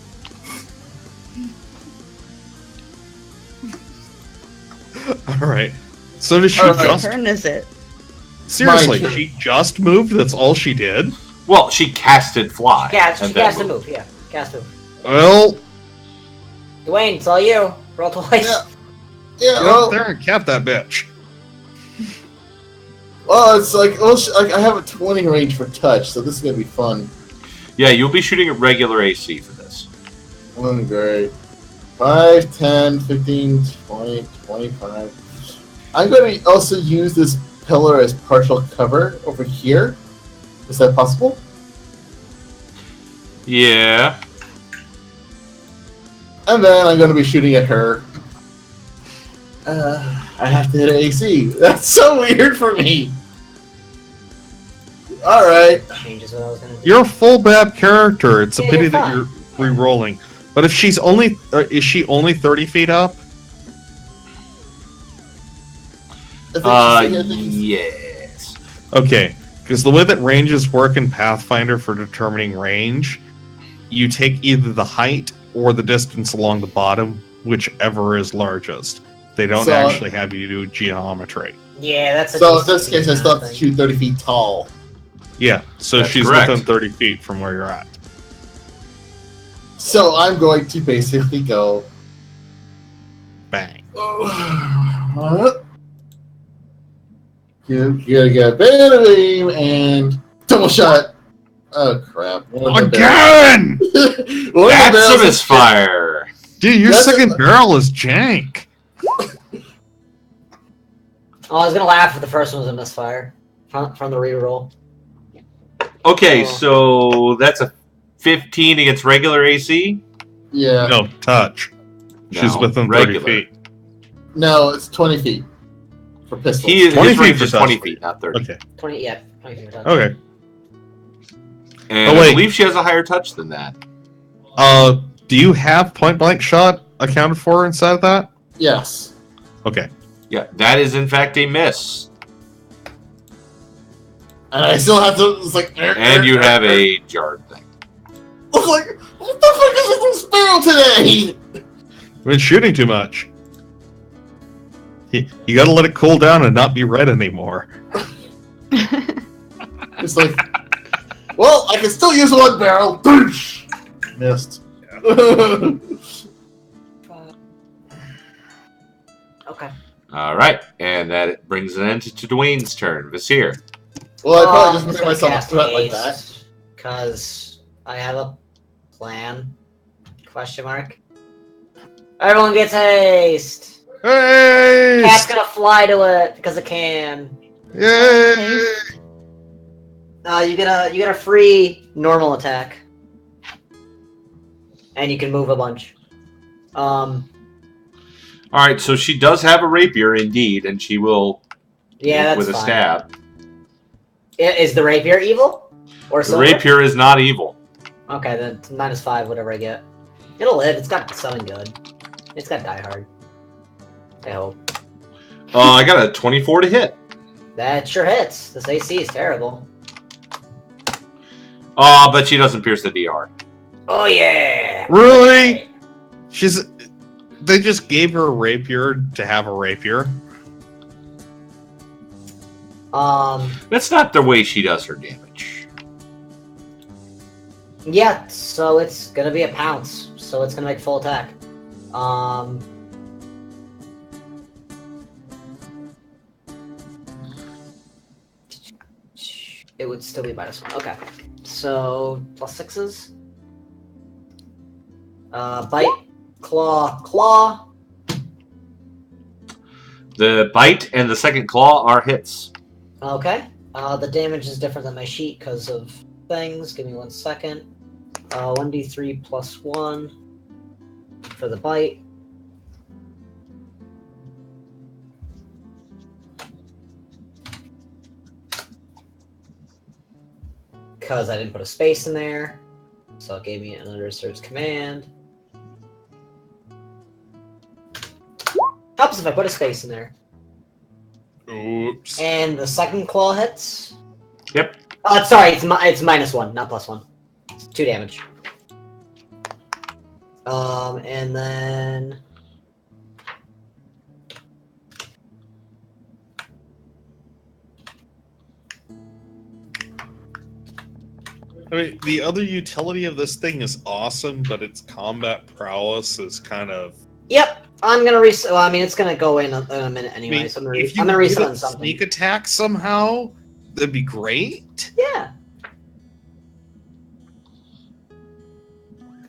All right. So did she All right. What just... turn is it? Seriously, Mine. she just moved? That's all she did? Well, she casted fly. Yeah, and she then cast a moved. move. Yeah, cast a move. Well, Dwayne, it's all you. Roll twice. Yeah, get up there and cap that bitch. well, it's like, I have a 20 range for touch, so this is gonna be fun. Yeah, you'll be shooting at regular AC for this. Great. 5, 10, 15, 20, 25. I'm going to also use this pillar as partial cover over here. Is that possible? Yeah. And then I'm going to be shooting at her. I have to hit an AC. That's so weird for me. Alright. Changes what I was gonna do. You're a full BAP character. It's a Yeah, pity you're that fine. you're re-rolling. But if she's only... is she only 30 feet up? Yes. Okay, because the way that ranges work in Pathfinder for determining range, you take either the height or the distance along the bottom, whichever is largest. They don't So- actually have you do geometry. Yeah, that's a So in decent this case, I amount still of have to thing. shoot 30 feet tall. Yeah, so That's she's correct. within 30 feet from where you're at. So I'm going to basically go... Bang. You gotta get a bit of aim and double shot. Oh crap! Again! That's a misfire. Dude, your That's second barrel is jank. Oh, I was gonna laugh if the first one was a misfire from the reroll. Okay, Oh. so that's a 15 against regular AC? Yeah. No, touch. She's No, within 30 regular. feet. No, it's 20 feet for pistol. His 20 feet range for is 20 touch. feet, not 30. Okay. 20 feet. Okay. And Oh, I wait. believe she has a higher touch than that. Do you have point blank shot accounted for inside of that? Yes. Okay. Yeah, that is in fact a miss. And I still have to. It's like. And you have a jarred thing. It's like, what the fuck is this barrel today? You've been shooting too much. You gotta let it cool down and not be red anymore. It's like, well, I can still use one barrel. Missed. Okay. All right, and that brings an end to Dwayne's turn. Vizier. Well, I probably I'm just made gonna myself a cast threat like that. haste, because I have a plan. Question mark. Everyone gets haste. Hey! Cat's gonna fly to it because it can. Yay! You get a free normal attack, and you can move a bunch. All right, so she does have a rapier indeed, and she will Yeah, that's with a fine. stab. Is the rapier evil or The silver? rapier is not evil. Okay, then it's -5, whatever I get. It'll live. It's got something good. It's got Die Hard. I hope. I got a 24 to hit. That sure hits. This AC is terrible. But she doesn't pierce the DR. Oh yeah. Really? They just gave her a rapier to have a rapier. That's not the way she does her damage. Yeah. So it's gonna be a pounce. So it's gonna make full attack. It would still be -1. Okay. So +6s. Bite, claw. The bite and the second claw are hits. Okay. The damage is different than my sheet because of things. Give me 1 second. 1d3 +1 for the bite. Because I didn't put a space in there. So it gave me an underserved command. Helps if I put a space in there. Oops. And the second claw hits. Yep. Oh, sorry, it's -1, not +1. It's 2 damage. And then I mean, the other utility of this thing is awesome, but its combat prowess is kind of. yep, I'm gonna reset. Well, I mean, it's gonna go in a minute anyway. I mean, So I'm if gonna you reset get on a something. sneak attack somehow, that'd be great. Yeah.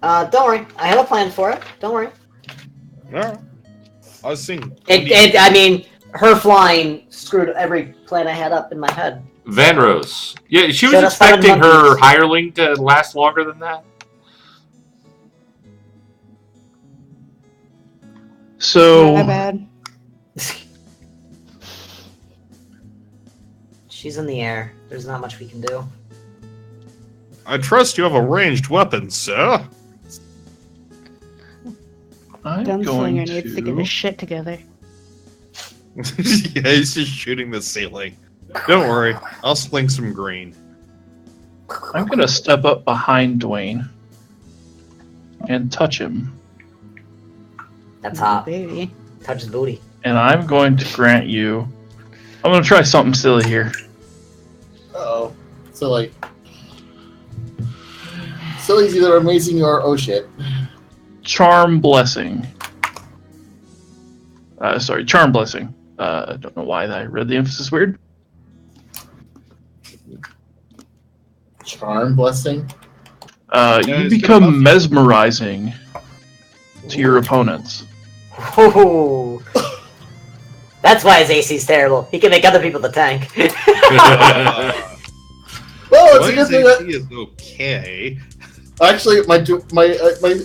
Don't worry. I have a plan for it. Don't worry. Yeah. I was seeing. I mean, her flying screwed every plan I had up in my head. Vanrose. Yeah, she was Should've started expecting her monkeys. hireling to last longer than that. So My bad. She's in the air. There's not much we can do. I trust you have a ranged weapon, sir. I'm going Gunslinger needs to get his shit together. Yeah, he's just shooting the ceiling. Don't worry, I'll sling some green. I'm gonna step up behind Dwayne and touch him, That's hot. Baby. Touch his booty. and I'm going to grant you. I'm gonna try something silly here. Uh-oh. So, like... Silly's either amazing or oh shit. Charm blessing. Charm blessing. I don't know why I read the emphasis weird. Charm blessing? Yeah, You it's become good enough. mesmerizing to your opponents. Ooh. That's why his AC is terrible. He can make other people the tank. Well, it's a good Dwayne's thing AC is okay. Actually, my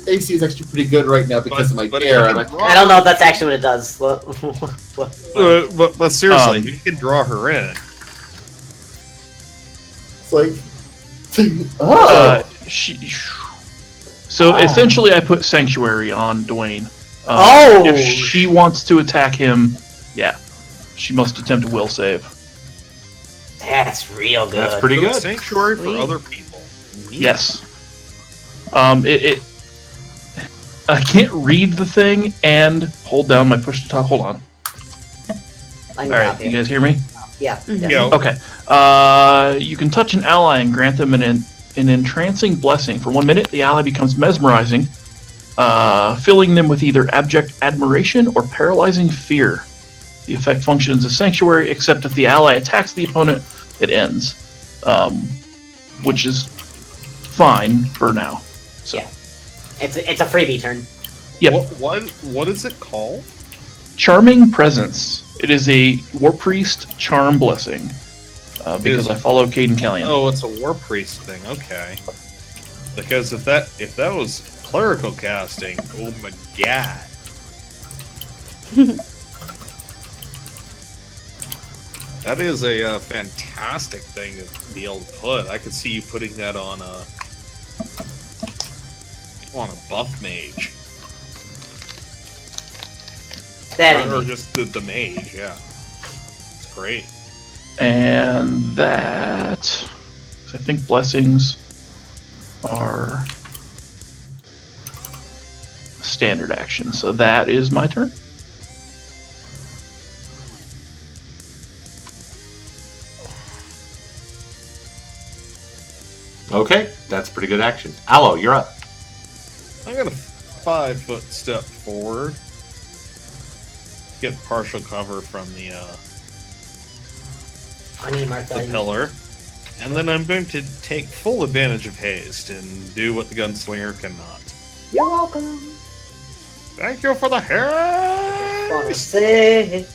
AC is actually pretty good right now because of my But gear. if And you I, can I don't know if that's actually what it does. but seriously, Um, you can draw her in. it's like... oh! So essentially, I put Sanctuary on Dwayne. Oh! If she wants to attack him, yeah, she must attempt a will save. That's real good. That's pretty So good. it's Sanctuary for Sweet. other people. Neat. Yes. I can't read the thing and hold down my push to talk. Hold on. I All can right, copy you it. guys hear me? Yeah. Mhm. Yeah. Okay. You can touch an ally and grant them an entrancing blessing. For 1 minute, the ally becomes mesmerizing, filling them with either abject admiration or paralyzing fear. The effect functions as sanctuary, except if the ally attacks the opponent, it ends, which is fine for now. So, Yeah. It's a freebie turn. yep. What is it called? Charming Presence. It is a War Priest Charm Blessing, because I follow Caden Callion. Oh, it's a war priest thing. Okay. Because if that was clerical casting, oh my god. That is a fantastic thing to be able to put. I could see you putting that on a buff mage. That Or enemy. just the mage, yeah. It's great. And that, I think blessings are standard action. So that is my turn. Okay, that's pretty good action. Aloe, you're up. I got a 5-foot step forward. Get partial cover from the I need to mark that. pillar. And then I'm going to take full advantage of haste and do what the gunslinger cannot. You're welcome. Thank you for the Wanna haste! say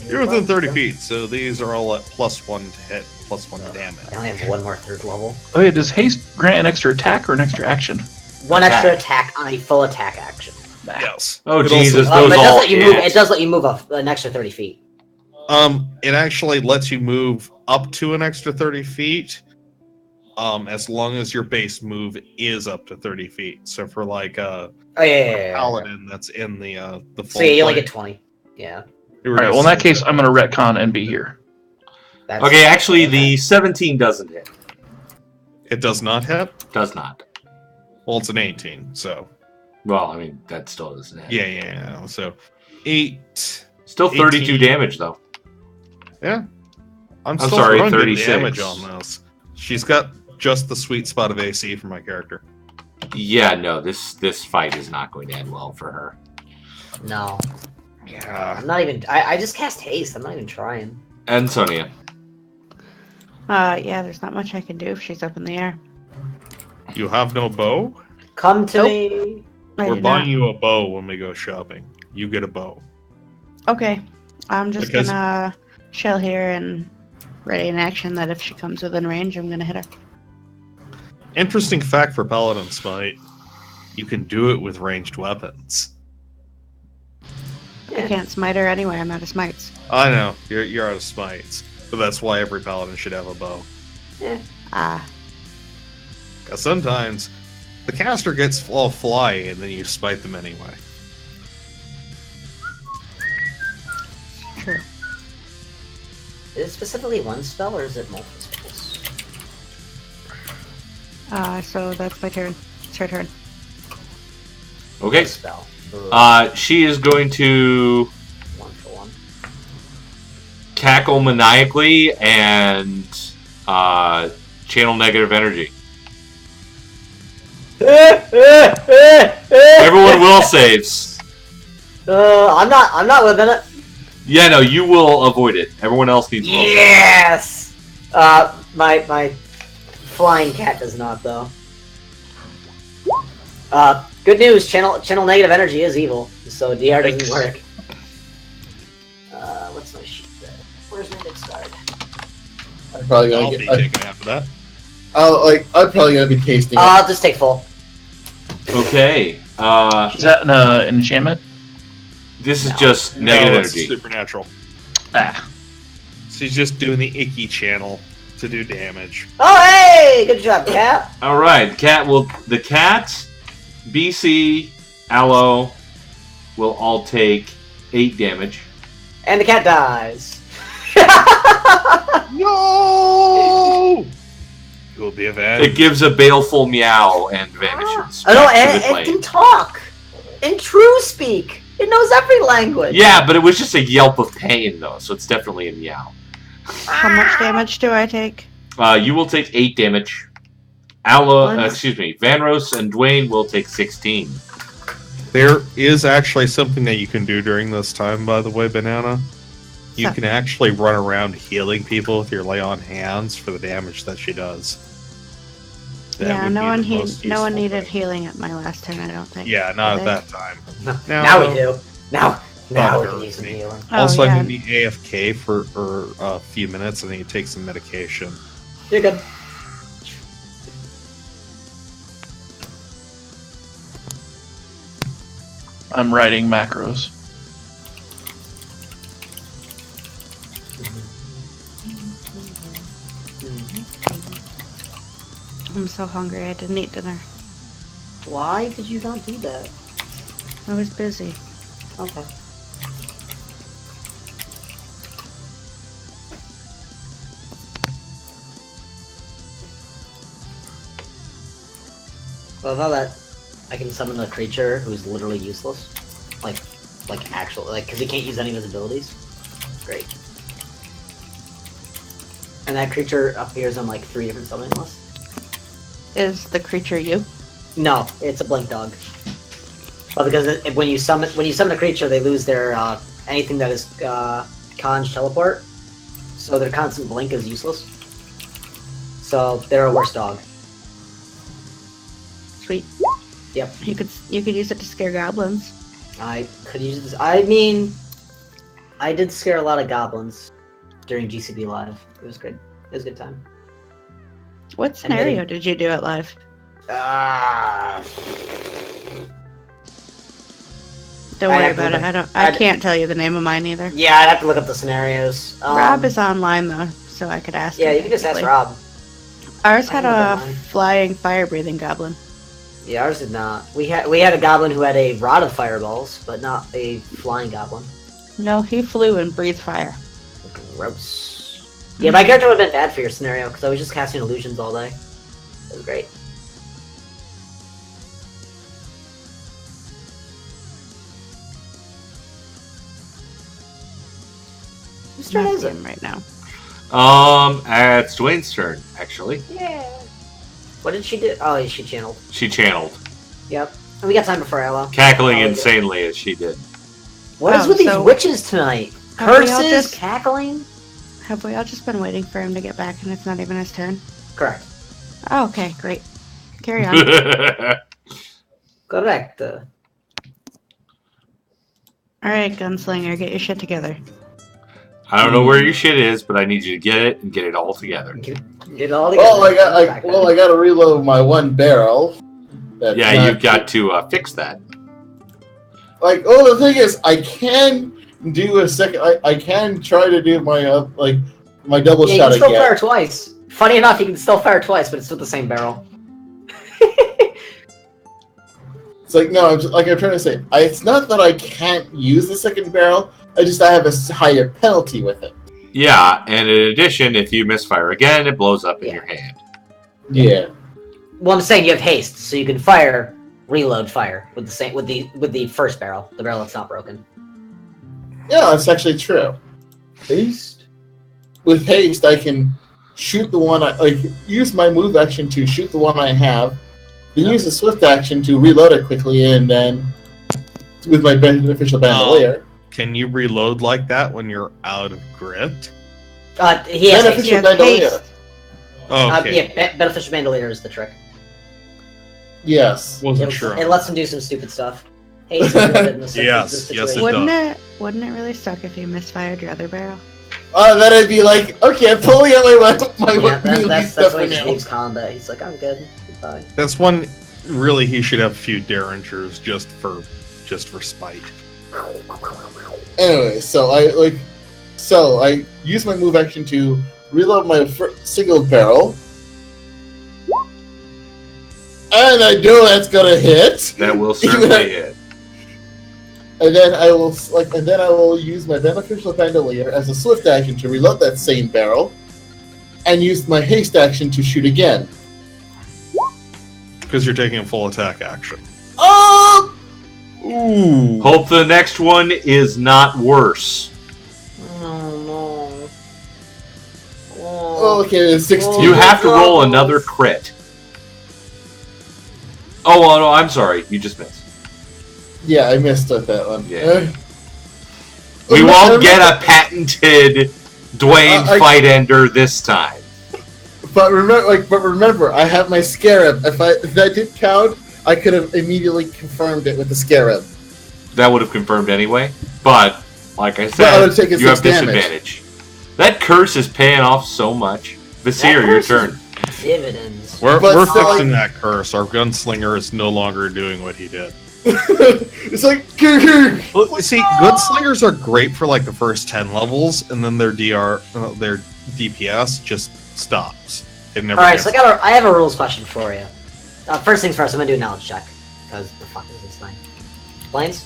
You're within 30 welcome. feet, so these are all at +1 to hit, +1 damage. I only have one more third level. Oh yeah, does haste grant an extra attack or an extra action? One Attack. extra attack on a full attack action. Yes. Oh, It Jesus, also- those But it does all let you move. hit. It does let you move an extra 30 feet. It actually lets you move up to an extra 30 feet, as long as your base move is up to 30 feet. So for like Oh yeah. paladin, that's in the full. So yeah, you only play. get 20. Yeah. All right. Well, in that case, I'm going to retcon and be here. That's, Okay, actually, the 17 doesn't hit. It does not hit. Does not. Well, it's an 18, so Well, I mean, that still doesn't hit. yeah. So 8. Still 32 18. damage, though. Yeah. I'm I'm still sorry, throwing good 36. damage on this. She's got just the sweet spot of AC for my character. Yeah, no, this fight is not going to end well for her. No. Yeah. I'm not even. I just cast haste. I'm not even trying. And Sonia. Yeah, there's not much I can do if she's up in the air. You have no bow? Come to Nope. me. I We're do buying not. you a bow when we go shopping. You get a bow. Okay, I'm just Because- gonna chill here and ready in action that if she comes within range, I'm gonna hit her. Interesting fact for Paladin Smite. You can do it with ranged weapons. I can't smite her anyway. I'm out of smites. I know, you're out of smites. But that's why every paladin should have a bow. Ah, Because sometimes the caster gets all fly and then you smite them anyway. true. Is it specifically one spell or is it multiple spells? So that's my turn. It's her turn. Okay. One spell. She is going to One for one. cackle maniacally and channel negative energy. Everyone will saves. I'm not within it. Yeah, no, you will avoid it. Everyone else needs will. Yes. My flying cat does not though. Good news. Channel negative energy is evil, so DR doesn't work. What's my sheet there? Where's my next card? I'm probably I'll gonna be get. taking after that. I'm probably gonna be tasting it. I'll just take full. Okay. Is that an enchantment? This is No. just negative No, it's energy. supernatural. Ah. She's just doing the icky channel to do damage. Oh hey, good job, cat. All right, the cat, BC, Aloe will all take 8 damage. And the cat dies. No! You will be It avenged. gives a baleful meow and vanishes. Oh no, back to and the it plane. can talk in true speak. It knows every language. Yeah, but it was just a yelp of pain, though, so it's definitely a meow. How much damage do I take? You will take 8 damage. Vanros Once. and Dwayne will take 16. There is actually something that you can do during this time, by the way, Banana. You So- can actually run around healing people with your lay on hands for the damage that she does. That Yeah, would no be one the most no one useful needed thing. healing at my last turn. I don't think. Yeah, not Did at they? that time. Now we do. Now we Thunder can use some me. healing. Oh, Also, yeah. I'm going to be AFK for a few minutes. I need to take some medication. You're good. I'm writing macros. I'm so hungry. I didn't eat dinner. Why did you not do that? I was busy. Okay. Well, now that I can summon a creature who's literally useless, like because he can't use any of his abilities. Great. And that creature appears on like 3 different summoning lists. Is the creature you? No, it's a blink dog. Well, because when you summon a creature, they lose their anything that is conj teleport, so their constant blink is useless. So they're a worse dog. Sweet. Yep. You could use it to scare goblins. I could use this. I mean, I did scare a lot of goblins during GCB Live. It was good. It was a good time. What scenario did you do it live? Don't worry about it. I can't tell you the name of mine either. Yeah, I'd have to look up the scenarios. Rob is online though, so I could ask. Yeah, him you can just ask basically. Rob. Ours had a flying, fire-breathing goblin. Yeah, ours did not. We had a goblin who had a rod of fireballs, but not a flying goblin. No, he flew and breathed fire. Gross. Yeah, my character would have been bad for your scenario because I was just casting illusions all day. It was great. Whose turn is it right now? It's Dwayne's turn, actually. Yeah. What did she do? Oh, she channeled. She channeled. Yep. And we got time before Ella. Cackling insanely as she did. What is with these witches tonight? Curses, cackling? Have we all just been waiting for him to get back and it's not even his turn? Correct. Oh, okay, great. Carry on. Correct. Alright, Gunslinger, get your shit together. I don't know where your shit is, but I need you to get it and get it all together. Get it all together. Well, I got to reload my one barrel. Yeah, you've got to fix that. The thing is, I can do a second. I can try to do my my double shot you can still again. fire twice. Funny enough, you can still fire twice, but it's with the same barrel. It's I'm trying to say. It's not that I can't use the second barrel. I have a higher penalty with it. Yeah, and in addition, if you misfire again, it blows up in your hand. Yeah. Well, I'm saying you have haste, so you can fire, reload, fire with the first barrel, the barrel that's not broken. Yeah, that's actually true. Haste. With haste, I can shoot the one use my move action to shoot the one I have, then use the swift action to reload it quickly, and then with my beneficial bandolier. Can you reload like that when you're out of grit? He has beneficial bandolier. Oh, okay. Yeah, beneficial bandolier is the trick. Yes. Wasn't sure. It lets him do some stupid stuff. Haste is good in this Yes, it Wouldn't does. Wouldn't it really suck if you misfired your other barrel? Then I'd be like, okay, I'm pulling out my that's when he leaves combat. He's like, I'm good. Goodbye. That's one. Really, he should have a few derringers just for spite. Anyway, so I use my move action to reload my single barrel, and I know that's gonna hit. That will certainly hit. And then I will use my beneficial bandolier as a swift action to reload that same barrel, and use my haste action to shoot again. Because you're taking a full attack action. Oh! Ooh. Hope the next one is not worse. Oh no. Oh, okay, it's 16. You have to roll another crit. Oh, well, no, I'm sorry. You just missed. Yeah, I missed with that one. Yeah. We won't get a patented Dwayne fight ender this time. But remember, I have my scarab. If that did count, I could have immediately confirmed it with the scarab. That would have confirmed anyway. But, like I Well, I would said, take you have 6 damage. disadvantage. That curse is paying off so much. Visir, your turn. Dividends. We're still, fixing that curse. Our gunslinger is no longer doing what he did. It's like, Well, see, gunslingers are great for like the first 10 levels, and then their their DPS just stops. It never. Alright, gets so I have a rules question for you. First things first, I'm gonna do a knowledge check. Because the fuck is this thing? Planes?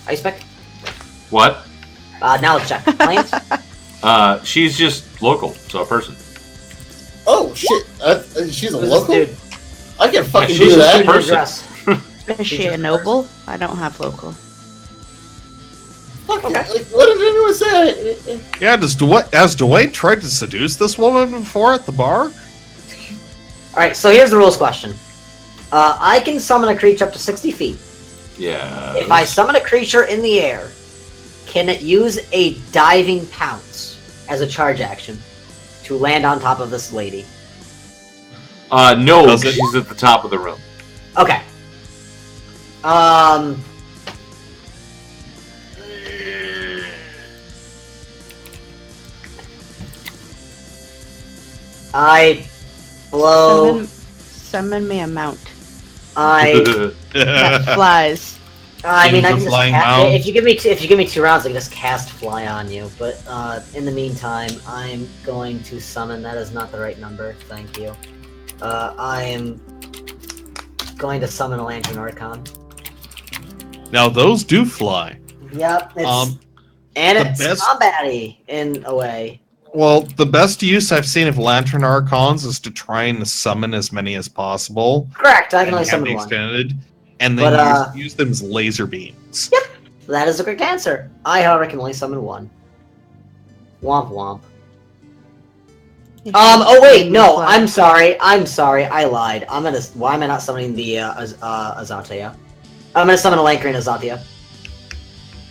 Ice pick? What? Knowledge check. Planes? She's just local, so a person. oh shit, she's a Who's local? this dude? I can fucking she's do just that. a person. Dress. Is she a noble? I don't have local. Fuck, what did anyone say? Yeah, has Dwayne tried to seduce this woman before at the bar? Alright, so here's the rules question. I can summon a creature up to 60 feet. Yeah. If I summon a creature in the air, can it use a diving pounce as a charge action? to land on top of this lady. No, Does it? she's at the top of the room. Okay. I blow. Summon me a mount I that flies. I mean, I The can just flying cast, mount. if you give me 2 rounds, I can just cast fly on you. But in the meantime, I'm going to summon. That is not the right number. Thank you. I am going to summon a Lantern Archon. Now those do fly. Yep, it's the it's best- combat-y in a way. Well, the best use I've seen of Lantern Archons is to try and summon as many as possible. Correct. I can And only have summon the one. extended, and then But, use them as laser beams. Yep, that is a correct answer. I, however, can only summon one. Womp womp. Oh wait, no, I'm sorry. I lied. Why am I not summoning the Azatia? I'm gonna summon a Lancre and Azatia.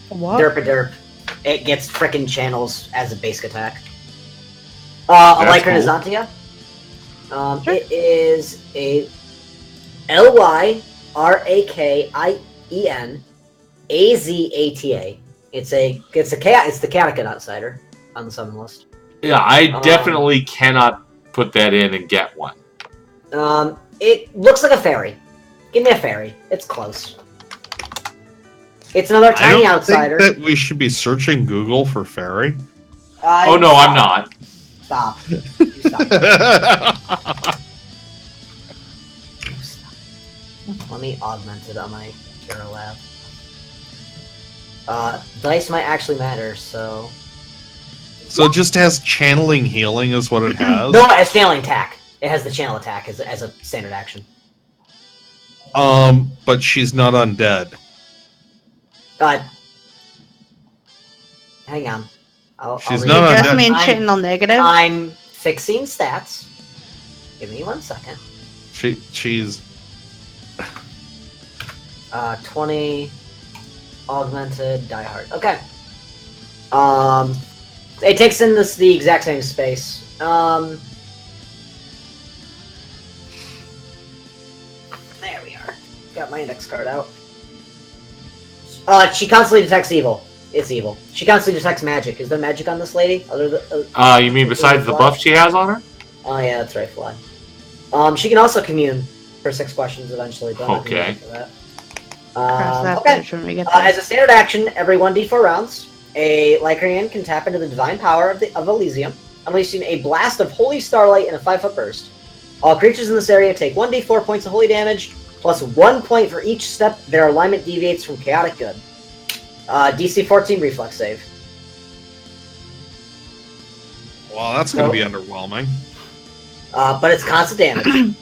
What? Derp-a-derp. It gets frickin' channels as a basic attack. A That's Lancre and cool. Azatia. Sure. It is a Lyrakien Azata. It's the Catechid outsider on the summon list. Yeah, I definitely cannot put that in and get one. It looks like a fairy. Give me a fairy. It's close. It's another I tiny don't outsider. think that we should be searching Google for fairy. Oh no, I'm not. Stop. You stop. You stop. Let me augment it on my Hero Lab. Dice might actually matter, so... So it just has channeling healing is what it has. No, it's channeling attack. It has the channel attack as a standard action. But she's not undead. Hang on. She's read not it. on Just that- mean I'm- channel negative. I'm fixing stats. Give me 1 second. She's 20 augmented die hard. Okay. It takes in the exact same space. There we are. Got my index card out. She constantly detects evil. It's evil. She constantly detects magic. Is there magic on this lady? Other than, You mean besides the buff she has on her? oh yeah, that's right, fly. She can also commune for 6 questions eventually. But I'm not gonna Okay. go for that. Cross that Okay. bridge when we get there. As a standard action, every 1d4 rounds, a Lycanian can tap into the divine power of Elysium, unleashing a blast of holy starlight in a 5-foot burst. All creatures in this area take 1d4 points of holy damage, plus 1 point for each step their alignment deviates from chaotic good. DC 14 reflex save. well, that's going to be underwhelming. But it's constant damage.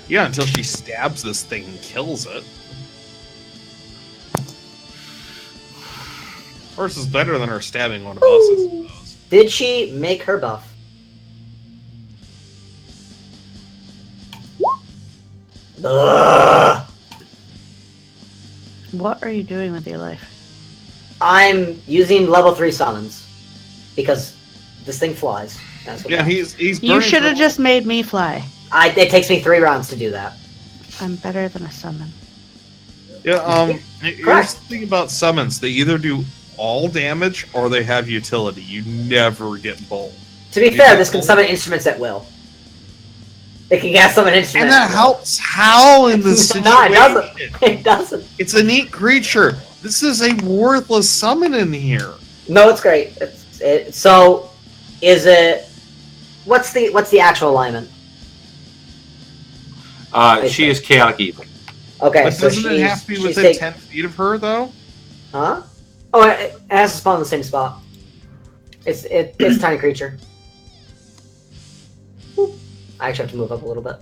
Yeah, until she stabs this thing and kills it. Of course, is better than her stabbing one of us, I suppose. Did she make her buff? Ugh. What are you doing with your life? I'm using level 3 summons. Because this thing flies. That's what Yeah, counts. he's You burning should have for- just made me fly. It takes me 3 rounds to do that. I'm better than a summon. Yeah, here's Correct. the thing about summons. They either do all damage or they have utility. You never get both. To be You fair, get this can both. summon instruments at will. It can cast summon instruments. And that helps how in this No, situation? it doesn't. It doesn't. It's a neat creature. This is a worthless summon in here. No, it's great. So, is it? What's the actual alignment? She is chaotic evil. Okay, But so doesn't it have to be she's within take- 10 feet of her, though? Huh? Oh, it has to spawn in the same spot. It's a tiny creature. Boop. I actually have to move up a little bit.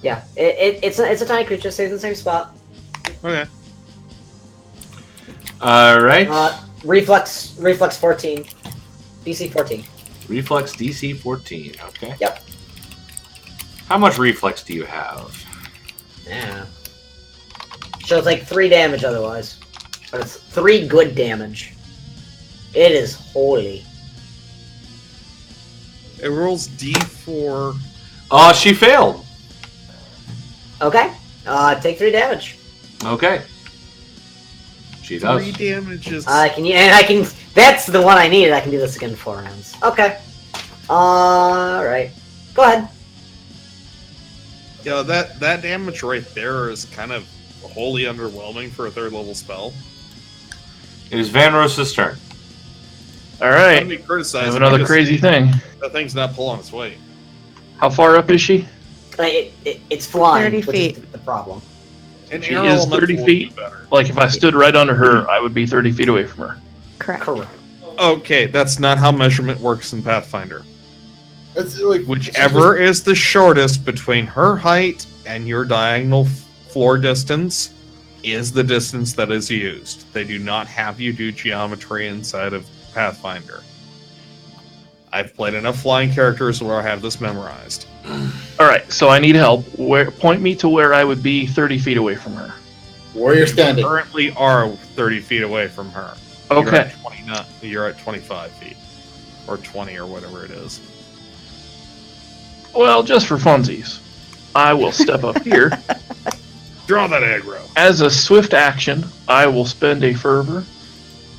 Yeah, it's a tiny creature. Stays in the same spot. Okay. All right. Reflex 14, DC 14. Reflex DC 14. Okay. Yep. How much reflex do you have? Yeah. So it's like 3 damage otherwise, but it's 3 good damage. It is holy. It rolls D4. She failed. Okay. Take 3 damage. Okay. She does. 3 damages. That's the one I needed. I can do this again in 4 rounds. Okay. Alright. Go ahead. Yeah, that damage right there is kind of wholly underwhelming for a 3rd level spell. It is Van Rosa's turn. All right. Don't be I criticized have another because crazy thing. That thing's not pulling its weight. How far up is she? It's flying, 30 which feet. is the problem. And She air is elemental 30 would be feet. better. Like if I stood right under her, I would be 30 feet away from her. Correct. Correct. Okay, that's not how measurement works in Pathfinder. It's like Whichever is the shortest between her height and your diagonal floor distance is the distance that is used. They do not have you do geometry inside of Pathfinder. I've played enough flying characters where I have this memorized. All right, so I need help. Point me to where I would be 30 feet away from her. warrior standing. Currently are 30 feet away from her. Okay. You're at 25 feet. Or 20 or whatever it is. Well, just for funsies, I will step up here. Draw that aggro. As a swift action, I will spend a fervor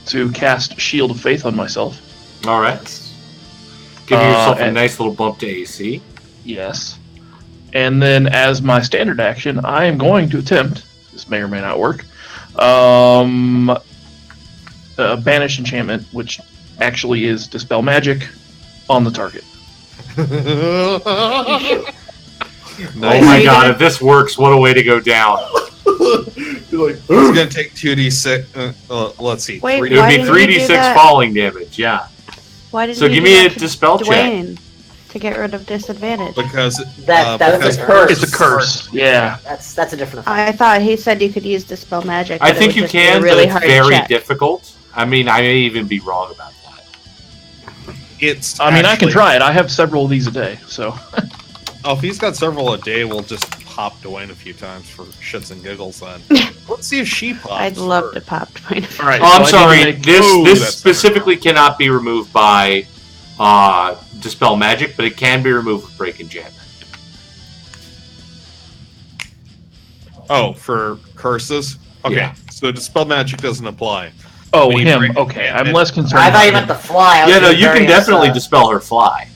to cast Shield of Faith on myself. All right. Give yourself a and- nice little bump to AC. Yes. And then as my standard action, I am going to attempt, this may or may not work, Banish Enchantment, which actually is Dispel Magic, on the target. Oh my god, if this works, what a way to go down. You're like, It's going to take 2d6. Let's see. Wait, It would Why be didn't you do 3d6 that? falling damage, yeah. Why did So you give do me that a to dispel check. Dwayne to get rid of disadvantage? Because That's because a curse. It's a curse. Yeah. That's a different effect. I thought he said you could use Dispel Magic. I but it think would you just be a can, really but hard it's very check. difficult. I mean, I may even be wrong about that. it's. I mean, I can actually- try it. I have several of these a day, so. Oh, if he's got several a day, we'll just pop Dwayne a few times for shits and giggles then. Let's see if she pops. I'd love to first. pop Dwayne. All right. Oh, I'm so I need sorry. to make- This that's specifically cannot be removed by Dispel Magic, but it can be removed with Break Enchantment. Oh, for curses? Okay, Yeah. so Dispel Magic doesn't apply. Oh, When you him. break Okay, I'm it- less concerned. I thought you about meant him. the fly. I was Yeah, no, being you can very, definitely dispel her fly.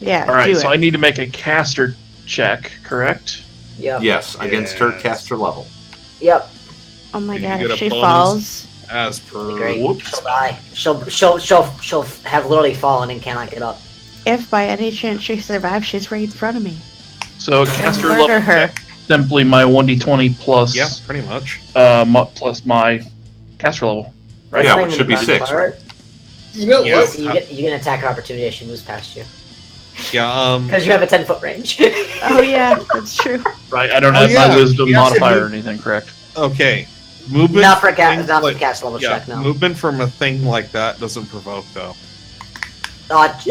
Yeah, All right, do so it. I need to make a caster check, correct? Yep. Yes, against her Yes. caster level. Yep. Oh my Did you god, get if a she bonus? falls, As per. Great. Whoops. She'll die. She'll have literally fallen and cannot get up. if by any chance she survives, she's right in front of me. So caster Murder level her. check, simply my 1d20 plus Yeah, pretty much. plus my caster level. Right? Yeah, That's which not should be even the 6, part. right? you know Yeah. what? So you get an attack opportunity as she moves past you Yeah, because you have a 10-foot range. Oh yeah, that's true. Right, I don't Oh, have yeah, my wisdom you have to modifier or move- anything, correct? okay. Movement. not for things not for like- cast level Yeah, check. No. movement from a thing like that doesn't provoke, though.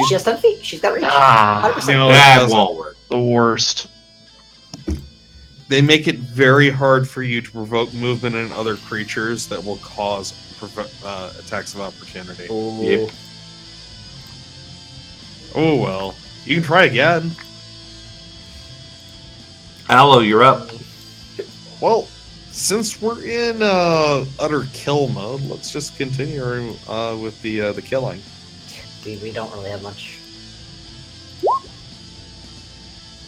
She has 10 feet. She's got reach. Ah, 100%. No, it That doesn't. won't work. the worst. They make it very hard for you to provoke movement in other creatures that will cause attacks of opportunity. Yep. Oh well, you can try again. Aloe, you're up. Well, since we're in utter kill mode, let's just continue with the killing. We don't really have much.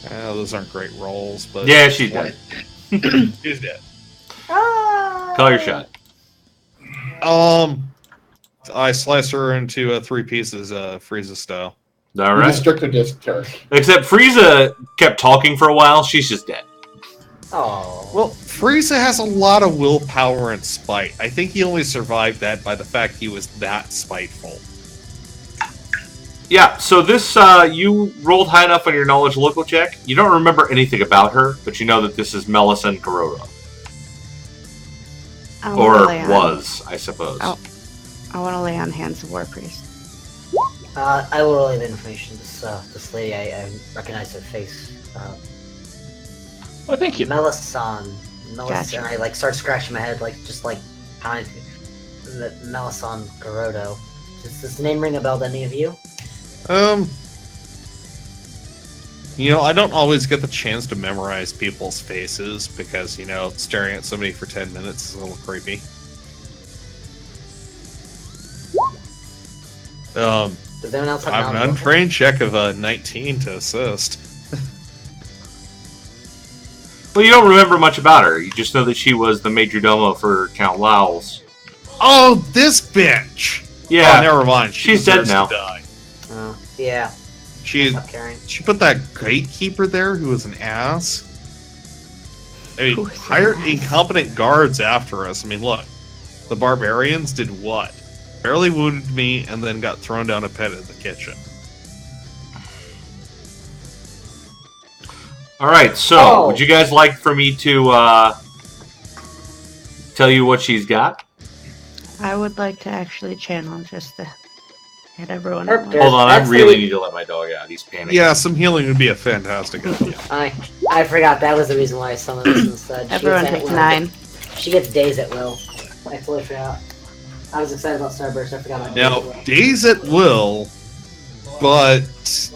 Those aren't great rolls, but Yeah, she's dead. she's dead. Call your shot. I slice her into 3 pieces, Frieza style. All You right. restrict her discharge. Except Frieza kept talking for a while. She's just dead. Oh. Well, Frieza has a lot of willpower and spite. I think he only survived that by the fact he was that spiteful. Yeah, so this, you rolled high enough on your knowledge local check. You don't remember anything about her, but you know that this is Melissan Kuroda. I Or wanna lay on- was, I suppose. Oh. I want to lay on hands of War Priest. I will relay the information. This lady, I recognize her face. Well, thank you. Melissan. Gotcha. And I start scratching my head, just pounding. Melissan Garodo. Does this name ring a bell to any of you? You know, I don't always get the chance to memorize people's faces because, you know, staring at somebody for 10 minutes is a little creepy. Does anyone else have I have an knowledge? untrained check of 19 to assist. Well, you don't remember much about her. You just know that she was the major domo for Count Lowell's. Oh, this bitch! Yeah. Oh, never mind. She's dead deserves now. to die. Oh, yeah. She Stop caring. put that gatekeeper there who was an ass. I mean, Who was an hired ass? incompetent guards after us. I mean, look. The barbarians did what? Barely wounded me and then got thrown down a pit in the kitchen. All right, so Oh. would you guys like for me to tell you what she's got? I would like to actually channel just to get everyone. Herp, at once. There's- Hold on, I that's really the- need to let my dog out. He's panicking. Yeah, some healing would be a fantastic idea. I forgot that was the reason why I summoned this instead. She Everyone gets at takes will. 9. She gets days at will. I totally forgot. I was excited about Starburst. I forgot about days Now, at will. days at will, but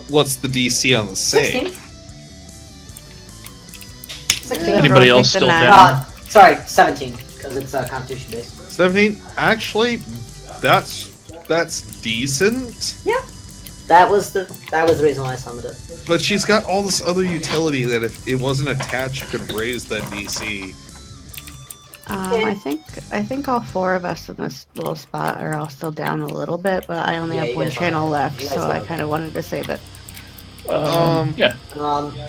what's the DC on the save? 16? 16. Anybody Everyone else take the still 9. down? Sorry, 17, because it's Constitution based. 17? Actually, that's decent. That was the reason why I summoned it. But she's got all this other utility that if it wasn't attached, you could raise that DC. I think all 4 of us in this little spot are all still down a little bit, but I only Yeah, have you one guys channel are. left, You guys so I are. kind of wanted to save it. Yeah,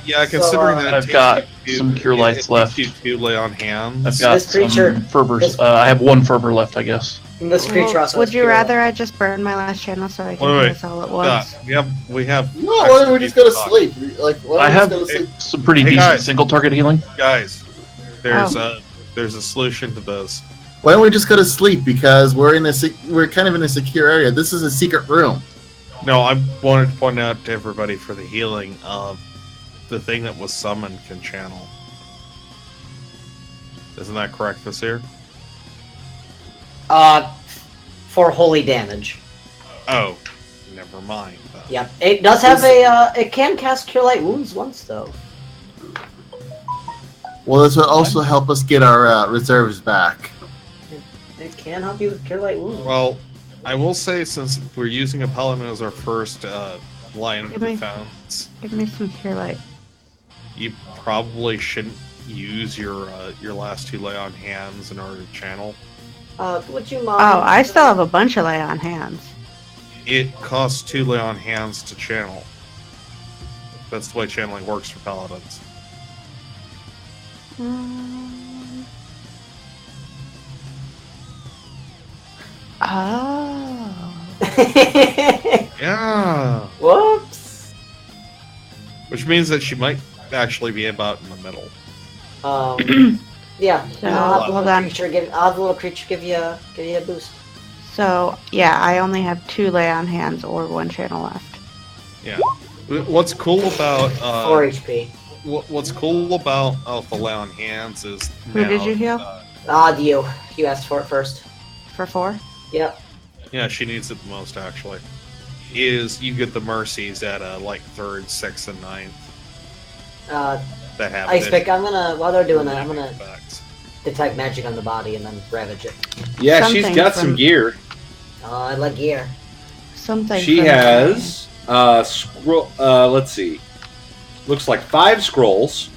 Yeah, considering that it I've takes got you some cure it lights takes left. you to lay on hands. I've got This creature- some Ferbers. this- I have 1 Ferber left, I guess. And this creature Well, also would has you cure. rather I just burn my last channel so I can do Wait, this all at Yeah, once? we have. No, why don't we just go to sleep? Like, why I don't have we just go to sleep? some pretty Hey, decent guys. single target healing. Guys, there's Oh. a solution to this. Why don't we just go to sleep? Because we're we're kind of in a secure area. This is a secret room. No, I wanted to point out to everybody for the healing. The thing that was summoned can channel. Isn't that correct, Vasir? For holy damage. Oh, never mind. Yep. It does have it can cast Cure Light Wounds once, though. Well, this will also help us get our reserves back. It can help you with Cure Light Wounds. Well, I will say, since we're using a paladin as our first line of Give me- defense, Give me some cure light. you probably shouldn't use your last 2 lay on hands in order to channel. Would you mind? Oh, I still have a bunch of lay on hands. It costs 2 lay on hands to channel. That's the way channeling works for paladins. Oh. Yeah. Whoops. Which means that she might actually be about in the middle. Yeah. So, I'll have the hold little on. creature give you a boost. So, yeah, I only have 2 lay on hands or 1 channel left. Yeah. What's cool about 4 HP. what's cool about the lay on hands is Who did you heal? You asked for it first. For 4? Yep. Yeah, she needs it the most actually. Is you get the mercies at like 3rd, 6th, and 9th that have Ice it. pick. While they're doing that, I'm gonna Effects. detect magic on the body and then ravage it. Yeah, she's Something got from- some gear. I like gear. Something. She from- has scroll. Let's see. Looks like 5 scrolls,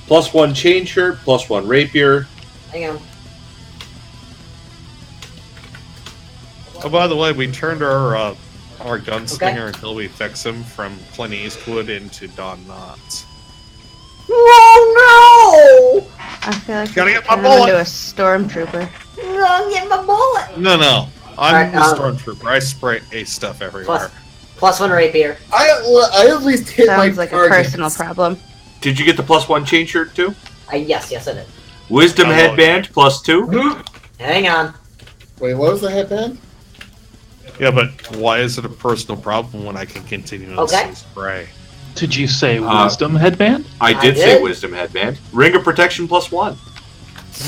+1 chain shirt, +1 rapier. Hang on. Oh, by the way, we turned our gunslinger until we fix him from Clint Eastwood into Don Knotts. Oh I feel like Gotta we get should my turn him bullet. into a stormtrooper. no! I'm getting my bullet. No, I'm Alright, the stormtrooper. I spray ace stuff everywhere. +1 rapier. I at least hit my Sounds like a targets. personal problem. Did you get the +1 chain shirt too? Yes, I did. Wisdom Oh, headband +2. Hang on. Wait, what was the headband? Yeah, but why is it a personal problem when I can continuously Okay. spray? Did you say wisdom headband? I I did say did. wisdom headband. Ring of protection +1.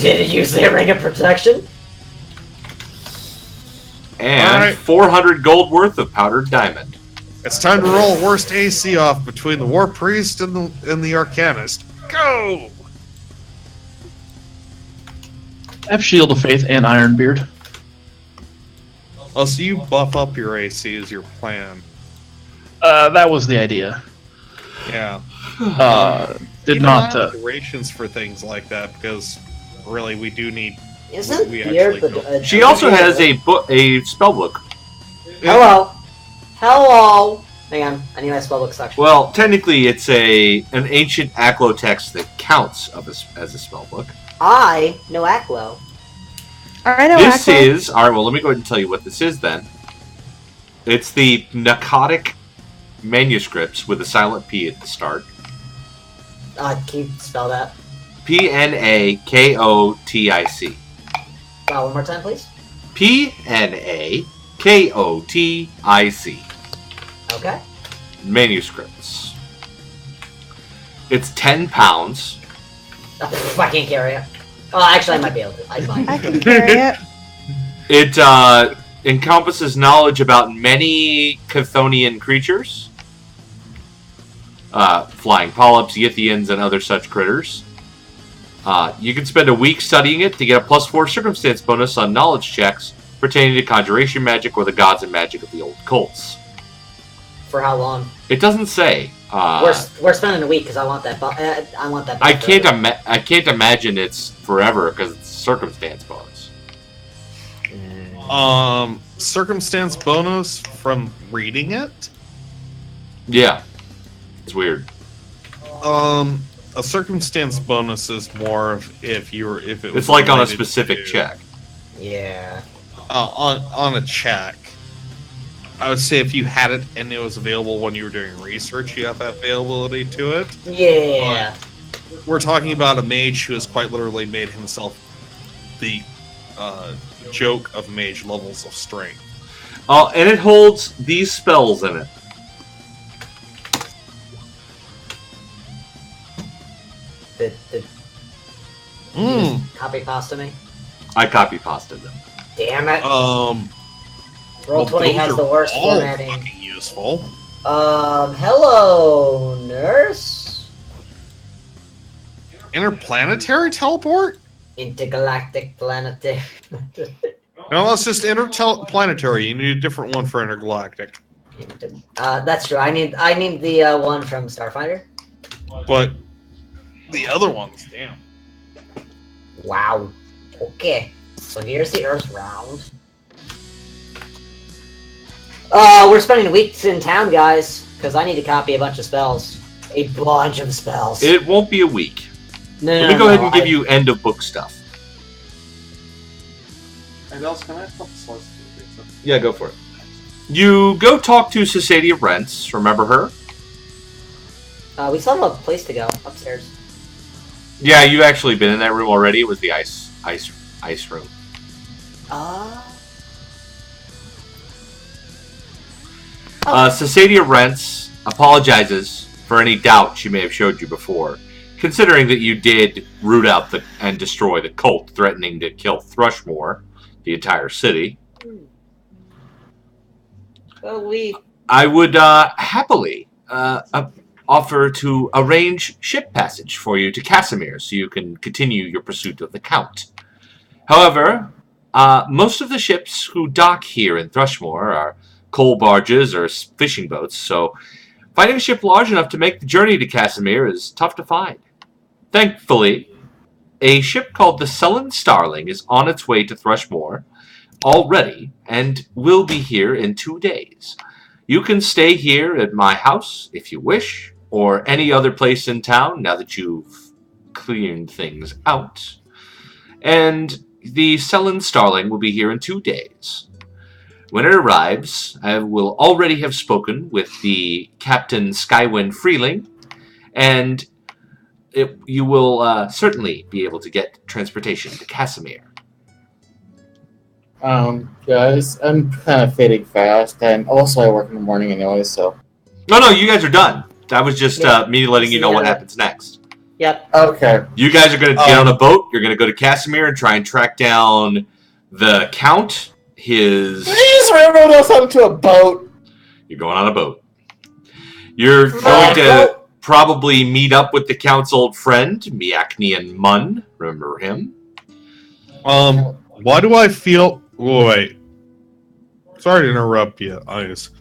Did you say ring of protection? And Alright. 400 gold worth of powdered diamond. It's time to roll worst AC off between the War Priest and the Arcanist. Go! I have Shield of Faith and Ironbeard. Oh, so you buff up your AC is your plan. That was the idea. Yeah. Did Keep not. an eye on durations for things like that because really we do need. Isn't we Pierre actually the? She also has a spell book. Hello. Hello. Hang on. I need my spellbook section. Well, technically, it's an ancient Aklo text that counts as a spell book. I know Aklo. I know This Aqua. is all right. Well, let me go ahead and tell you what this is. Then it's the narcotic manuscripts with a silent P at the start. Can you spell that? Pnakotic. One more time, please. Pnakotic. Okay. Manuscripts. It's 10 pounds. Oh, I can't carry it. Oh, actually, I might be able to. I might. I can carry it. It encompasses knowledge about many Chthonian creatures. Flying polyps, Yithians, and other such critters. You can spend a week studying it to get a +4 circumstance bonus on knowledge checks pertaining to conjuration magic or the gods and magic of the old cults. For how long? It doesn't say. We're spending a week because I want that. I want that. I can't imagine it's forever because it's circumstance bonus. Circumstance bonus from reading it. Yeah, it's weird. A circumstance bonus is more of if it was. It's like on a related specific to- check. Yeah. On a check. I would say if you had it and it was available when you were doing research, you have that availability to it. Yeah. We're talking about a mage who has quite literally made himself the joke of mage levels of strength. And it holds these spells in it. Did Hmm. copy pasta me? I copy pasted them. Damn it. Well, Roll20 has those the are worst all formatting. fucking useful. Hello, nurse. Interplanetary teleport? Intergalactic planetary. No, that's just interplanetary. You need a different one for intergalactic. That's true. I need the one from Starfinder. But the other ones, damn. Wow. Okay. So here's the Earth round. We're spending weeks in town, guys, because I need to copy a bunch of spells. A bunch of spells. It won't be a week. No, Let me go ahead and give you end of book stuff. And else, can I have a couple slices of pizza? Yeah, go for it. You go talk to Society of Rents. Remember her? We still have a place to go upstairs. Yeah, you've actually been in that room already. It was the ice room. Society of Rents apologizes for any doubt she may have showed you before, considering that you did root out and destroy the cult threatening to kill Thrushmore, the entire city. Well, I would happily offer to arrange ship passage for you to Casimir so you can continue your pursuit of the Count. However, most of the ships who dock here in Thrushmore are coal barges or fishing boats, so finding a ship large enough to make the journey to Casimir is tough to find. Thankfully, a ship called the Sullen Starling is on its way to Thrushmore already and will be here in 2 days. You can stay here at my house if you wish, or any other place in town now that you've cleared things out. And the Sullen Starling will be here in 2 days. When it arrives, I will already have spoken with the Captain Skywind Freeling, and you will certainly be able to get transportation to Casimir. Guys, I'm kind of fading fast, and also I work in the morning anyway, so. No, you guys are done. That was just me letting you know what happens next. Yep. Okay. You guys are going to get on a boat. You're going to go to Casimir and try and track down the Count. Please remember us onto a boat. You're going on a boat. You're going to probably meet up with the count's old friend, Miaknian Mun. Remember him? Why do I feel... Wait. Sorry to interrupt you, Ice.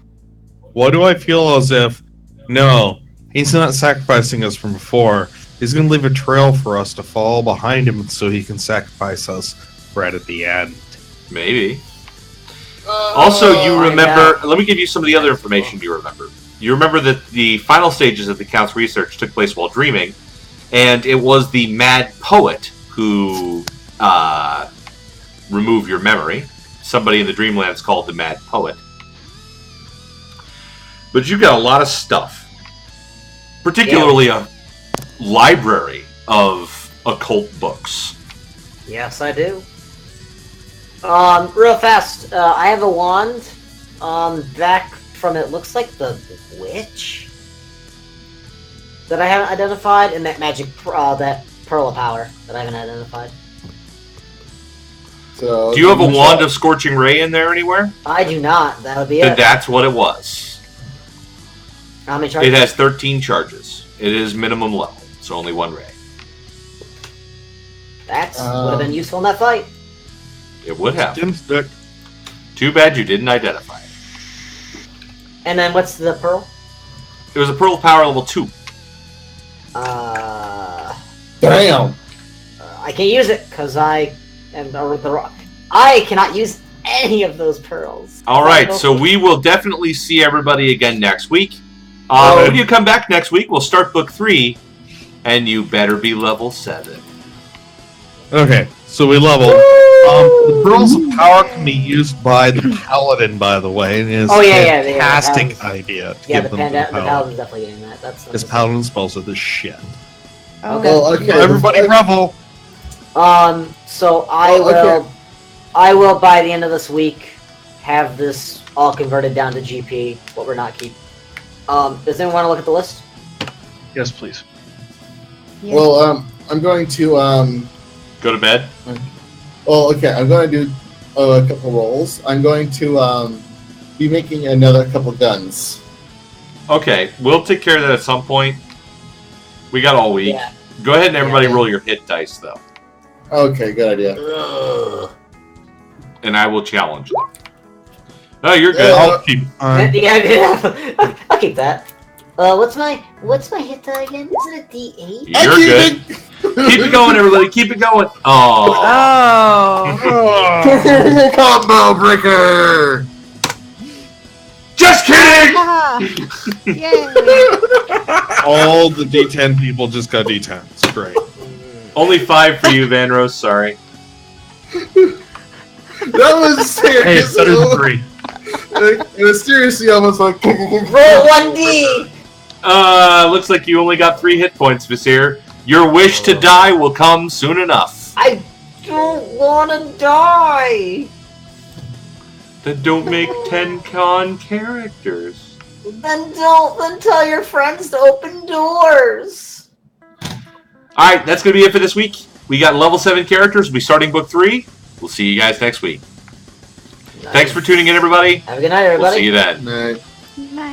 Why do I feel as if... No, he's not sacrificing us from before. He's going to leave a trail for us to follow behind him so he can sacrifice us right at the end. Maybe. Also, you remember... Let me give you some of the other information you remember. You remember that the final stages of the Count's research took place while dreaming, and it was the mad poet who removed your memory. Somebody in the Dreamlands called the mad poet. But you've got a lot of stuff. Particularly a library of occult books. Yes, I do. Real fast, I have a wand. Back from it looks like the witch that I haven't identified, and that magic, that pearl of power that I haven't identified. So, do you have a wand of scorching ray in there anywhere? I do not. That would be Then it. that's what it was. How many charges? It has 13 charges. It is minimum level, so only one ray. That would have been useful in that fight. It would have. Stick. Too bad you didn't identify it. And then what's the pearl? It was a pearl of power level 2. Damn! I can't use it because I am I cannot use any of those pearls. All right, so we will definitely see everybody again next week. When you come back next week, we'll start book 3, and you better be level 7. Okay, so we level. The pearls of power can be used by the paladin, by the way, and is a fantastic idea to Yeah, give the them the paladin's definitely getting that. His paladin spells are the shit. Oh, Well, okay. Everybody revel. So I will by the end of this week have this all converted down to GP. What we're not keep. Does anyone want to look at the list? Yes, please. Yeah. Well, I'm going to Go to bed. Well, okay. I'm going to do a couple rolls. I'm going to be making another couple guns. Okay, we'll take care of that at some point. We got all week. Yeah. Go ahead and everybody Yeah. roll your hit dice, though. Okay, good idea. Ugh. And I will challenge them. No, you're good. Yeah. I'll keep. Yeah, I'll keep that. What's my hit die again? Is it a D8? You're good. Keep it going, everybody. Keep it going. Oh. Oh. Combo breaker! Just kidding! Yay. All the D10 people just got D10s. Great. Only 5 for you, Van Rose. Sorry. That was serious. Hey, it's better than 3. It was seriously almost like Roll 1D! Looks like you only got 3 hit points, Vizier. Your wish to die will come soon enough. I don't want to die! Then don't make 10 con characters. Then tell your friends to open doors! Alright, that's going to be it for this week. We got level 7 characters. We'll be starting book 3. We'll see you guys next week. Nice. Thanks for tuning in, everybody. Have a good night, everybody. We'll see you then. Night. Nice.